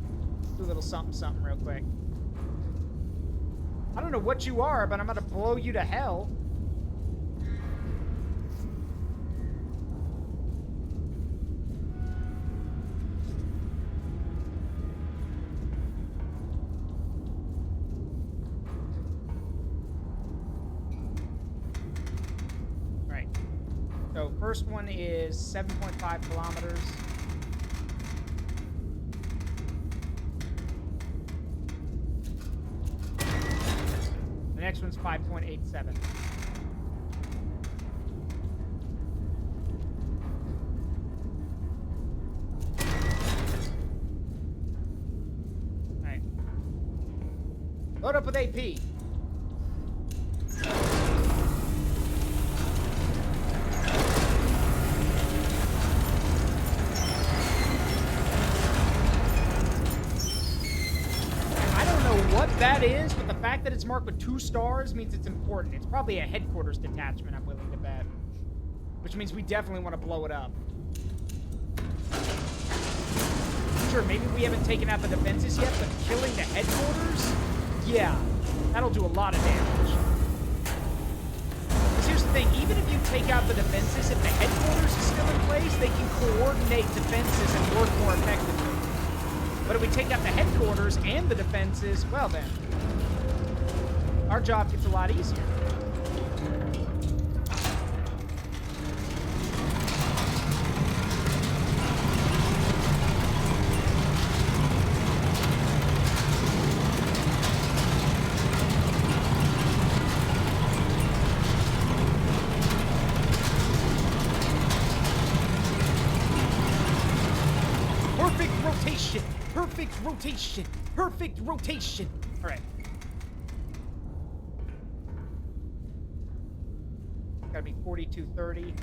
do a little something real quick. I don't know what you are, but I'm gonna blow you to hell. So first one is 7.5 kilometers. The next one's 5.87. All right. Load up with AP. That is, but the fact that it's marked with 2 stars means it's important. It's probably a headquarters detachment, I'm willing to bet. Which means we definitely want to blow it up. Sure, maybe we haven't taken out the defenses yet, but killing the headquarters? Yeah, that'll do a lot of damage. Because here's the thing, even if you take out the defenses, if the headquarters is still in place, they can coordinate defenses and work more effectively. But if we take out the headquarters and the defenses, well then, our job gets a lot easier. Perfect rotation! Perfect rotation! Perfect rotation! Alright. Gotta be 4230.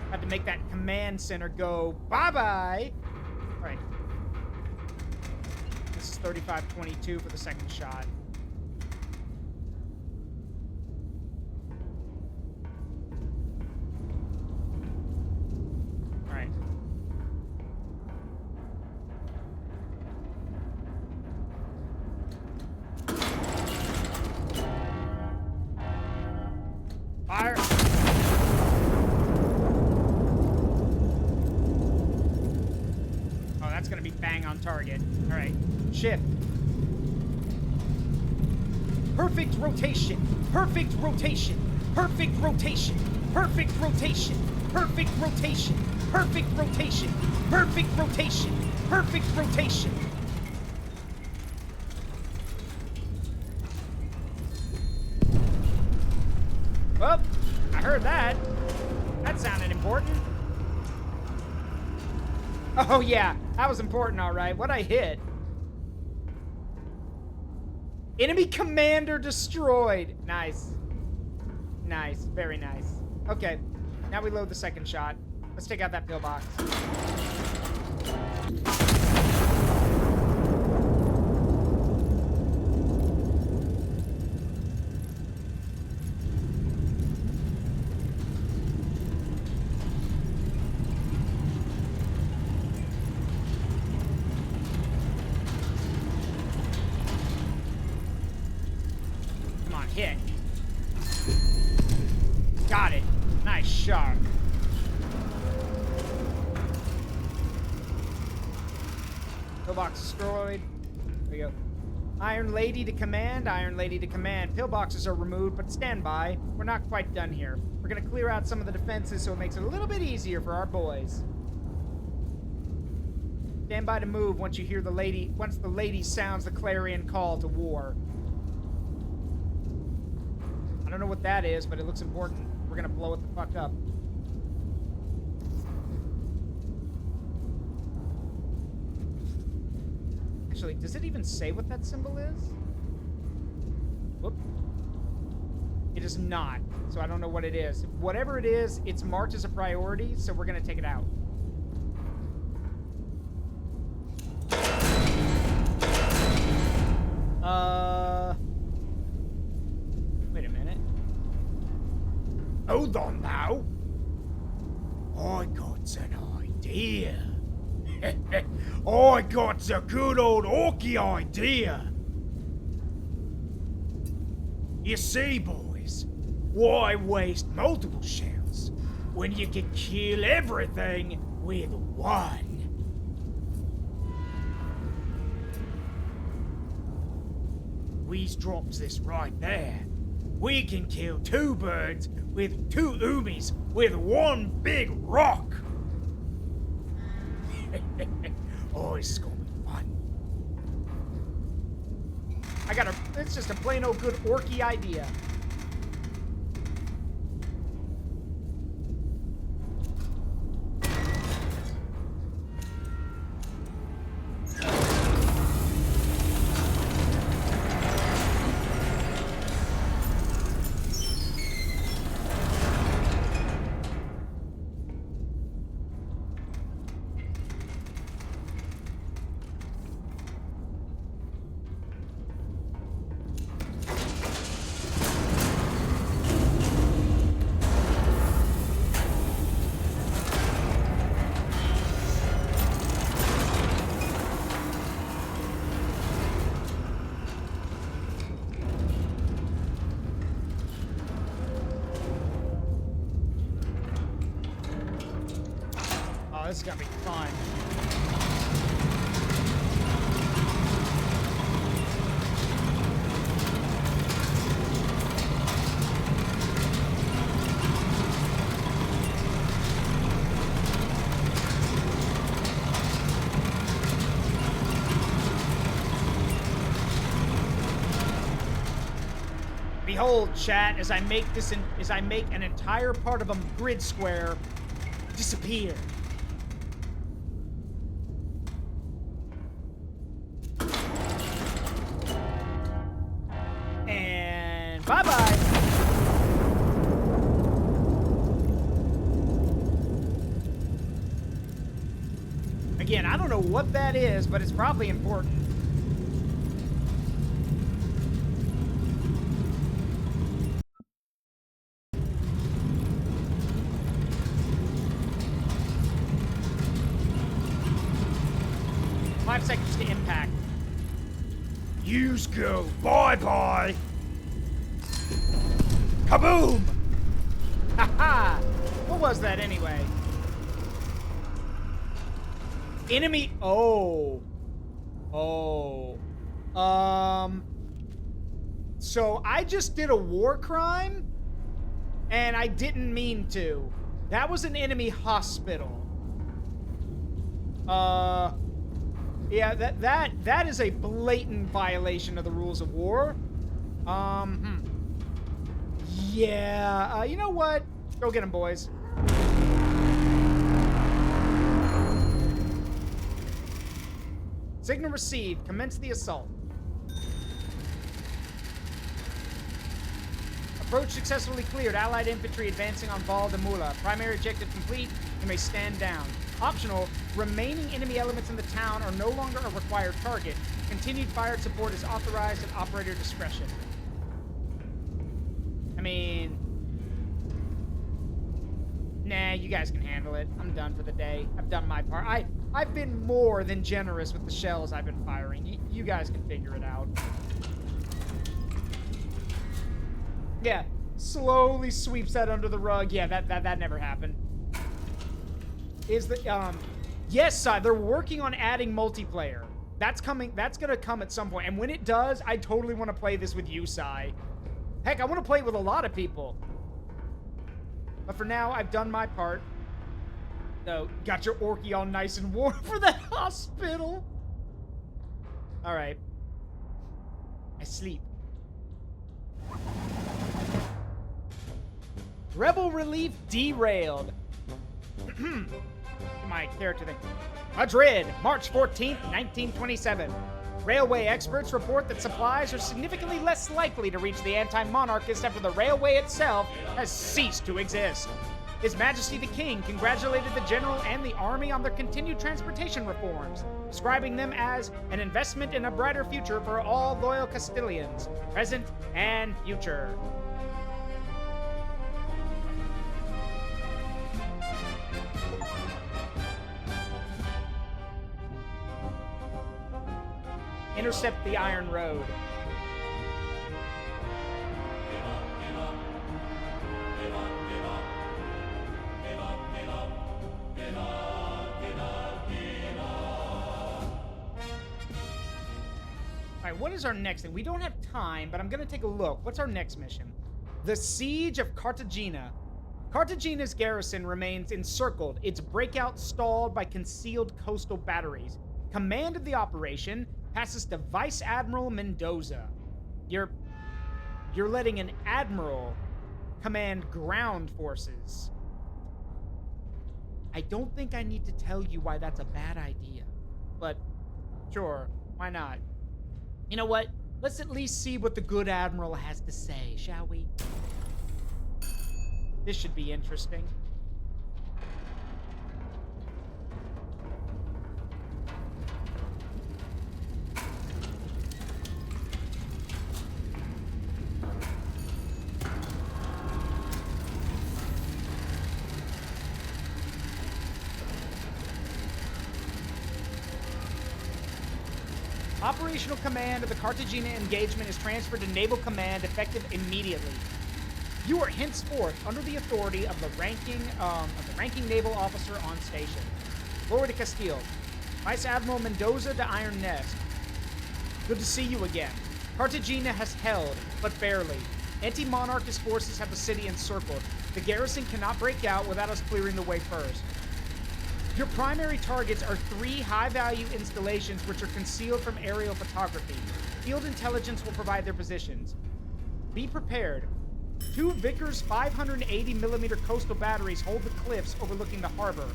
Had to make that command center go bye-bye! Alright. This is 3522 for the second shot. Fire! Oh, that's gonna be bang on target. All right, shift. Perfect rotation. Perfect rotation. Perfect rotation. Perfect rotation. Perfect rotation. Perfect rotation. Perfect rotation. Perfect rotation. Well, I heard that. That sounded important. Oh, yeah. That was important, all right. What'd I hit? Enemy commander destroyed. Nice. Nice. Very nice. Okay. Now we load the second shot. Let's take out that pillbox. hit. Got it. Nice shot. Pillbox destroyed. There we go. Iron Lady to command. Iron Lady to command. Pillboxes are removed, but stand by. We're not quite done here. We're gonna clear out some of the defenses so it makes it a little bit easier for our boys. Stand by to move once you hear the lady. Once the lady sounds the clarion call to war. I don't know what that is, but it looks important. We're gonna blow it the fuck up. Actually, does it even say what that symbol is? Whoop. It is not, so I don't know what it is. Whatever it is, it's marked as a priority, so we're gonna take it out. Wait a minute. Hold on now. I got an idea. I got a good old orky idea. You see, boys, why waste multiple shells when you can kill everything with one? We drops this right there. We can kill two birds with two umis with one big rock. Oh, it's gonna be fun. It's just a plain old good orky idea. This is gonna be fun. Behold, chat, as I make an entire part of a grid square disappear. Bye-bye. Again, I don't know what that is, but it's probably important. Five seconds to impact. Use go. Bye-bye. Kaboom! Haha! What was that anyway? Enemy. Oh. Oh. So I just did a war crime, and I didn't mean to. That was an enemy hospital. Yeah, that is a blatant violation of the rules of war. Yeah, you know what? Go get him, boys. Signal received. Commence the assault. Approach successfully cleared. Allied infantry advancing on Val de Mula. Primary objective complete. You may stand down. Optional. Remaining enemy elements in the town are no longer a required target. Continued fire support is authorized at operator discretion. I mean... Nah, you guys can handle it. I'm done for the day. I've done my part. I've been more than generous with the shells I've been firing. You guys can figure it out. Yeah, slowly sweeps that under the rug. Yeah, that never happened. Is the yes, they're working on adding multiplayer. That's coming. That's gonna come at some point. And when it does, I totally want to play this with you, Sai. Heck, I want to play it with a lot of people. But for now, I've done my part. So, got your Orky all nice and warm for that hospital. All right. I sleep. Rebel relief derailed. My character thing. Madrid, March 14th, 1927. Railway experts report that supplies are significantly less likely to reach the anti-monarchist after the railway itself has ceased to exist. His Majesty the King congratulated the general and the army on their continued transportation reforms, describing them as an investment in a brighter future for all loyal Castilians, present and future. Intercept the Iron Road. Alright, what is our next thing? We don't have time, but I'm gonna take a look. What's our next mission? The Siege of Cartagena. Cartagena's garrison remains encircled, its breakout stalled by concealed coastal batteries. Command of the operation passes to Vice Admiral Mendoza. You're letting an admiral command ground forces. I don't think I need to tell you why that's a bad idea. But, sure, why not? You know what? Let's at least see what the good admiral has to say, shall we? This should be interesting. Operational command of the Cartagena engagement is transferred to Naval Command, effective immediately. You are henceforth under the authority of the ranking naval officer on station. Glory to Castile. Vice Admiral Mendoza to Iron Nest. Good to see you again. Cartagena has held, but barely. Anti-monarchist forces have the city encircled. The garrison cannot break out without us clearing the way first. Your primary targets are 3 high-value installations which are concealed from aerial photography. Field intelligence will provide their positions. Be prepared. 2 Vickers 580mm coastal batteries hold the cliffs overlooking the harbor.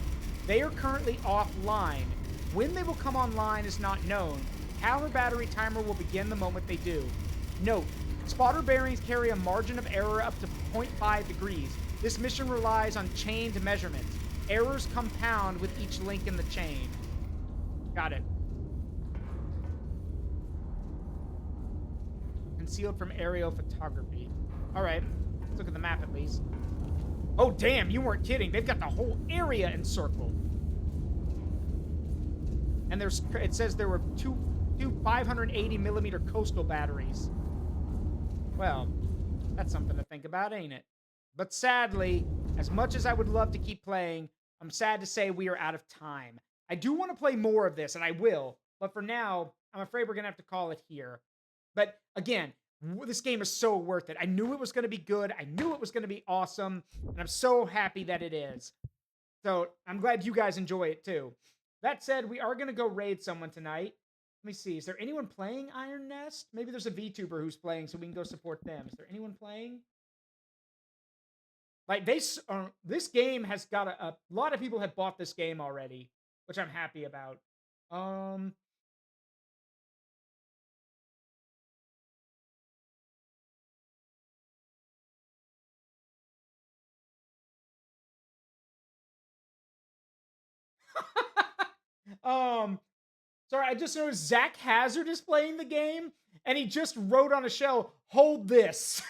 They are currently offline. When they will come online is not known. Counter battery timer will begin the moment they do. Note, spotter bearings carry a margin of error up to 0.5 degrees. This mission relies on chained measurements. Errors compound with each link in the chain. Got it. Concealed from aerial photography. All right, let's look at the map at least. Oh, damn, you weren't kidding. They've got the whole area encircled. And it says there were two 580mm coastal batteries. Well, that's something to think about, ain't it? But sadly, as much as I would love to keep playing, I'm sad to say we are out of time. I do want to play more of this, and I will. But for now, I'm afraid we're going to have to call it here. But again, this game is so worth it. I knew it was going to be good. I knew it was going to be awesome. And I'm so happy that it is. So I'm glad you guys enjoy it too. That said, we are going to go raid someone tonight. Let me see. Is there anyone playing Iron Nest? Maybe there's a VTuber who's playing, so we can go support them. Is there anyone playing? Like, this game has got a lot of people have bought this game already, which I'm happy about. Sorry, I just noticed Zach Hazard is playing the game, and he just wrote on a shell, "Hold this."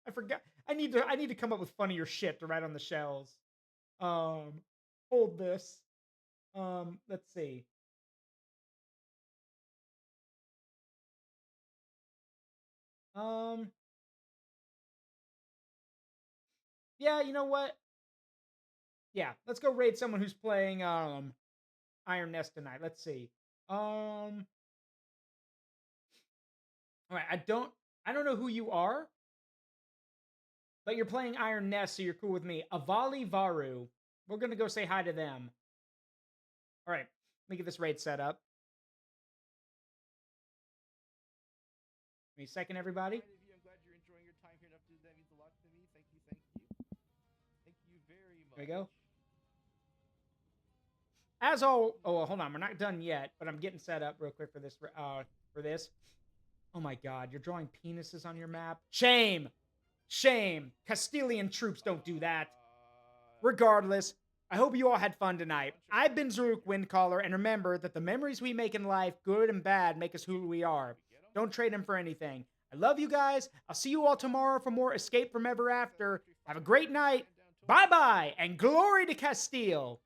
I forgot. I need to come up with funnier shit to write on the shells. Hold this. Let's see. Yeah, you know what? Yeah, let's go raid someone who's playing Iron Nest tonight. Let's see. All right, I don't know who you are, but you're playing Iron Nest, so you're cool with me. Avali Varu. We're gonna go say hi to them. All right, let me get this raid set up. Give me a second, everybody. I'm glad you're enjoying your time here. That means a lot to me. Thank you, thank you. Thank you very much. There we go. As all, oh, hold on, we're not done yet, but I'm getting set up real quick for this. Oh my God, you're drawing penises on your map. Shame, shame. Castilian troops don't do that. Regardless, I hope you all had fun tonight. I've been Zaruk Windcaller, and remember that the memories we make in life, good and bad, make us who we are. Don't trade them for anything. I love you guys. I'll see you all tomorrow for more Escape from Ever After. Have a great night. Bye-bye, and glory to Castile.